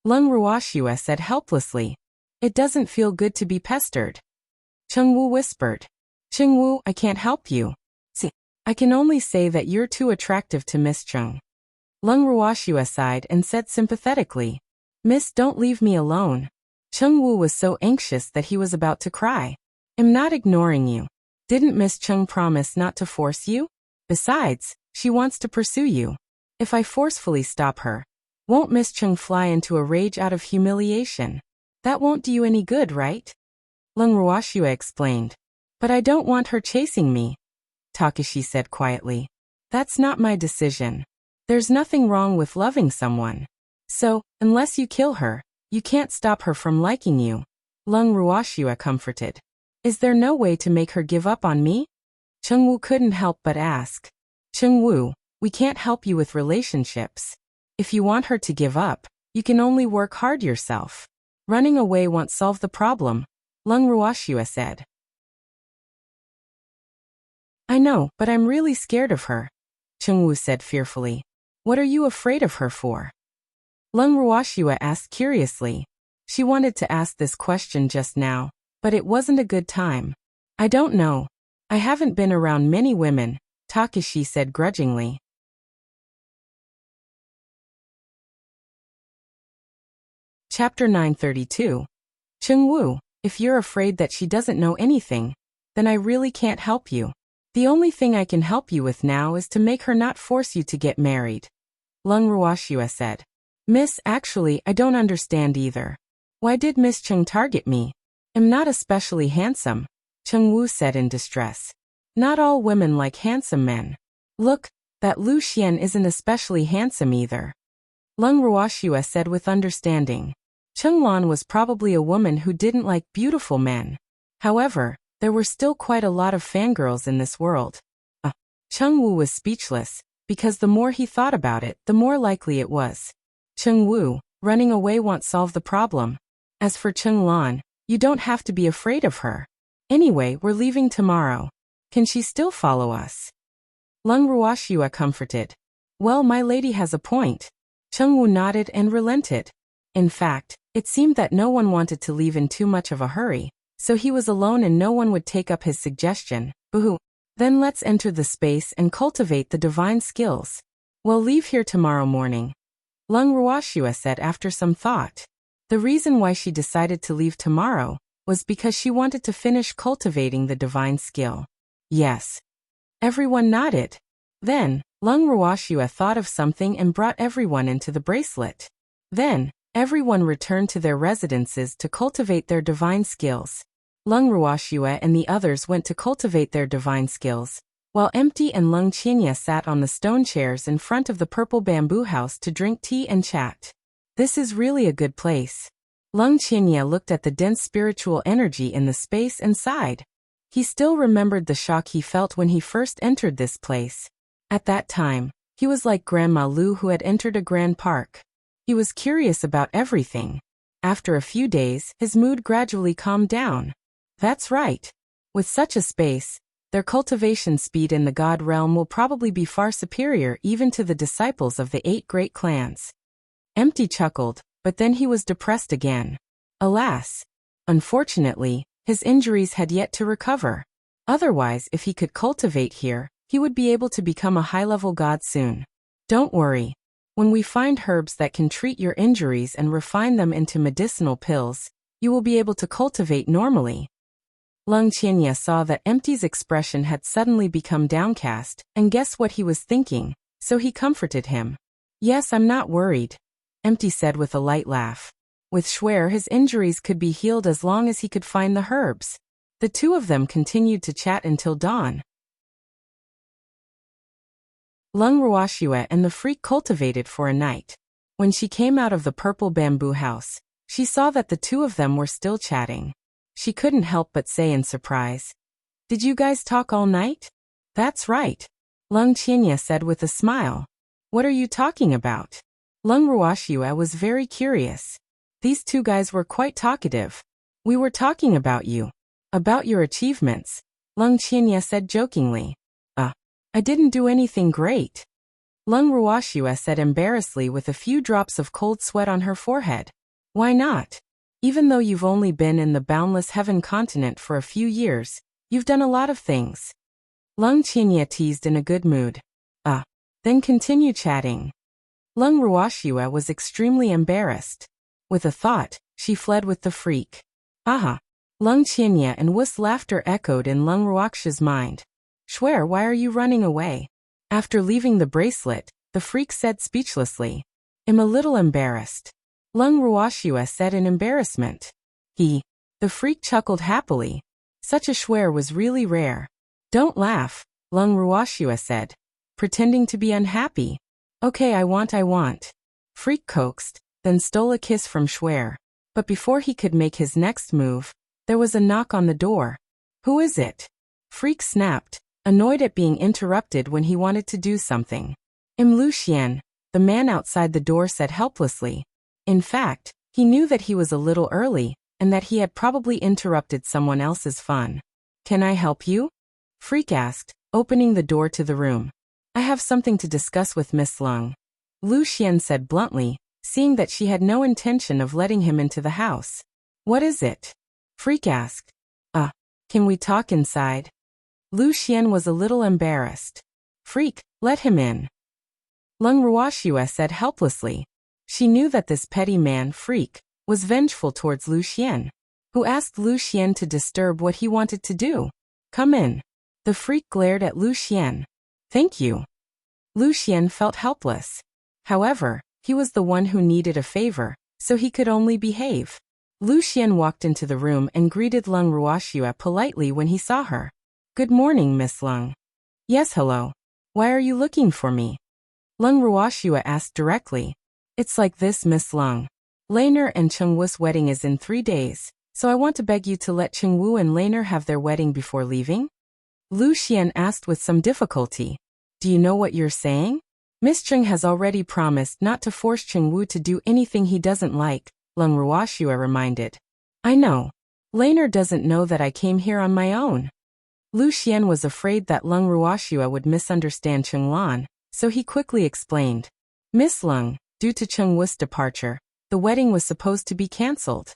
Lung Ruoxua said helplessly. It doesn't feel good to be pestered. Chengwu whispered. Chengwu, I can't help you. See, I can only say that you're too attractive to Miss Cheng. Lung Ruoxua sighed and said sympathetically. Miss, don't leave me alone. Chengwu was so anxious that he was about to cry. I'm not ignoring you. Didn't Miss Cheng promise not to force you? Besides, she wants to pursue you. If I forcefully stop her, won't Miss Cheng fly into a rage out of humiliation? That won't do you any good, right? Lung Ruoxua explained. But I don't want her chasing me, Takashi said quietly. That's not my decision. There's nothing wrong with loving someone. So, unless you kill her, you can't stop her from liking you. Lung Ruoxua comforted. Is there no way to make her give up on me? Chengwu couldn't help but ask. Chengwu, we can't help you with relationships. If you want her to give up, you can only work hard yourself. Running away won't solve the problem, Lung Ruoxua said. I know, but I'm really scared of her, Chengwu said fearfully. What are you afraid of her for? Lung Ruoxua asked curiously. She wanted to ask this question just now, but it wasn't a good time. I don't know. I haven't been around many women, Takashi said grudgingly. Chapter 932. Chengwu, if you're afraid that she doesn't know anything, then I really can't help you. The only thing I can help you with now is to make her not force you to get married, Lung Ruoxua said. Miss, actually, I don't understand either. Why did Miss Cheng target me? I'm not especially handsome, Chengwu said in distress. Not all women like handsome men. Look, that Lu Xian isn't especially handsome either. Lung Ruoxua said with understanding. Chenglan was probably a woman who didn't like beautiful men. However, there were still quite a lot of fangirls in this world. Chengwu was speechless, because the more he thought about it, the more likely it was. Chengwu, running away won't solve the problem. As for Chenglan, you don't have to be afraid of her. Anyway, we're leaving tomorrow. Can she still follow us? Lung Ruoxua comforted. Well, my lady has a point. Chengwu nodded and relented. In fact, it seemed that no one wanted to leave in too much of a hurry, so he was alone and no one would take up his suggestion. Boo-hoo. Then let's enter the space and cultivate the divine skills. We'll leave here tomorrow morning, Lung Ruoxua said after some thought. The reason why she decided to leave tomorrow was because she wanted to finish cultivating the divine skill. Yes. Everyone nodded. Then, Lung Ruoxua thought of something and brought everyone into the bracelet. Then, everyone returned to their residences to cultivate their divine skills. Lung Ruoxua and the others went to cultivate their divine skills, while Empty and Lung Qianya sat on the stone chairs in front of the purple bamboo house to drink tea and chat. This is really a good place. Lung Qianya looked at the dense spiritual energy in the space and sighed. He still remembered the shock he felt when he first entered this place. At that time, he was like Grandma Lu who had entered a grand park. He was curious about everything. After a few days, his mood gradually calmed down. That's right. With such a space, their cultivation speed in the God realm will probably be far superior even to the disciples of the 8 great clans. Empty chuckled, but then he was depressed again. Alas! Unfortunately, his injuries had yet to recover. Otherwise, if he could cultivate here, he would be able to become a high-level god soon. Don't worry. When we find herbs that can treat your injuries and refine them into medicinal pills, you will be able to cultivate normally. Lung Qianya saw that Empty's expression had suddenly become downcast, and guessed what he was thinking, so he comforted him. Yes, I'm not worried, Empty said with a light laugh. With Xuan, his injuries could be healed as long as he could find the herbs. The two of them continued to chat until dawn. Lung Ruoxue and the freak cultivated for a night. When she came out of the purple bamboo house, she saw that the two of them were still chatting. She couldn't help but say in surprise, "Did you guys talk all night?" "That's right," Lung Qianya said with a smile. "What are you talking about?" Lung Ruoxue was very curious. These two guys were quite talkative. "We were talking about you. About your achievements," Lung Qianya said jokingly. I didn't do anything great," Lung Ruoxue said embarrassedly with a few drops of cold sweat on her forehead. "Why not? Even though you've only been in the boundless heaven continent for a few years, you've done a lot of things." Lung Qianya teased in a good mood. Then continue chatting." Lung Ruoxue was extremely embarrassed. With a thought, she fled with the freak. Aha! Lung Qianya and Wu's laughter echoed in Lung Ruoxue's mind. "Xuan, why are you running away?" After leaving the bracelet, the freak said speechlessly. "I'm a little embarrassed," Lung Ruoxue said in embarrassment. The freak chuckled happily. Such a Xuan was really rare. "Don't laugh," Lung Ruoxue said, pretending to be unhappy. "Okay, I want." Freak coaxed, then stole a kiss from Xuan. But before he could make his next move, there was a knock on the door. "Who is it?" Freak snapped, annoyed at being interrupted when he wanted to do something. "I'm Lucian," the man outside the door said helplessly. In fact, he knew that he was a little early, and that he had probably interrupted someone else's fun. "Can I help you?" Freak asked, opening the door to the room. "I have something to discuss with Miss Lung," Lucian said bluntly, seeing that she had no intention of letting him into the house. "What is it?" Freak asked. Can we talk inside?" Lucian was a little embarrassed. "Freak, let him in," Lung Ruoxue said helplessly. She knew that this petty man, Freak, was vengeful towards Lucian, who asked Lucian to disturb what he wanted to do. "Come in." The freak glared at Lucian. "Thank you." Lucian felt helpless. However, he was the one who needed a favor, so he could only behave. Lucian walked into the room and greeted Lung Ruoxue politely when he saw her. "Good morning, Miss Lung." "Yes, hello. Why are you looking for me?" Lung Ruoxue asked directly. "It's like this, Miss Lung. Laner and Chengwu's wedding is in 3 days, so I want to beg you to let Chengwu and Laner have their wedding before leaving?" Lucian asked with some difficulty. "Do you know what you're saying?" "Miss Cheng has already promised not to force Chengwu to do anything he doesn't like," Lung Ruoxue reminded. "I know. Laner doesn't know that I came here on my own." Lucian was afraid that Lung Ruoxue would misunderstand Chenglan, so he quickly explained. "Miss Lung, due to Chengwu's departure, the wedding was supposed to be cancelled.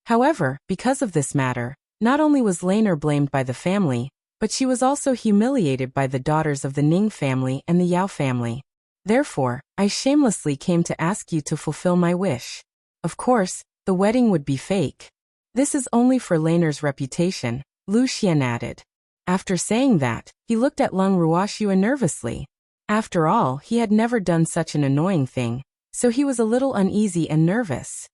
However, because of this matter, not only was Laner blamed by the family, but she was also humiliated by the daughters of the Ning family and the Yao family. Therefore, I shamelessly came to ask you to fulfill my wish. Of course, the wedding would be fake. This is only for Laner's reputation," Lucian added. After saying that, he looked at Lung Ruoxue nervously. After all, he had never done such an annoying thing, so he was a little uneasy and nervous.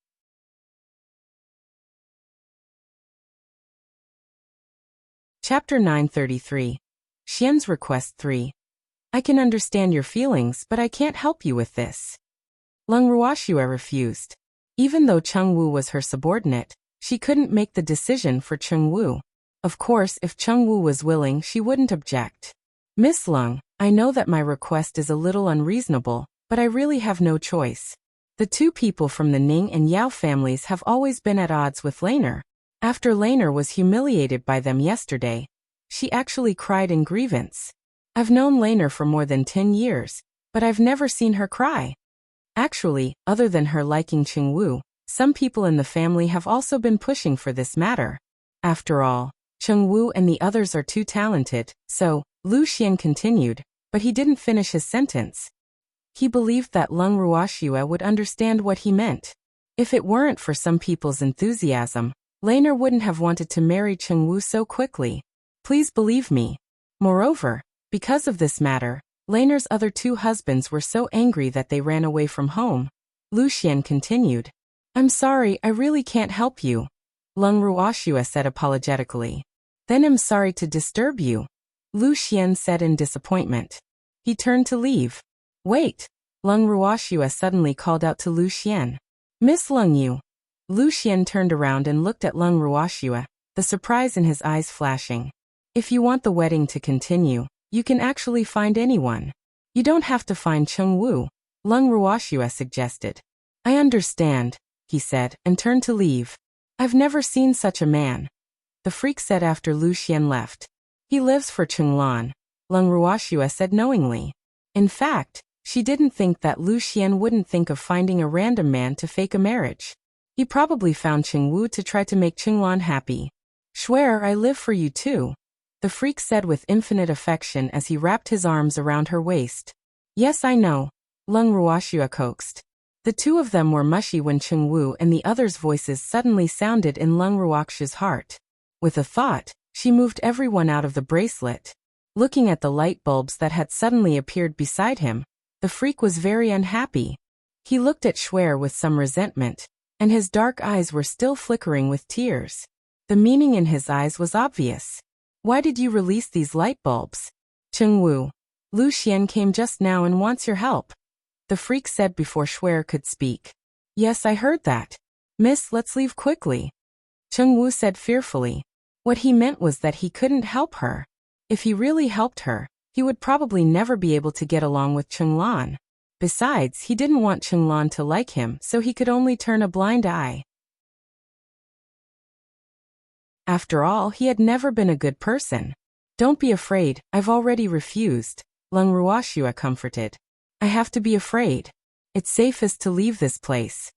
Chapter 933. Xian's Request 3. I can understand your feelings, but I can't help you with this. Leng Ruoxue refused. Even though Cheng Wu was her subordinate, she couldn't make the decision for Cheng Wu. Of course, if Cheng Wu was willing, she wouldn't object. Miss Leng, I know that my request is a little unreasonable, but I really have no choice. The two people from the Ning and Yao families have always been at odds with Laner. After Laner was humiliated by them yesterday, she actually cried in grievance. I've known Laner for more than 10 years, but I've never seen her cry. Actually, other than her liking Cheng Wu, some people in the family have also been pushing for this matter. After all, Cheng Wu and the others are too talented, so, Lu Xian continued, but he didn't finish his sentence. He believed that Leng Ruoxue would understand what he meant. If it weren't for some people's enthusiasm, Laner wouldn't have wanted to marry Cheng Wu so quickly. Please believe me. Moreover, because of this matter, Laner's other two husbands were so angry that they ran away from home. Lu Xian continued. I'm sorry, I really can't help you. Leng Ruoxue said apologetically. Then I'm sorry to disturb you, Lu Xian said in disappointment. He turned to leave. Wait, Leng Ruoxue suddenly called out to Lu Xian. Miss Leng Yu. Lu Xian turned around and looked at Leng Ruoxue, the surprise in his eyes flashing. If you want the wedding to continue, you can actually find anyone. You don't have to find Cheng Wu, Leng Ruoxue suggested. I understand, he said, and turned to leave. I've never seen such a man, the freak said after Lu Xian left. He lives for Chenglan, Leng Ruoxue said knowingly. In fact, she didn't think that Lu Xian wouldn't think of finding a random man to fake a marriage. He probably found Cheng Wu to try to make Chenglan happy. Swear I live for you too, the freak said with infinite affection as he wrapped his arms around her waist. Yes, I know, Leng Ruoxue coaxed. The two of them were mushy when Cheng Wu and the others' voices suddenly sounded in Leng Ruoxue's heart. With a thought, she moved everyone out of the bracelet. Looking at the light bulbs that had suddenly appeared beside him, the freak was very unhappy. He looked at Swear with some resentment, and his dark eyes were still flickering with tears. The meaning in his eyes was obvious. Why did you release these light bulbs? Cheng Wu. Lu Xian came just now and wants your help, the freak said before Swear could speak. Yes, I heard that. Miss, let's leave quickly, Cheng Wu said fearfully. What he meant was that he couldn't help her. If he really helped her, he would probably never be able to get along with Chenglan. Besides, he didn't want Chenglan to like him, so he could only turn a blind eye. After all, he had never been a good person. Don't be afraid, I've already refused, Leng Ruoxue comforted. I have to be afraid. It's safest to leave this place.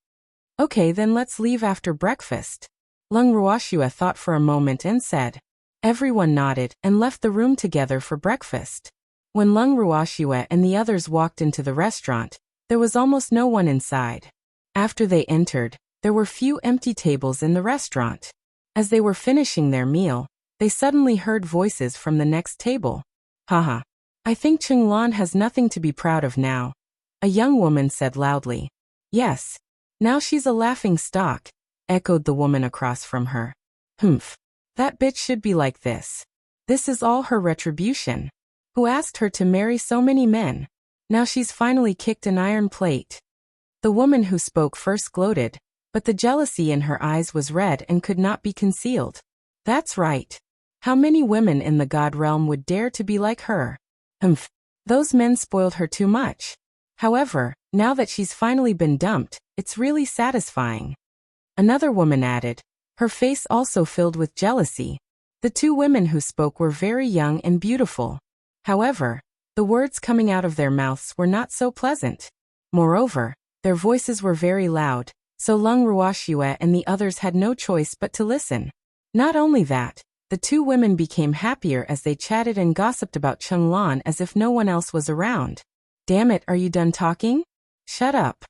Okay, then let's leave after breakfast. Leng Ruoxue thought for a moment and said. Everyone nodded and left the room together for breakfast. When Leng Ruoxue and the others walked into the restaurant, there was almost no one inside. After they entered, there were few empty tables in the restaurant. As they were finishing their meal, they suddenly heard voices from the next table. Haha. I think Chenglan has nothing to be proud of now, a young woman said loudly. Yes. Now she's a laughing stock, echoed the woman across from her. Humph. That bitch should be like this. This is all her retribution. Who asked her to marry so many men? Now she's finally kicked an iron plate. The woman who spoke first gloated, but the jealousy in her eyes was red and could not be concealed. That's right. How many women in the god realm would dare to be like her? Humph. Those men spoiled her too much. However, now that she's finally been dumped, it's really satisfying. Another woman added, her face also filled with jealousy. The two women who spoke were very young and beautiful. However, the words coming out of their mouths were not so pleasant. Moreover, their voices were very loud, so Leng Ruoxue and the others had no choice but to listen. Not only that, the two women became happier as they chatted and gossiped about Chenglan as if no one else was around. Damn it, are you done talking? Shut up.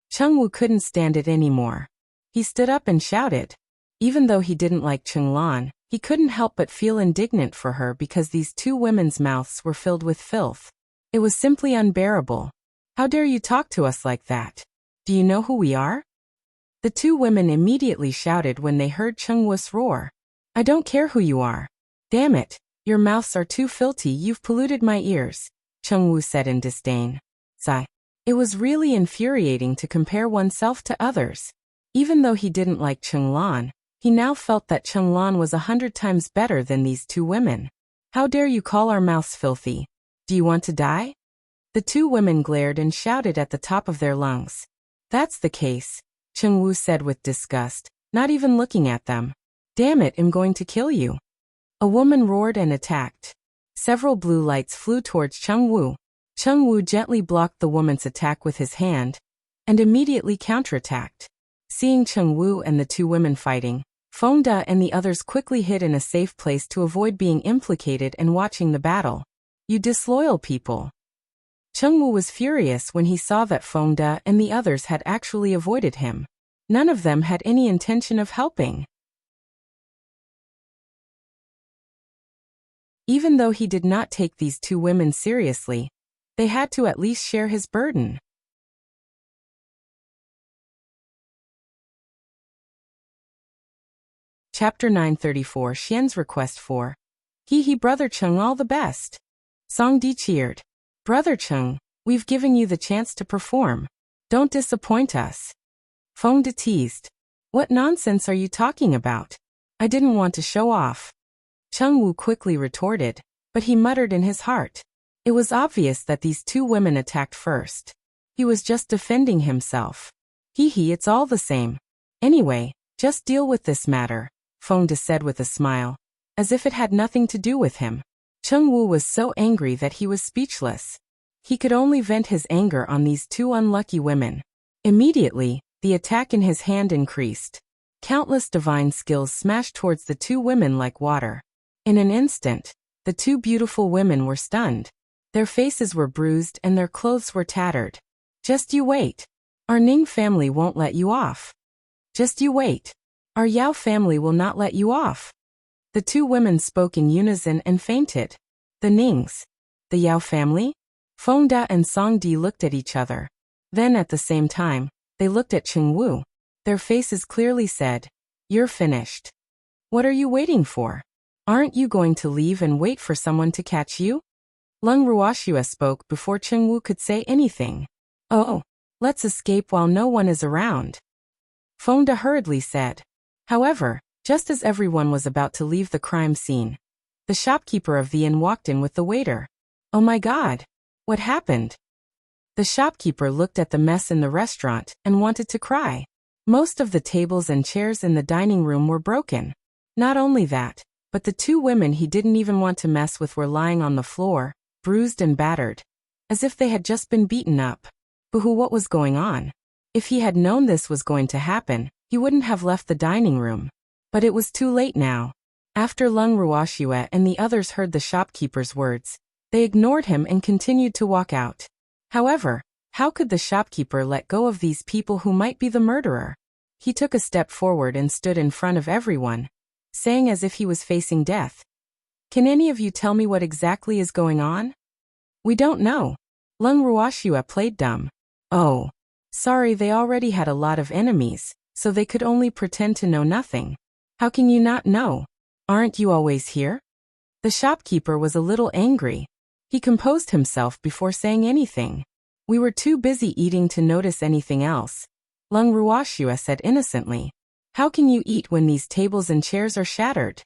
Cheng Wu couldn't stand it anymore. He stood up and shouted. Even though he didn't like Chenglan, he couldn't help but feel indignant for her because these two women's mouths were filled with filth. It was simply unbearable. How dare you talk to us like that? Do you know who we are? The two women immediately shouted when they heard Cheng Wu's roar. I don't care who you are. Damn it, your mouths are too filthy, you've polluted my ears, Cheng Wu said in disdain. Sigh. It was really infuriating to compare oneself to others. Even though he didn't like Cheng Lan, he now felt that Cheng Lan was 100 times better than these two women. How dare you call our mouths filthy? Do you want to die? The two women glared and shouted at the top of their lungs. That's the case, Cheng Wu said with disgust, not even looking at them. Damn it, I'm going to kill you. A woman roared and attacked. Several blue lights flew towards Cheng Wu. Cheng Wu gently blocked the woman's attack with his hand and immediately counterattacked. Seeing Cheng Wu and the two women fighting, Feng De and the others quickly hid in a safe place to avoid being implicated and watching the battle. You disloyal people. Cheng Wu was furious when he saw that Feng De and the others had actually avoided him. None of them had any intention of helping. Even though he did not take these two women seriously, they had to at least share his burden. Chapter 934 Xian's Request for He Brother Cheng, all the best. Song Di cheered. Brother Cheng, we've given you the chance to perform. Don't disappoint us. Feng De teased. What nonsense are you talking about? I didn't want to show off. Cheng Wu quickly retorted, but he muttered in his heart. It was obvious that these two women attacked first. He was just defending himself. It's all the same. Anyway, just deal with this matter, Feng De said with a smile, as if it had nothing to do with him. Cheng Wu was so angry that he was speechless. He could only vent his anger on these two unlucky women. Immediately, the attack in his hand increased. Countless divine skills smashed towards the two women like water. In an instant, the two beautiful women were stunned. Their faces were bruised and their clothes were tattered. Just you wait. Our Ning family won't let you off. Just you wait. Our Yao family will not let you off. The two women spoke in unison and fainted. The Nings. The Yao family? Feng De and Song Di looked at each other. Then at the same time, they looked at Cheng Wu. Their faces clearly said, You're finished. What are you waiting for? Aren't you going to leave and wait for someone to catch you? Lung Ruoxue spoke before Cheng Wu could say anything. Oh, let's escape while no one is around. Feng De hurriedly said. However, just as everyone was about to leave the crime scene, the shopkeeper of the inn walked in with the waiter. Oh my God! What happened? The shopkeeper looked at the mess in the restaurant and wanted to cry. Most of the tables and chairs in the dining room were broken. Not only that, but the two women he didn't even want to mess with were lying on the floor, bruised and battered, as if they had just been beaten up. Boo-hoo, what was going on? If he had known this was going to happen, he wouldn't have left the dining room. But it was too late now. After Lung Ruoxue and the others heard the shopkeeper's words, they ignored him and continued to walk out. However, how could the shopkeeper let go of these people who might be the murderer? He took a step forward and stood in front of everyone, saying as if he was facing death. Can any of you tell me what exactly is going on? We don't know. Lung Ruoxue played dumb. Oh. Sorry, they already had a lot of enemies, so they could only pretend to know nothing. How can you not know? Aren't you always here? The shopkeeper was a little angry. He composed himself before saying anything. We were too busy eating to notice anything else. Lung Ruoxue said innocently. How can you eat when these tables and chairs are shattered?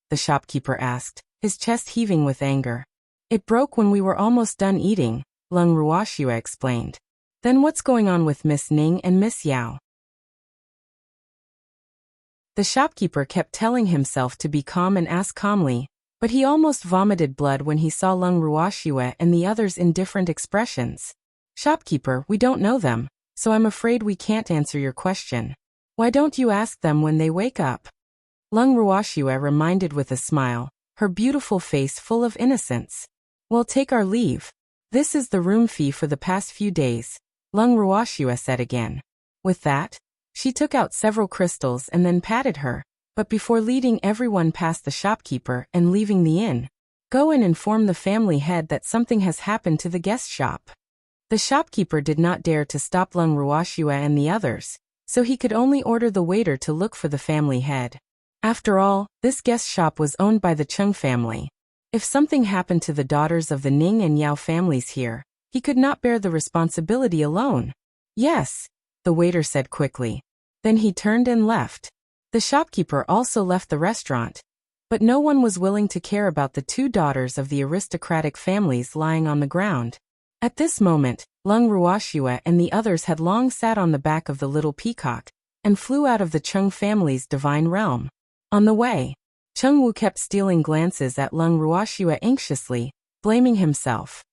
The shopkeeper asked, his chest heaving with anger. It broke when we were almost done eating, Lung Ruoxue explained. Then what's going on with Miss Ning and Miss Yao? The shopkeeper kept telling himself to be calm and ask calmly, but he almost vomited blood when he saw Lung Ruoxue and the others in different expressions. Shopkeeper, we don't know them, so I'm afraid we can't answer your question. Why don't you ask them when they wake up? Lung Ruoxue reminded with a smile, her beautiful face full of innocence. We'll take our leave. This is the room fee for the past few days, Lung Ruoxue said again. With that, she took out several crystals and then patted her, but before leading everyone past the shopkeeper and leaving the inn, go and inform the family head that something has happened to the guest shop. The shopkeeper did not dare to stop Lung Ruoxue and the others, so he could only order the waiter to look for the family head. After all, this guest shop was owned by the Cheng family. If something happened to the daughters of the Ning and Yao families here, he could not bear the responsibility alone. Yes, the waiter said quickly. Then he turned and left. The shopkeeper also left the restaurant. But no one was willing to care about the two daughters of the aristocratic families lying on the ground. At this moment, Lung Ruoxue and the others had long sat on the back of the little peacock, and flew out of the Cheng family's divine realm. On the way, Cheng Wu kept stealing glances at Lung Ruoxue anxiously, blaming himself.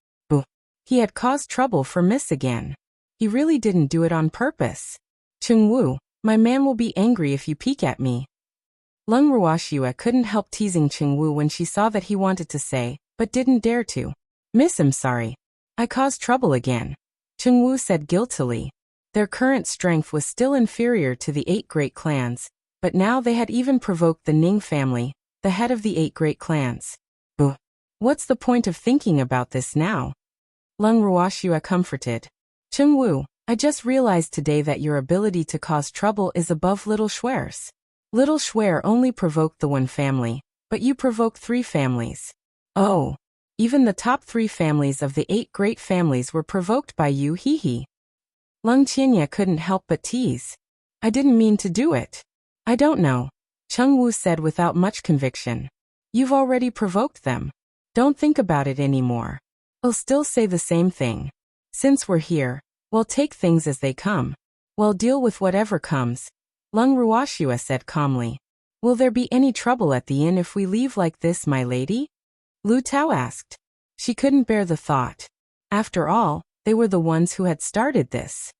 He had caused trouble for Miss again. He really didn't do it on purpose. Cheng Wu, my man will be angry if you peek at me. Lung Ruoxue couldn't help teasing Cheng Wu when she saw that he wanted to say, but didn't dare to. Miss, I'm sorry. I caused trouble again. Cheng Wu said guiltily. Their current strength was still inferior to the 8 great clans, but now they had even provoked the Ning family, the head of the 8 great clans. What's the point of thinking about this now? Lung Ruoxue comforted. Cheng Wu, I just realized today that your ability to cause trouble is above Little Schwer's. Little Schwer only provoked the one family, but you provoked 3 families. Oh, even the top 3 families of the 8 great families were provoked by you, hee. Lung Qianye couldn't help but tease. I didn't mean to do it. I don't know, Cheng Wu said without much conviction. You've already provoked them. Don't think about it anymore. I'll still say the same thing. Since we're here, we'll take things as they come. We'll deal with whatever comes, Lung Ruoxue said calmly. Will there be any trouble at the inn if we leave like this, my lady? Lu Tao asked. She couldn't bear the thought. After all, they were the ones who had started this.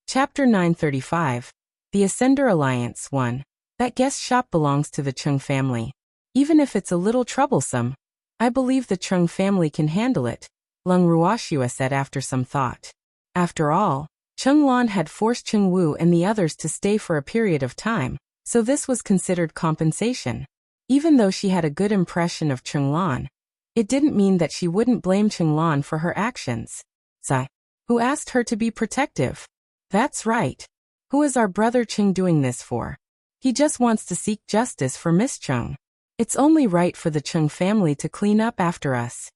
Chapter 935. The Ascender Alliance 1. That guest shop belongs to the Cheng family. Even if it's a little troublesome, I believe the Cheng family can handle it, Lung Ruoxue said after some thought. After all, Cheng Lan had forced Cheng Wu and the others to stay for a period of time, so this was considered compensation. Even though she had a good impression of Cheng Lan, it didn't mean that she wouldn't blame Cheng Lan for her actions. Zai, who asked her to be protective? That's right. Who is our brother Cheng doing this for? He just wants to seek justice for Miss Cheng. It's only right for the Cheng family to clean up after us.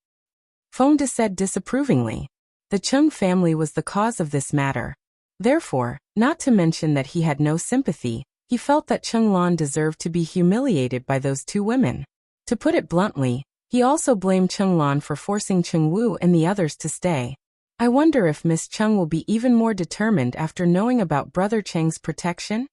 Fengde said disapprovingly. The Cheng family was the cause of this matter. Therefore, not to mention that he had no sympathy, he felt that Cheng Lan deserved to be humiliated by those 2 women. To put it bluntly, he also blamed Cheng Lan for forcing Cheng Wu and the others to stay. I wonder if Miss Cheng will be even more determined after knowing about Brother Cheng's protection?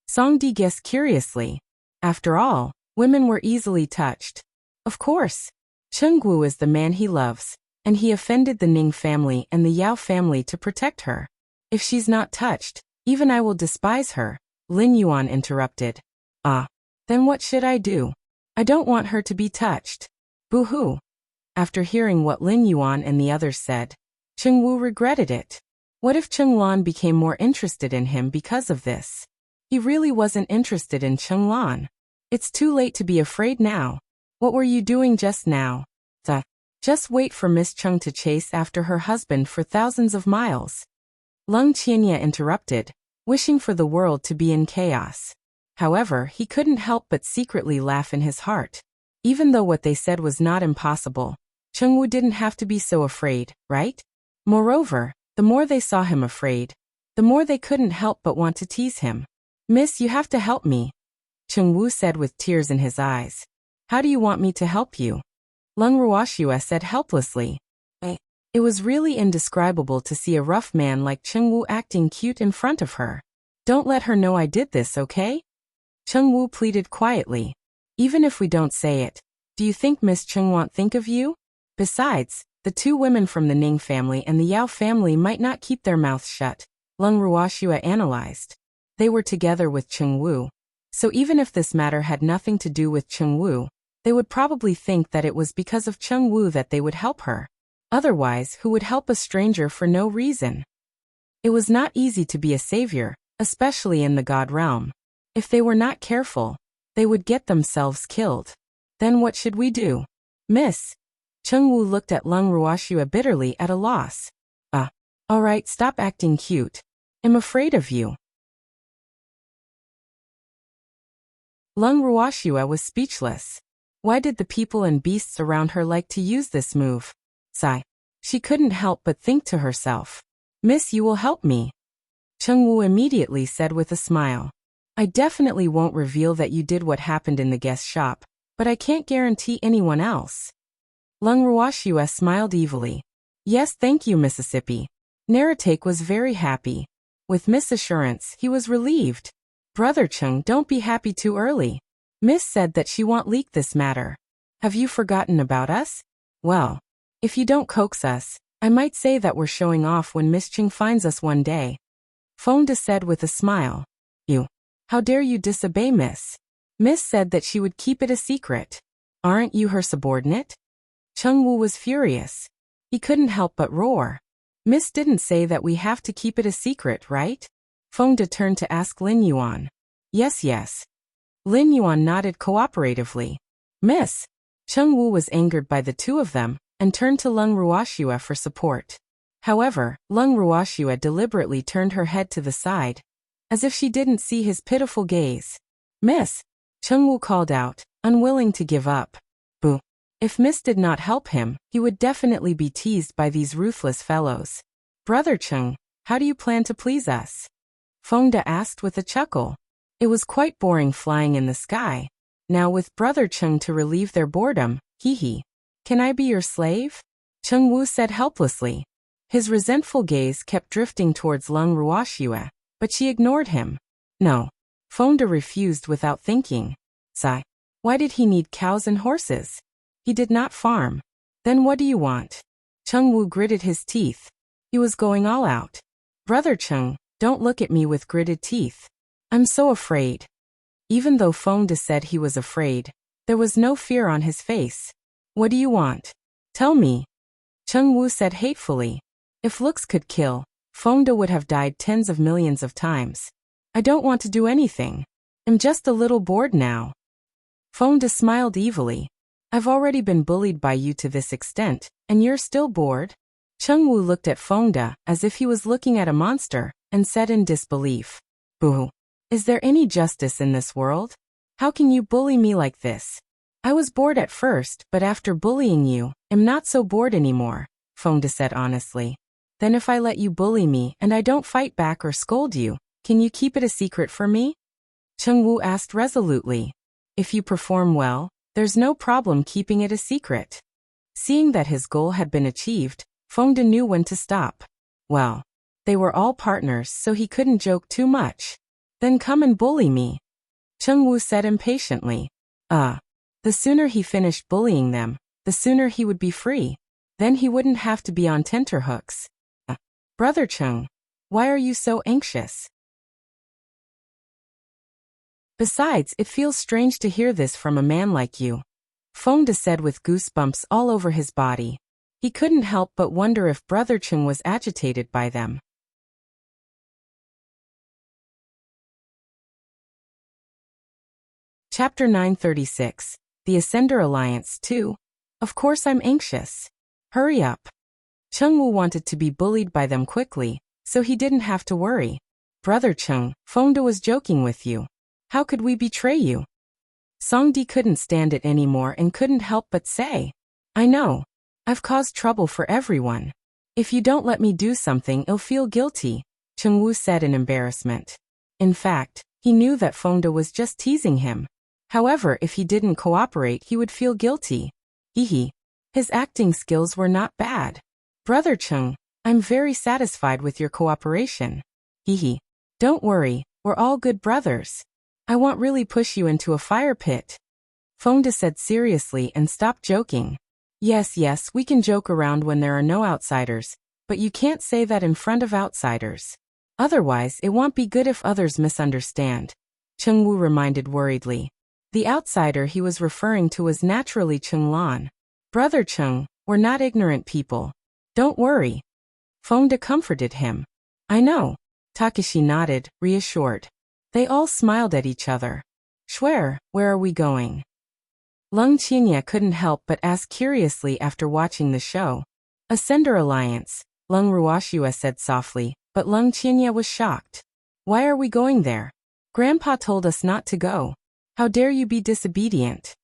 Songdi guessed curiously. After all, women were easily touched. Of course. Cheng Wu is the man he loves, and he offended the Ning family and the Yao family to protect her. If she's not touched, even I will despise her, Lin Yuan interrupted. Then what should I do? I don't want her to be touched. Boo-hoo. After hearing what Lin Yuan and the others said, Cheng Wu regretted it. What if Cheng Lan became more interested in him because of this? He really wasn't interested in Cheng Lan. It's too late to be afraid now. What were you doing just now? Just wait for Miss Cheng to chase after her husband for thousands of miles. Lung Qianye interrupted, wishing for the world to be in chaos. However, he couldn't help but secretly laugh in his heart. Even though what they said was not impossible, Cheng Wu didn't have to be so afraid, right? Moreover, the more they saw him afraid, the more they couldn't help but want to tease him. Miss, you have to help me, Cheng Wu said with tears in his eyes. How do you want me to help you? Lung Ruoxue said helplessly. It was really indescribable to see a rough man like Cheng Wu acting cute in front of her. Don't let her know I did this, okay? Cheng Wu pleaded quietly. Even if we don't say it, do you think Miss Cheng won't think of you? Besides, the 2 women from the Ning family and the Yao family might not keep their mouths shut, Lung Ruoxue analyzed. They were together with Cheng Wu. So even if this matter had nothing to do with Cheng Wu, they would probably think that it was because of Cheng Wu that they would help her. Otherwise, who would help a stranger for no reason? It was not easy to be a savior, especially in the God realm. If they were not careful, they would get themselves killed. Then what should we do? Miss? Cheng Wu looked at Lung Ruoxue bitterly at a loss. Alright, stop acting cute. I'm afraid of you. Lung Ruoxue was speechless. Why did the people and beasts around her like to use this move? Sigh. She couldn't help but think to herself. Miss, you will help me. Chengwu immediately said with a smile. I definitely won't reveal that you did what happened in the guest shop, but I can't guarantee anyone else. Lung Ruoxue smiled evilly. Yes, thank you, Mississippi. Naratake was very happy. With Miss' assurance, he was relieved. Brother Chung, don't be happy too early. Miss said that she won't leak this matter. Have you forgotten about us? Well, if you don't coax us, I might say that we're showing off when Miss Ching finds us one day. Fonda said with a smile. You. How dare you disobey Miss? Miss said that she would keep it a secret. Aren't you her subordinate? Chengwu was furious. He couldn't help but roar. Miss didn't say that we have to keep it a secret, right? Fonda turned to ask Lin Yuan. Yes, yes. Lin Yuan nodded cooperatively. Miss. Chengwu was angered by the two of them, and turned to Lung Ruoxue for support. However, Lung Ruoxue deliberately turned her head to the side, as if she didn't see his pitiful gaze. Miss. Chengwu called out, unwilling to give up. Boo. If Miss did not help him, he would definitely be teased by these ruthless fellows. Brother Chung, how do you plan to please us? Fonda asked with a chuckle. It was quite boring flying in the sky. Now with Brother Chung to relieve their boredom, hee. Can I be your slave? Chengwu said helplessly. His resentful gaze kept drifting towards Lung Ruoxue, but she ignored him. No. Fonda refused without thinking. Sigh. Why did he need cows and horses? He did not farm. Then what do you want? Chengwu gritted his teeth. He was going all out. Brother Chung, don't look at me with gritted teeth. I'm so afraid. Even though Fonda said he was afraid, there was no fear on his face. What do you want? Tell me. Chengwu said hatefully. If looks could kill, Fonda would have died tens of millions of times. I don't want to do anything. I'm just a little bored now. Fonda smiled evilly. I've already been bullied by you to this extent, and you're still bored? Chengwu looked at Fonda as if he was looking at a monster, and said in disbelief. Boo. Is there any justice in this world? How can you bully me like this? I was bored at first, but after bullying you, I'm not so bored anymore, Fonda said honestly. Then if I let you bully me and I don't fight back or scold you, can you keep it a secret for me? Chengwu asked resolutely. If you perform well, there's no problem keeping it a secret. Seeing that his goal had been achieved, Fonda knew when to stop. Well, they were all partners, so he couldn't joke too much. Then come and bully me. Chengwu said impatiently. The sooner he finished bullying them, the sooner he would be free. Then he wouldn't have to be on tenterhooks. Brother Chung, why are you so anxious? Besides, it feels strange to hear this from a man like you, Fonda said with goosebumps all over his body. He couldn't help but wonder if Brother Chung was agitated by them. Chapter 936. The Ascender Alliance 2. Of course I'm anxious. Hurry up. Chengwu wanted to be bullied by them quickly, so he didn't have to worry. Brother Chung, Fonda was joking with you. How could we betray you? Songdi couldn't stand it anymore and couldn't help but say. I know. I've caused trouble for everyone. If you don't let me do something, I'll feel guilty, Chengwu said in embarrassment. In fact, he knew that Fonda was just teasing him. However, if he didn't cooperate, he would feel guilty. His acting skills were not bad. Brother Chung, I'm very satisfied with your cooperation. Don't worry, we're all good brothers. I won't really push you into a fire pit. Fonda said seriously and stopped joking. Yes, we can joke around when there are no outsiders, but you can't say that in front of outsiders. Otherwise, it won't be good if others misunderstand. Chengwu reminded worriedly. The outsider he was referring to was naturally Chenglan. Brother Chung, we're not ignorant people. Don't worry. Fonda comforted him. I know. Takeshi nodded, reassured. They all smiled at each other. Schwer, where are we going? Lung Qinya couldn't help but ask curiously after watching the show. Ascender Alliance, Lung Ruoxue said softly, but Lung Qianye was shocked. Why are we going there? Grandpa told us not to go. How dare you be disobedient?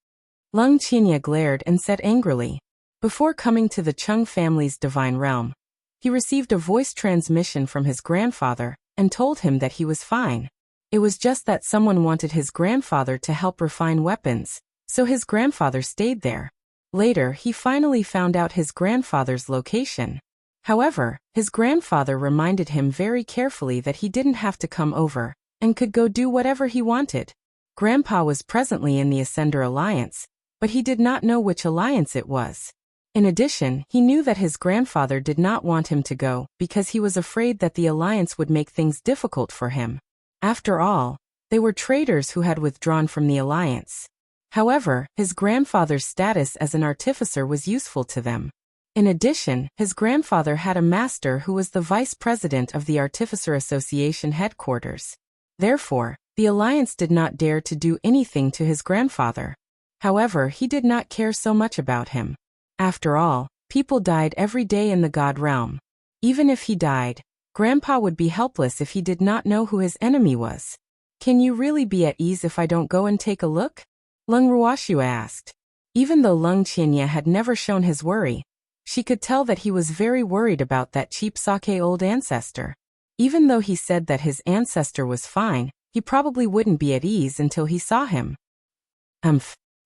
Lung Qianye glared and said angrily. Before coming to the Chung family's divine realm, he received a voice transmission from his grandfather and told him that he was fine. It was just that someone wanted his grandfather to help refine weapons, so his grandfather stayed there. Later, he finally found out his grandfather's location. However, his grandfather reminded him very carefully that he didn't have to come over and could go do whatever he wanted. Grandpa was presently in the Ascender Alliance, but he did not know which alliance it was. In addition, he knew that his grandfather did not want him to go because he was afraid that the alliance would make things difficult for him. After all, they were traitors who had withdrawn from the alliance. However, his grandfather's status as an artificer was useful to them. In addition, his grandfather had a master who was the vice president of the Artificer Association headquarters. Therefore, the alliance did not dare to do anything to his grandfather. However, he did not care so much about him. After all, people died every day in the God realm. Even if he died, Grandpa would be helpless if he did not know who his enemy was. Can you really be at ease if I don't go and take a look? Lung Ruoxue asked. Even though Lung Qianye had never shown his worry, she could tell that he was very worried about that cheap sake old ancestor. Even though he said that his ancestor was fine, he probably wouldn't be at ease until he saw him.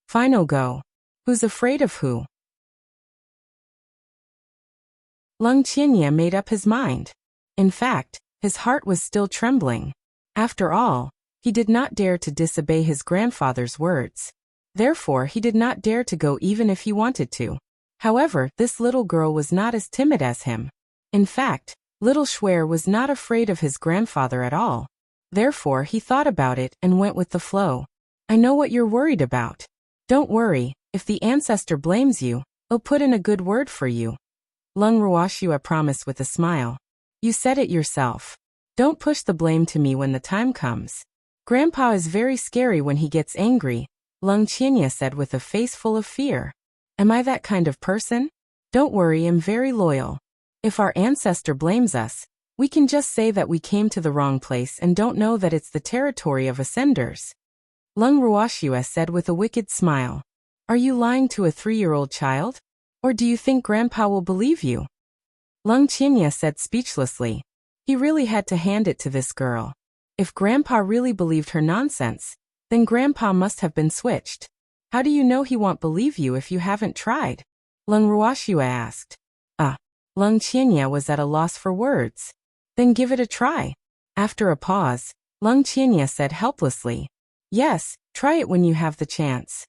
Fine, I'll go. Who's afraid of who? Lung Qianye made up his mind. In fact, his heart was still trembling. After all, he did not dare to disobey his grandfather's words. Therefore, he did not dare to go even if he wanted to. However, this little girl was not as timid as him. In fact, little Xuan was not afraid of his grandfather at all. Therefore, he thought about it and went with the flow. I know what you're worried about. Don't worry, if the ancestor blames you, I'll put in a good word for you. Lung Ruoxue promised with a smile. You said it yourself. Don't push the blame to me when the time comes. Grandpa is very scary when he gets angry, Lung Qianye said with a face full of fear. Am I that kind of person? Don't worry, I'm very loyal. If our ancestor blames us, we can just say that we came to the wrong place and don't know that it's the territory of Ascenders. Lung Ruoxue said with a wicked smile. Are you lying to a 3-year-old child? Or do you think Grandpa will believe you? Lung Qianye said speechlessly. He really had to hand it to this girl. If Grandpa really believed her nonsense, then Grandpa must have been switched. How do you know he won't believe you if you haven't tried? Lung Ruoxue asked. Lung Qianye was at a loss for words. Then give it a try. After a pause, Lung Qianye said helplessly. Yes, try it when you have the chance.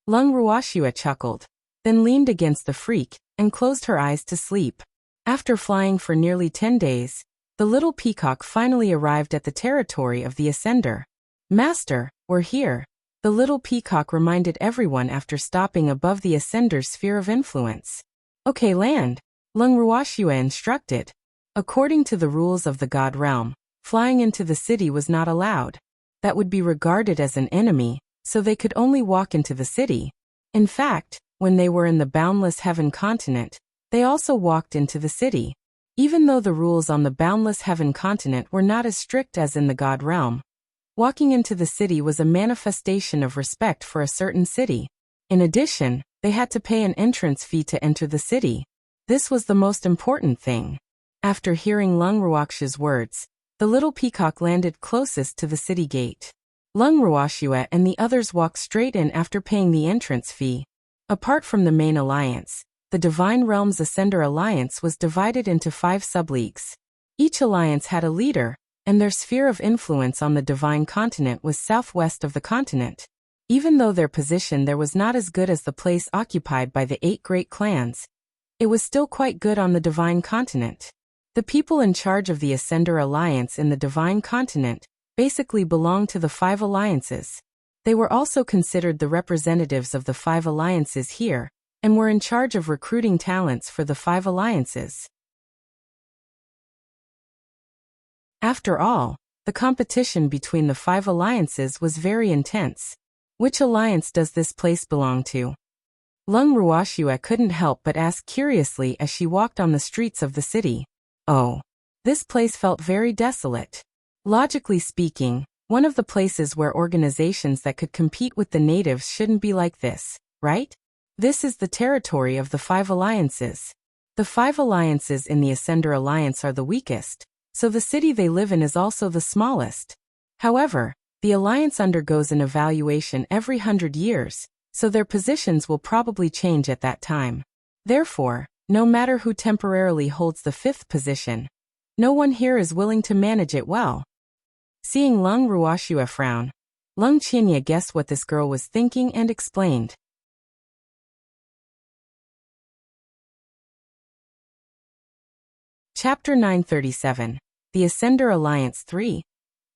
Lung Ruoxue chuckled, then leaned against the freak and closed her eyes to sleep. After flying for nearly 10 days, the little peacock finally arrived at the territory of the Ascender. Master, we're here, the little peacock reminded everyone after stopping above the Ascender's sphere of influence. Okay, land, Lung Ruoxue instructed. According to the rules of the God realm, flying into the city was not allowed. That would be regarded as an enemy, so they could only walk into the city. In fact, when they were in the boundless heaven continent, they also walked into the city. Even though the rules on the boundless heaven continent were not as strict as in the God realm, walking into the city was a manifestation of respect for a certain city. In addition, they had to pay an entrance fee to enter the city. This was the most important thing. After hearing Lung Ruoxue's words, the little peacock landed closest to the city gate. Lung Ruoxue and the others walked straight in after paying the entrance fee. Apart from the main alliance, the Divine Realms Ascender Alliance was divided into 5 subleagues. Each alliance had a leader, and their sphere of influence on the Divine Continent was southwest of the continent. Even though their position there was not as good as the place occupied by the 8 great clans, it was still quite good on the Divine Continent. The people in charge of the Ascender Alliance in the Divine Continent basically belonged to the 5 alliances. They were also considered the representatives of the 5 alliances here, and were in charge of recruiting talents for the 5 alliances. After all, the competition between the 5 alliances was very intense. Which alliance does this place belong to? Lung Ruoxue couldn't help but ask curiously as she walked on the streets of the city. Oh. This place felt very desolate. Logically speaking, one of the places where organizations that could compete with the natives shouldn't be like this, right? This is the territory of the 5 alliances. The 5 alliances in the Ascender Alliance are the weakest, so the city they live in is also the smallest. However, the alliance undergoes an evaluation every 100 years, so their positions will probably change at that time. Therefore, no matter who temporarily holds the 5th position, no one here is willing to manage it well. Seeing Lung Ruoxue frown, Lung Qianye guessed what this girl was thinking and explained. Chapter 937. The Ascender Alliance 3.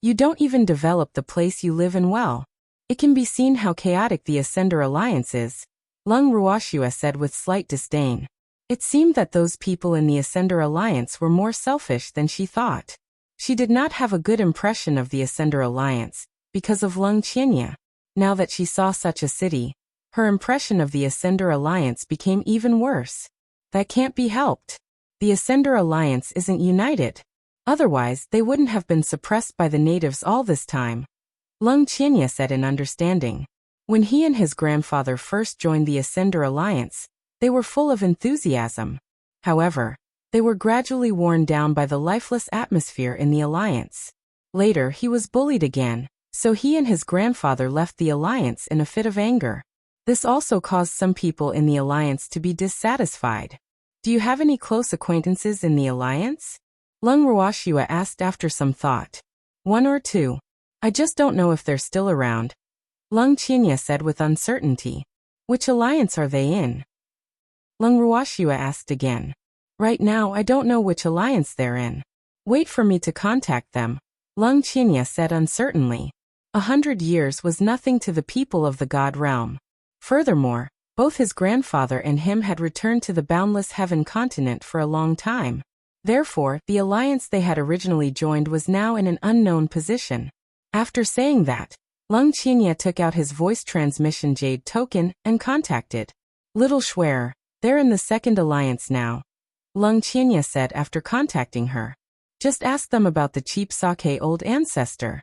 You don't even develop the place you live in well. It can be seen how chaotic the Ascender Alliance is, Lung Ruoxue said with slight disdain. It seemed that those people in the Ascender Alliance were more selfish than she thought. She did not have a good impression of the Ascender Alliance, because of Lung Qianye. Now that she saw such a city, her impression of the Ascender Alliance became even worse. That can't be helped. The Ascender Alliance isn't united. Otherwise, they wouldn't have been suppressed by the natives all this time. Lung Qianye said in understanding. When he and his grandfather first joined the Ascender Alliance, they were full of enthusiasm. However, they were gradually worn down by the lifeless atmosphere in the Alliance. Later he was bullied again, so he and his grandfather left the Alliance in a fit of anger. This also caused some people in the Alliance to be dissatisfied. Do you have any close acquaintances in the Alliance? Lung Ruoxue asked after some thought. 1 or 2. I just don't know if they're still around. Lung Qianye said with uncertainty. Which alliance are they in? Lung Ruoxue asked again. Right now I don't know which alliance they're in. Wait for me to contact them, Lung Qianye said uncertainly. 100 years was nothing to the people of the God realm. Furthermore, both his grandfather and him had returned to the boundless heaven continent for a long time. Therefore, the alliance they had originally joined was now in an unknown position. After saying that, Lung Qianye took out his voice transmission jade token and contacted Little Schwer. They're in the 2nd alliance now, Lung Qianye said after contacting her. Just ask them about the cheap sake old ancestor.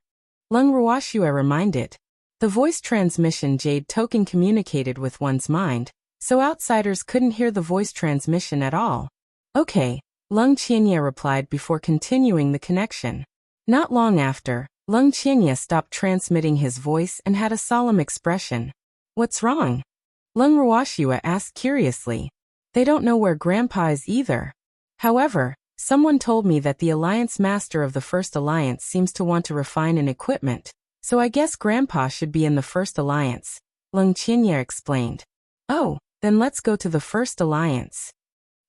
Lung Ruoxue reminded. The voice transmission jade token communicated with one's mind, so outsiders couldn't hear the voice transmission at all. Okay, Lung Qianye replied before continuing the connection. Not long after, Lung Qianye stopped transmitting his voice and had a solemn expression. What's wrong? Lung Ruoxue asked curiously. They don't know where Grandpa is either. However, someone told me that the Alliance Master of the 1st Alliance seems to want to refine an equipment, so I guess Grandpa should be in the 1st Alliance, Lung Qianye explained. Oh, then let's go to the 1st Alliance.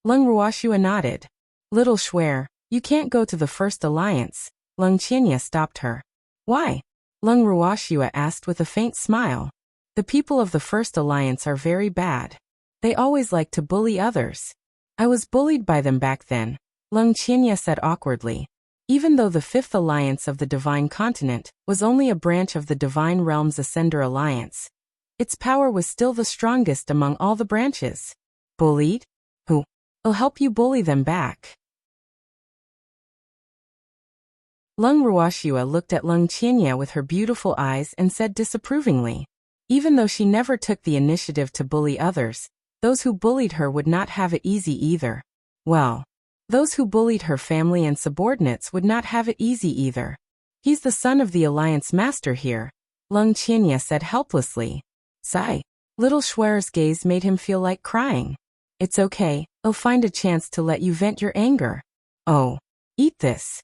Lung Ruoxue nodded. Little Schwer, you can't go to the 1st Alliance, Lung Qianye stopped her. Why? Lung Ruoxue asked with a faint smile. The people of the 1st Alliance are very bad. They always like to bully others. I was bullied by them back then, Lung Qianye said awkwardly. Even though the 5th Alliance of the Divine Continent was only a branch of the Divine Realm's Ascender Alliance, its power was still the strongest among all the branches. Bullied? Who? I'll help you bully them back. Lung Ruoxue looked at Lung Qianye with her beautiful eyes and said disapprovingly. Even though she never took the initiative to bully others, those who bullied her would not have it easy either. Well, those who bullied her family and subordinates would not have it easy either. He's the son of the Alliance Master here, Lung Qianye said helplessly. Sigh. Little Schwer's gaze made him feel like crying. It's okay, I'll find a chance to let you vent your anger. Oh, eat this.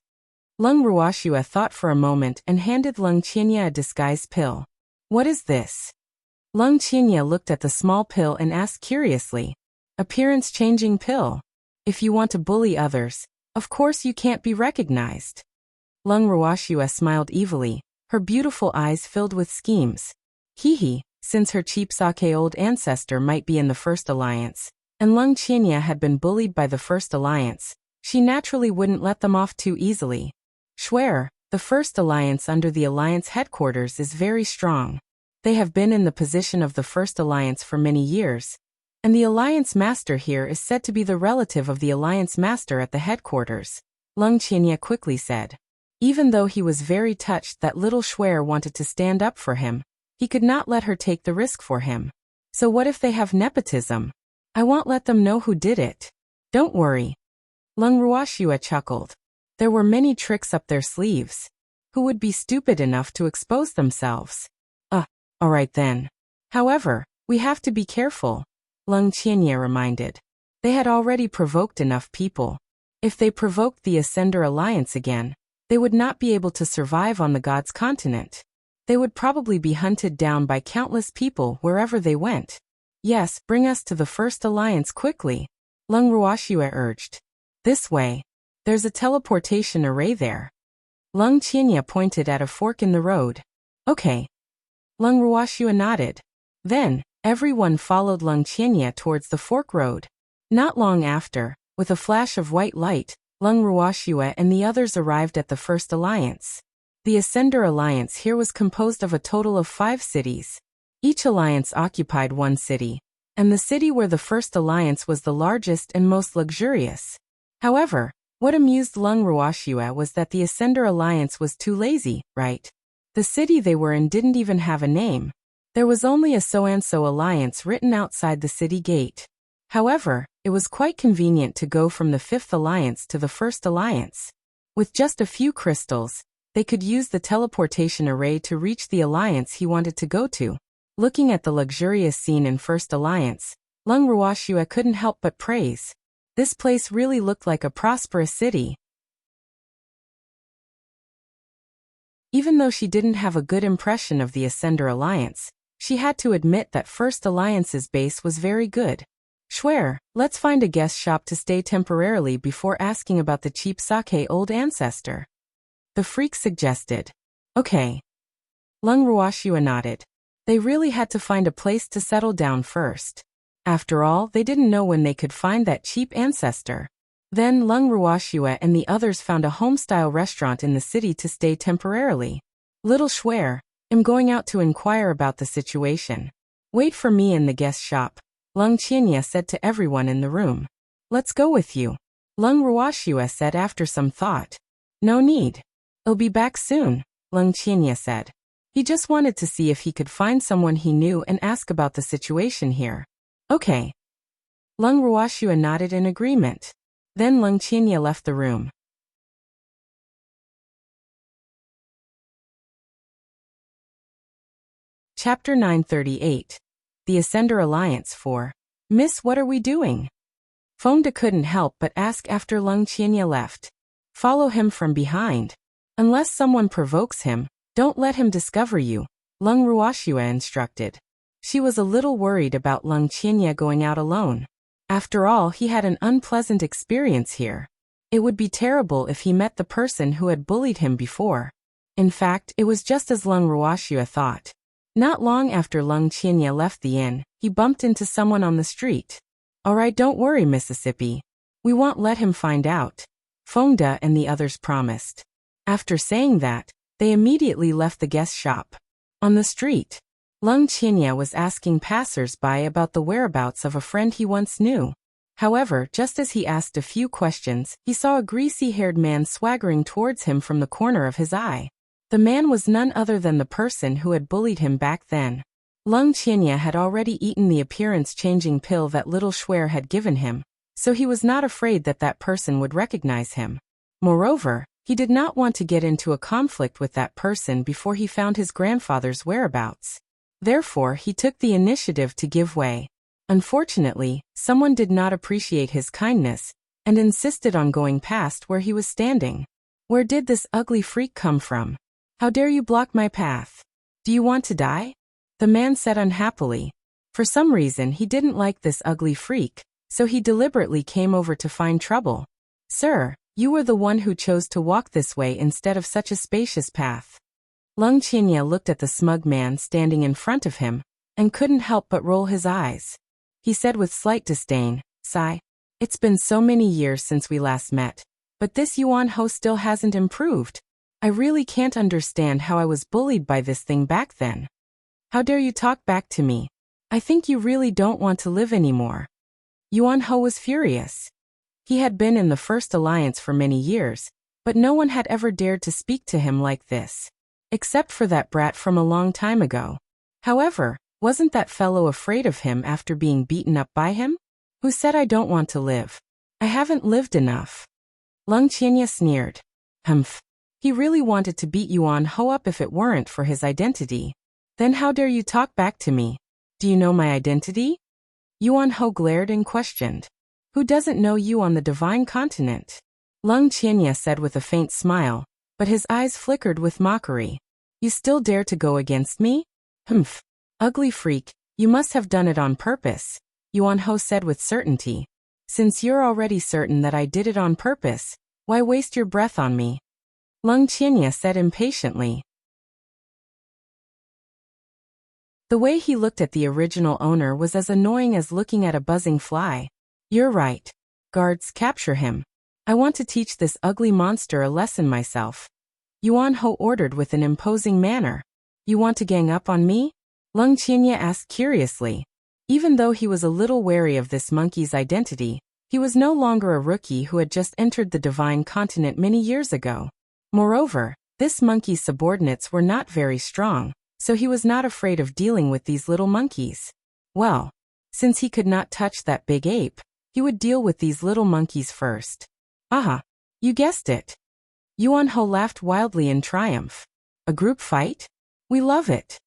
Lung Ruoxue thought for a moment and handed Lung Qianye a disguise pill. What is this? Lung Qianye looked at the small pill and asked curiously. Appearance-changing pill. If you want to bully others, of course you can't be recognized. Lung Ruoxue smiled evilly, her beautiful eyes filled with schemes. Hee, since her cheap sake old ancestor might be in the 1st Alliance, and Lung Qianye had been bullied by the 1st Alliance, she naturally wouldn't let them off too easily. Schwer, the 1st Alliance under the Alliance headquarters is very strong. They have been in the position of the 1st Alliance for many years, And the Alliance Master here is said to be the relative of the Alliance Master at the headquarters, Lung Qianye quickly said. Even though he was very touched that little Xuan wanted to stand up for him, he could not let her take the risk for him. So what if they have nepotism? I won't let them know who did it. Don't worry. Lung Ruoxue chuckled. There were many tricks up their sleeves. Who would be stupid enough to expose themselves? Alright then. However, we have to be careful, Lung Qianye reminded. They had already provoked enough people. If they provoked the Ascender Alliance again, they would not be able to survive on the God's continent. They would probably be hunted down by countless people wherever they went. Yes, bring us to the First Alliance quickly, Lung Ruoxue urged. This way. There's a teleportation array there. Lung Qianye pointed at a fork in the road. Okay. Lung Ruoxue nodded. Then, everyone followed Lung Qianye towards the fork road. Not long after, with a flash of white light, Lung Ruoxue and the others arrived at the First Alliance. The Ascender Alliance here was composed of a total of 5 cities. Each alliance occupied one city, and the city where the First Alliance was the largest and most luxurious. However, what amused Lung Ruoxue was that the Ascender Alliance was too lazy, right? The city they were in didn't even have a name. There was only a so-and-so alliance written outside the city gate. However, it was quite convenient to go from the 5th Alliance to the First Alliance. With just a few crystals, they could use the teleportation array to reach the alliance he wanted to go to. Looking at the luxurious scene in First Alliance, Lung Ruoxue couldn't help but praise. This place really looked like a prosperous city. Even though she didn't have a good impression of the Ascender Alliance, she had to admit that First Alliance's base was very good. Xuan, let's find a guest shop to stay temporarily before asking about the cheap sake old ancestor. The freak suggested. Okay. Lung Ruoxue nodded. They really had to find a place to settle down first. After all, they didn't know when they could find that cheap ancestor. Then Lung Ruoxue and the others found a home-style restaurant in the city to stay temporarily. Little Xuan, I'm going out to inquire about the situation. Wait for me in the guest shop, Lung Qianye said to everyone in the room. Let's go with you, Lung Ruoxue said after some thought. No need. I'll be back soon, Lung Qianye said. He just wanted to see if he could find someone he knew and ask about the situation here. Okay. Lung Ruoxue nodded in agreement. Then Lung Qianye left the room. Chapter 938. The Ascender Alliance 4. Miss, what are we doing? Fonda couldn't help but ask after Lung Qianye left. Follow him from behind. Unless someone provokes him, don't let him discover you, Lung Ruoxue instructed. She was a little worried about Lung Qianye going out alone. After all, he had an unpleasant experience here. It would be terrible if he met the person who had bullied him before. In fact, it was just as Lung Ruoxue thought. Not long after Lung Qianye left the inn, he bumped into someone on the street. Alright, don't worry, Mississippi. We won't let him find out, Fonda and the others promised. After saying that, they immediately left the guest shop. On the street, Lung Qianye was asking passers-by about the whereabouts of a friend he once knew. However, just as he asked a few questions, he saw a greasy-haired man swaggering towards him from the corner of his eye. The man was none other than the person who had bullied him back then. Lung Qianye had already eaten the appearance-changing pill that little Xuan had given him, so he was not afraid that that person would recognize him. Moreover, he did not want to get into a conflict with that person before he found his grandfather's whereabouts. Therefore, he took the initiative to give way. Unfortunately, someone did not appreciate his kindness and insisted on going past where he was standing. Where did this ugly freak come from? How dare you block my path? Do you want to die? The man said unhappily. For some reason, he didn't like this ugly freak, so he deliberately came over to find trouble. Sir, you were the one who chose to walk this way instead of such a spacious path. Lung Qianye looked at the smug man standing in front of him, and couldn't help but roll his eyes. He said with slight disdain, "Sigh. It's been so many years since we last met, but this Yuan Ho still hasn't improved. I really can't understand how I was bullied by this thing back then. How dare you talk back to me?" I think you really don't want to live anymore. Yuan Ho was furious. He had been in the First Alliance for many years, but no one had ever dared to speak to him like this. Except for that brat from a long time ago. However, wasn't that fellow afraid of him after being beaten up by him? Who said I don't want to live? I haven't lived enough. Leng Qianya sneered. Humph. He really wanted to beat Yuan Ho up if it weren't for his identity. Then how dare you talk back to me? Do you know my identity? Yuan Ho glared and questioned. Who doesn't know you on the divine continent? Leng Qianya said with a faint smile, but his eyes flickered with mockery. You still dare to go against me? Humph. Ugly freak, you must have done it on purpose, Yuan Ho said with certainty. Since you're already certain that I did it on purpose, why waste your breath on me? Leng Qianya said impatiently. The way he looked at the original owner was as annoying as looking at a buzzing fly. You're right. Guards, capture him. I want to teach this ugly monster a lesson myself. Yuan Ho ordered with an imposing manner. You want to gang up on me? Leng Qianya asked curiously. Even though he was a little wary of this monkey's identity, he was no longer a rookie who had just entered the divine continent many years ago. Moreover, this monkey's subordinates were not very strong, so he was not afraid of dealing with these little monkeys. Well, since he could not touch that big ape, he would deal with these little monkeys first. Aha! You guessed it. Yuan Ho laughed wildly in triumph. A group fight? We love it.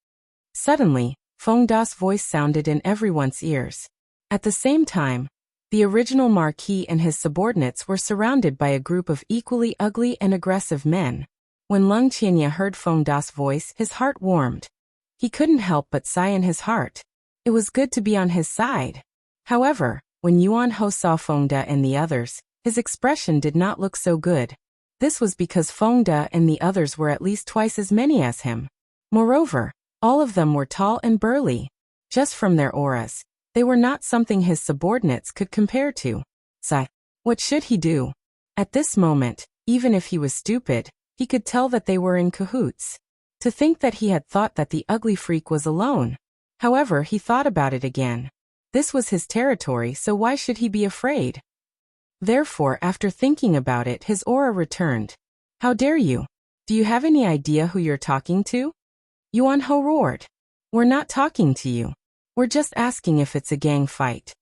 Suddenly, Feng Da's voice sounded in everyone's ears. At the same time, the original Marquis and his subordinates were surrounded by a group of equally ugly and aggressive men. When Leng Qianya heard Feng Da's voice, his heart warmed. He couldn't help but sigh in his heart. It was good to be on his side. However, when Yuan Ho saw Feng Da and the others, his expression did not look so good. This was because Feng Da and the others were at least twice as many as him. Moreover, all of them were tall and burly. Just from their auras, they were not something his subordinates could compare to. So, what should he do? At this moment, even if he was stupid, he could tell that they were in cahoots. To think that he had thought that the ugly freak was alone. However, he thought about it again. This was his territory, so why should he be afraid? Therefore, after thinking about it, his aura returned. How dare you? Do you have any idea who you're talking to? Yuan Ho roared. We're not talking to you. We're just asking if it's a gang fight.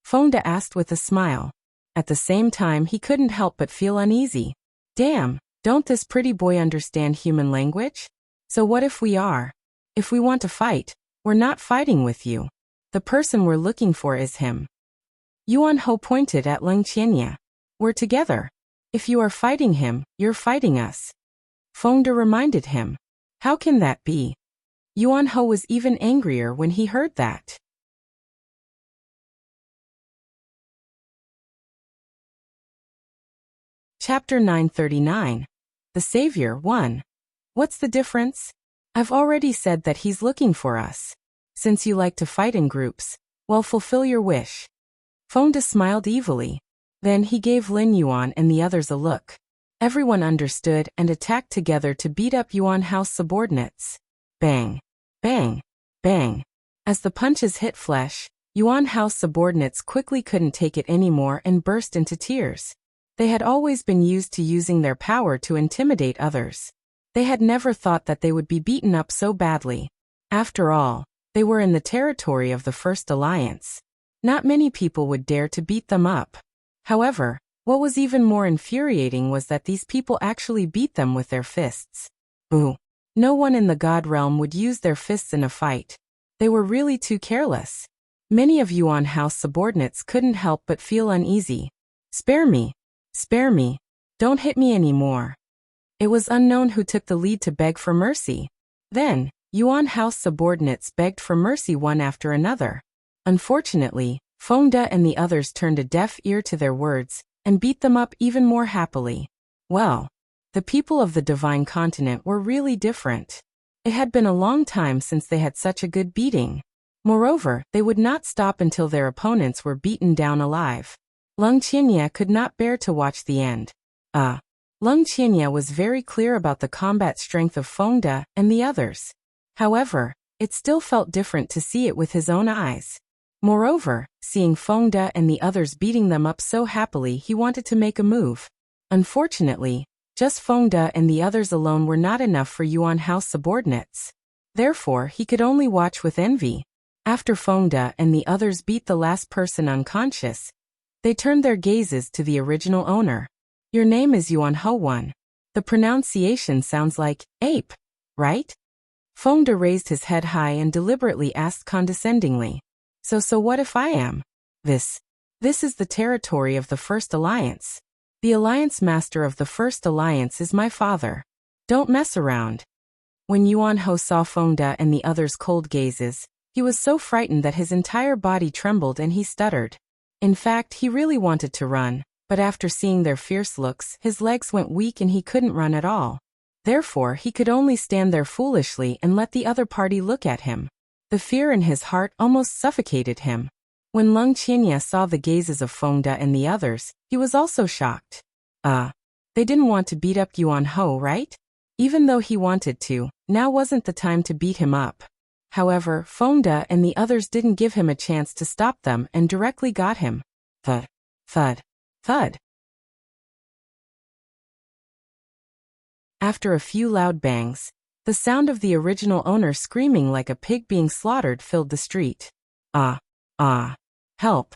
Feng Da asked with a smile. At the same time, he couldn't help but feel uneasy. Damn, don't this pretty boy understand human language? So what if we are? If we want to fight, we're not fighting with you. The person we're looking for is him. Yuan Ho pointed at Leng Qianya. We're together. If you are fighting him, you're fighting us. Feng Da reminded him. How can that be? Yuan Ho was even angrier when he heard that. Chapter 939. The Savior 1. What's the difference? I've already said that he's looking for us. Since you like to fight in groups, well, fulfill your wish. Feng Da smiled evilly. Then he gave Lin Yuan and the others a look. Everyone understood and attacked together to beat up Yuan House subordinates. Bang! Bang! Bang! As the punches hit flesh, Yuan House subordinates quickly couldn't take it anymore and burst into tears. They had always been used to using their power to intimidate others. They had never thought that they would be beaten up so badly. After all, they were in the territory of the First Alliance. Not many people would dare to beat them up. However, what was even more infuriating was that these people actually beat them with their fists. Boo! No one in the God realm would use their fists in a fight. They were really too careless. Many of Yuan House subordinates couldn't help but feel uneasy. Spare me! Spare me! Don't hit me anymore. It was unknown who took the lead to beg for mercy. Then, Yuan House subordinates begged for mercy one after another. Unfortunately, Feng Da and the others turned a deaf ear to their words and beat them up even more happily. Well, the people of the divine continent were really different. It had been a long time since they had such a good beating. Moreover, they would not stop until their opponents were beaten down alive. Leng Qianya could not bear to watch the end. Leng Qianya was very clear about the combat strength of Feng Da and the others. However, it still felt different to see it with his own eyes. Moreover, seeing Feng De and the others beating them up so happily, he wanted to make a move. Unfortunately, just Feng De and the others alone were not enough for Yuan Hao's subordinates. Therefore, he could only watch with envy. After Feng De and the others beat the last person unconscious, they turned their gazes to the original owner. Your name is Yuan Hao 1. The pronunciation sounds like ape, right? Feng De raised his head high and deliberately asked condescendingly. So what if I am? This is the territory of the First Alliance. The Alliance Master of the First Alliance is my father. Don't mess around. When Yuan Hao saw Feng De and the others' cold gazes, he was so frightened that his entire body trembled and he stuttered. In fact, he really wanted to run, but after seeing their fierce looks, his legs went weak and he couldn't run at all. Therefore, he could only stand there foolishly and let the other party look at him. The fear in his heart almost suffocated him. When Leng Qianye saw the gazes of Feng De and the others, he was also shocked. They didn't want to beat up Yuan Hao, right? Even though he wanted to, now wasn't the time to beat him up. However, Feng De and the others didn't give him a chance to stop them and directly got him. Thud, thud, thud. After a few loud bangs, the sound of the original owner screaming like a pig being slaughtered filled the street. Help!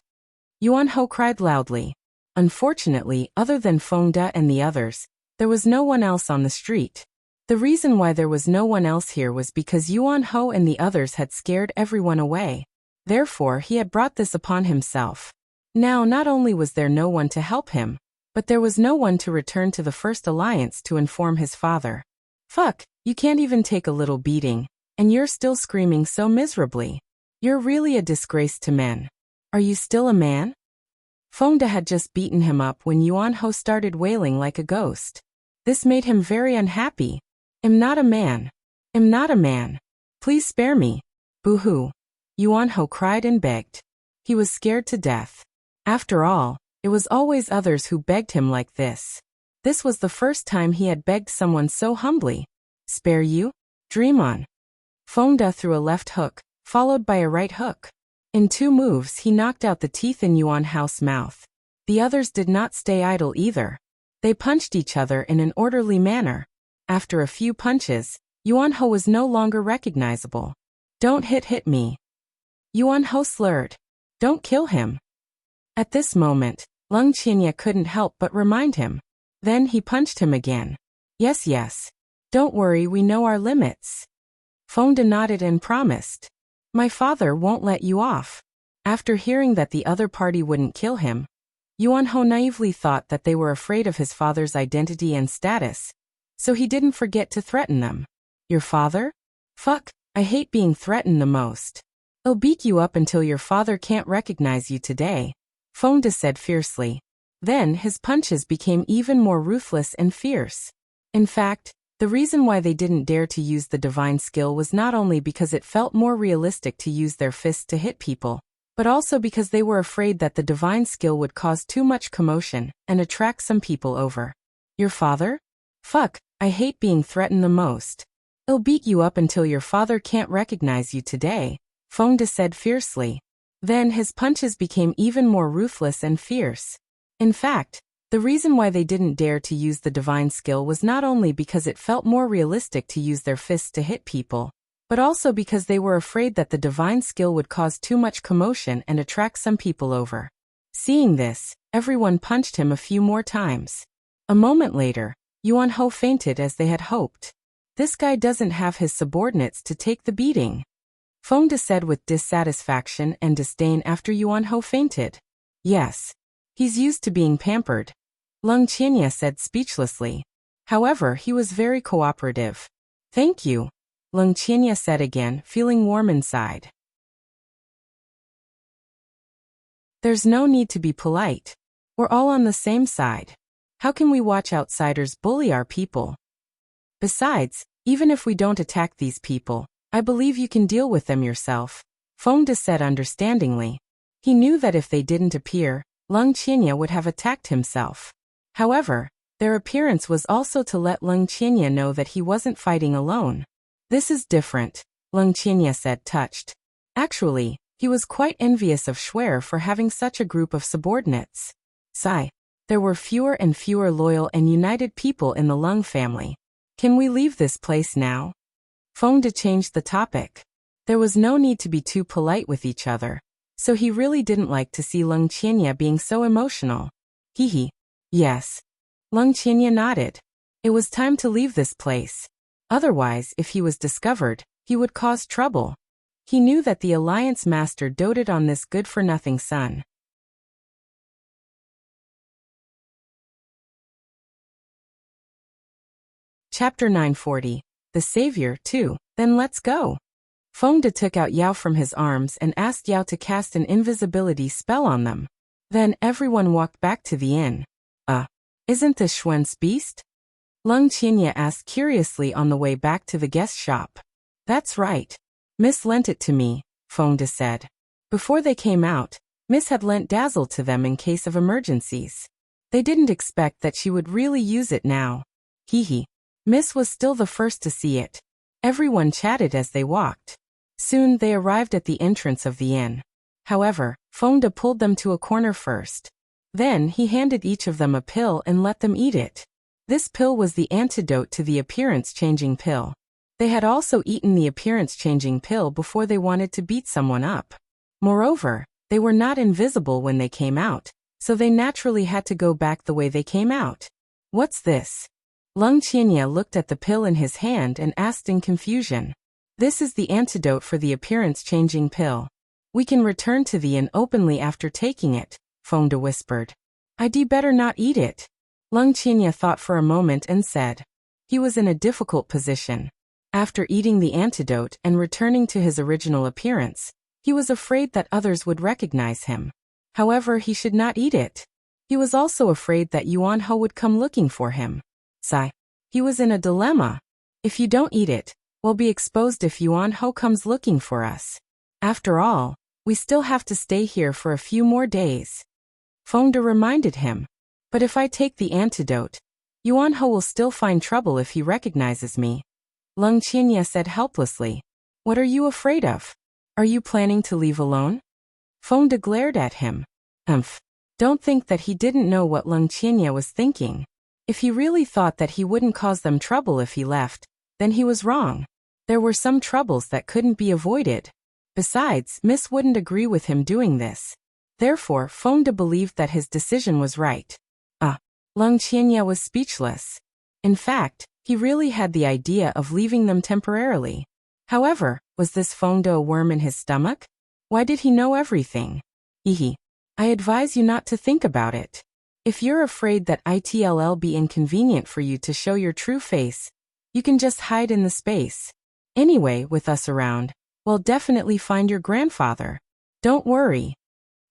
Yuan Hao cried loudly. Unfortunately, other than Feng De and the others, there was no one else on the street. The reason why there was no one else here was because Yuan Hao and the others had scared everyone away. Therefore, he had brought this upon himself. Now, not only was there no one to help him, but there was no one to return to the First Alliance to inform his father. Fuck, you can't even take a little beating, and you're still screaming so miserably. You're really a disgrace to men. Are you still a man? Feng De had just beaten him up when Yuan Hao started wailing like a ghost. This made him very unhappy. I'm not a man. I'm not a man. Please spare me. Boo-hoo. Yuan Hao cried and begged. He was scared to death. After all, it was always others who begged him like this. This was the first time he had begged someone so humbly. Spare you? Dream on. Feng De threw a left hook, followed by a right hook. In 2 moves he knocked out the teeth in Yuan Hao's mouth. The others did not stay idle either. They punched each other in an orderly manner. After a few punches, Yuan Hao was no longer recognizable. Don't hit me. Yuan Hao slurred. Don't kill him. At this moment, Leng Qianye couldn't help but remind him. Then he punched him again. Yes. Don't worry, we know our limits. Feng De nodded and promised. My father won't let you off. After hearing that the other party wouldn't kill him, Yuan Hao naively thought that they were afraid of his father's identity and status, so he didn't forget to threaten them. Your father? Fuck, I hate being threatened the most. I'll beat you up until your father can't recognize you today, Feng De said fiercely. Then his punches became even more ruthless and fierce. In fact, the reason why they didn't dare to use the divine skill was not only because it felt more realistic to use their fists to hit people, but also because they were afraid that the divine skill would cause too much commotion and attract some people over. Your father? Fuck, I hate being threatened the most. I'll beat you up until your father can't recognize you today, Feng De said fiercely. Then his punches became even more ruthless and fierce. In fact, the reason why they didn't dare to use the divine skill was not only because it felt more realistic to use their fists to hit people, but also because they were afraid that the divine skill would cause too much commotion and attract some people over. Seeing this, everyone punched him a few more times. A moment later, Yuan Hao fainted as they had hoped. This guy doesn't have his subordinates to take the beating, Feng De said with dissatisfaction and disdain after Yuan Hao fainted. Yes. He's used to being pampered, Leng Qianye said speechlessly. However, he was very cooperative. Thank you, Leng Qianye said again, feeling warm inside. There's no need to be polite. We're all on the same side. How can we watch outsiders bully our people? Besides, even if we don't attack these people, I believe you can deal with them yourself, Feng De said understandingly. He knew that if they didn't appear, Leng Qianye would have attacked himself. However, their appearance was also to let Leng Qianye know that he wasn't fighting alone. This is different. Lung Qinya said, touched. Actually, he was quite envious of Xuan for having such a group of subordinates. Sigh. There were fewer and fewer loyal and united people in the Lung family. Can we leave this place now? Feng De changed the topic. There was no need to be too polite with each other, so he really didn't like to see Lung Qinya being so emotional. Hee. Yes. Lung Qinya nodded. It was time to leave this place. Otherwise, if he was discovered, he would cause trouble. He knew that the Alliance Master doted on this good-for-nothing son. Chapter 940. The Savior, too. Then let's go. Feng De took out Yao from his arms and asked Yao to cast an invisibility spell on them. Then everyone walked back to the inn. Isn't this Xuan's beast? Lung Qinya asked curiously on the way back to the guest shop. That's right. Miss lent it to me, Feng De said. Before they came out, Miss had lent Dazzle to them in case of emergencies. They didn't expect that she would really use it now. Hee. Miss was still the first to see it. Everyone chatted as they walked. Soon they arrived at the entrance of the inn. However, Feng De pulled them to a corner first. Then he handed each of them a pill and let them eat it. This pill was the antidote to the appearance-changing pill. They had also eaten the appearance-changing pill before they wanted to beat someone up. Moreover, they were not invisible when they came out, so they naturally had to go back the way they came out. What's this? Lung Qinya looked at the pill in his hand and asked in confusion. This is the antidote for the appearance-changing pill. We can return to the inn openly after taking it, Feng De whispered. I'd better not eat it. Lung Qinya thought for a moment and said. He was in a difficult position. After eating the antidote and returning to his original appearance, he was afraid that others would recognize him. However, he should not eat it. He was also afraid that Yuan Ho would come looking for him. Sigh. He was in a dilemma. If you don't eat it, we'll be exposed if Yuan Ho comes looking for us. After all, we still have to stay here for a few more days. Feng De reminded him. But if I take the antidote, Yuan Ho will still find trouble if he recognizes me. Lung Qinya said helplessly. What are you afraid of? Are you planning to leave alone? Feng De glared at him. Don't think that he didn't know what Lung Qinya was thinking. If he really thought that he wouldn't cause them trouble if he left, then he was wrong. There were some troubles that couldn't be avoided. Besides, Miss wouldn't agree with him doing this. Therefore, Feng De believed that his decision was right. Lung Qinya was speechless. In fact, he really had the idea of leaving them temporarily. However, was this Feng De a worm in his stomach? Why did he know everything? Hee. I advise you not to think about it. If you're afraid that it'll be inconvenient for you to show your true face, you can just hide in the space. Anyway, with us around, we'll definitely find your grandfather. Don't worry.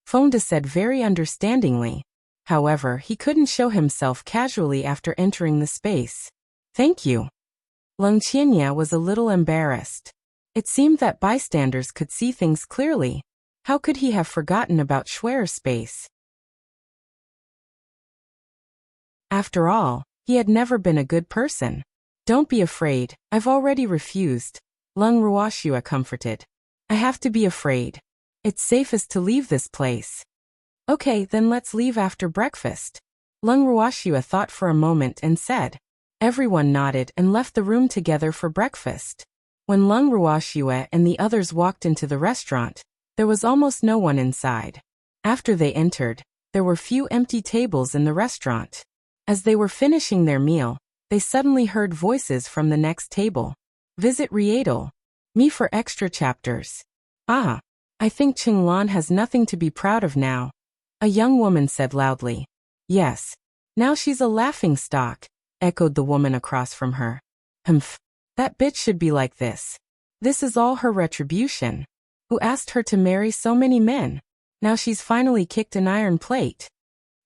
Feng De said very understandingly. However, he couldn't show himself casually after entering the space. Thank you. Lung Qinya was a little embarrassed. It seemed that bystanders could see things clearly. How could he have forgotten about Xuan's space? After all, he had never been a good person. Don't be afraid, I've already refused. Lung Ruoxia comforted. I have to be afraid. It's safest to leave this place. Okay, then let's leave after breakfast. Lung Ruoxia thought for a moment and said. Everyone nodded and left the room together for breakfast. When Lung Ruoxia and the others walked into the restaurant, there was almost no one inside. After they entered, there were few empty tables in the restaurant. As they were finishing their meal, they suddenly heard voices from the next table. Visit Rietal. Me for extra chapters. I think Qinglan has nothing to be proud of now. A young woman said loudly. Yes. Now she's a laughingstock, echoed the woman across from her. That bitch should be like this. This is all her retribution. Who asked her to marry so many men? Now she's finally kicked an iron plate.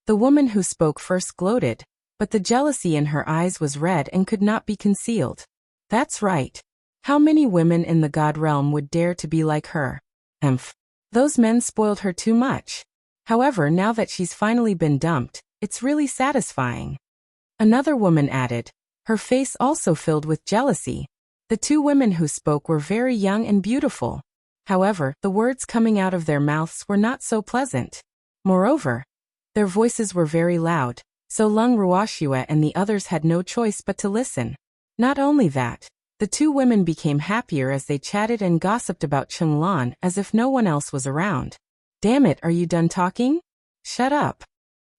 The woman who spoke first gloated, but the jealousy in her eyes was red and could not be concealed. That's right. How many women in the god realm would dare to be like her? Those men spoiled her too much. However, now that she's finally been dumped, it's really satisfying. Another woman added, her face also filled with jealousy. The two women who spoke were very young and beautiful. However, the words coming out of their mouths were not so pleasant. Moreover, their voices were very loud, so Lung Ruoxue and the others had no choice but to listen. Not only that, the two women became happier as they chatted and gossiped about Chenglan as if no one else was around. Damn it, are you done talking? Shut up.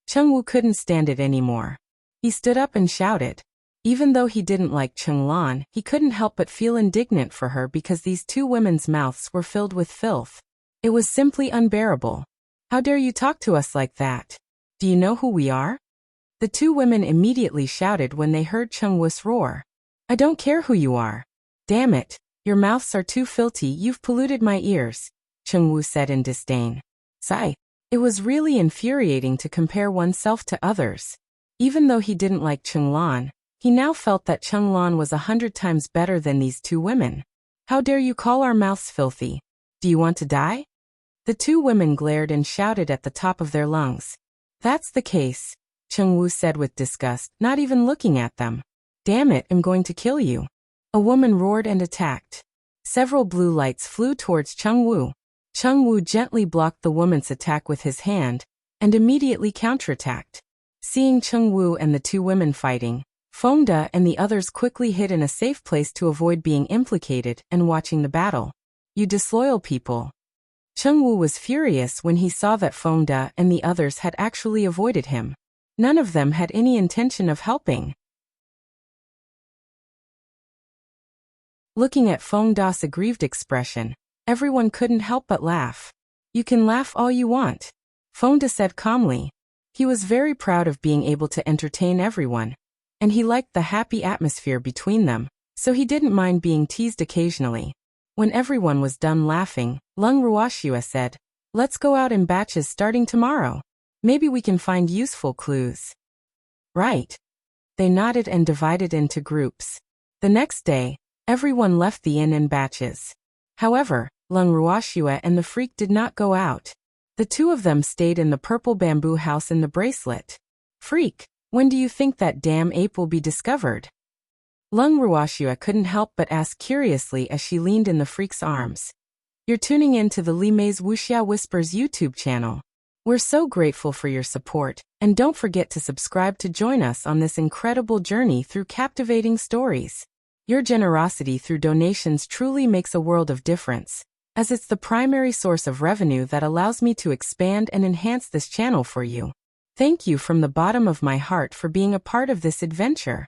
Chengwu couldn't stand it anymore. He stood up and shouted. Even though he didn't like Chenglan, he couldn't help but feel indignant for her because these two women's mouths were filled with filth. It was simply unbearable. How dare you talk to us like that? Do you know who we are? The two women immediately shouted when they heard Chengwu's roar. I don't care who you are. Damn it, your mouths are too filthy, you've polluted my ears, Chengwu said in disdain. Sigh. It was really infuriating to compare oneself to others. Even though he didn't like Chenglan, he now felt that Chenglan was 100 times better than these two women. How dare you call our mouths filthy? Do you want to die? The two women glared and shouted at the top of their lungs. That's the case, Chengwu said with disgust, not even looking at them. Damn it, I'm going to kill you. A woman roared and attacked. Several blue lights flew towards Chengwu. Chengwu gently blocked the woman's attack with his hand, and immediately counterattacked. Seeing Chengwu and the two women fighting, Fengde and the others quickly hid in a safe place to avoid being implicated and watching the battle. You disloyal people. Chengwu was furious when he saw that Fengde and the others had actually avoided him. None of them had any intention of helping. Looking at Fengde's aggrieved expression, everyone couldn't help but laugh. You can laugh all you want, Fengde said calmly. He was very proud of being able to entertain everyone, and he liked the happy atmosphere between them, so he didn't mind being teased occasionally. When everyone was done laughing, Lung Ruoxue said, Let's go out in batches starting tomorrow. Maybe we can find useful clues. Right. They nodded and divided into groups. The next day, everyone left the inn in batches. However, Lung Ruoxue and the freak did not go out. The two of them stayed in the purple bamboo house in the bracelet. Freak, when do you think that damn ape will be discovered? Lung Ruoxue couldn't help but ask curiously as she leaned in the freak's arms. You're tuning in to the Li Mei's Wuxia Whispers YouTube channel. We're so grateful for your support, and don't forget to subscribe to join us on this incredible journey through captivating stories. Your generosity through donations truly makes a world of difference, as it's the primary source of revenue that allows me to expand and enhance this channel for you. Thank you from the bottom of my heart for being a part of this adventure.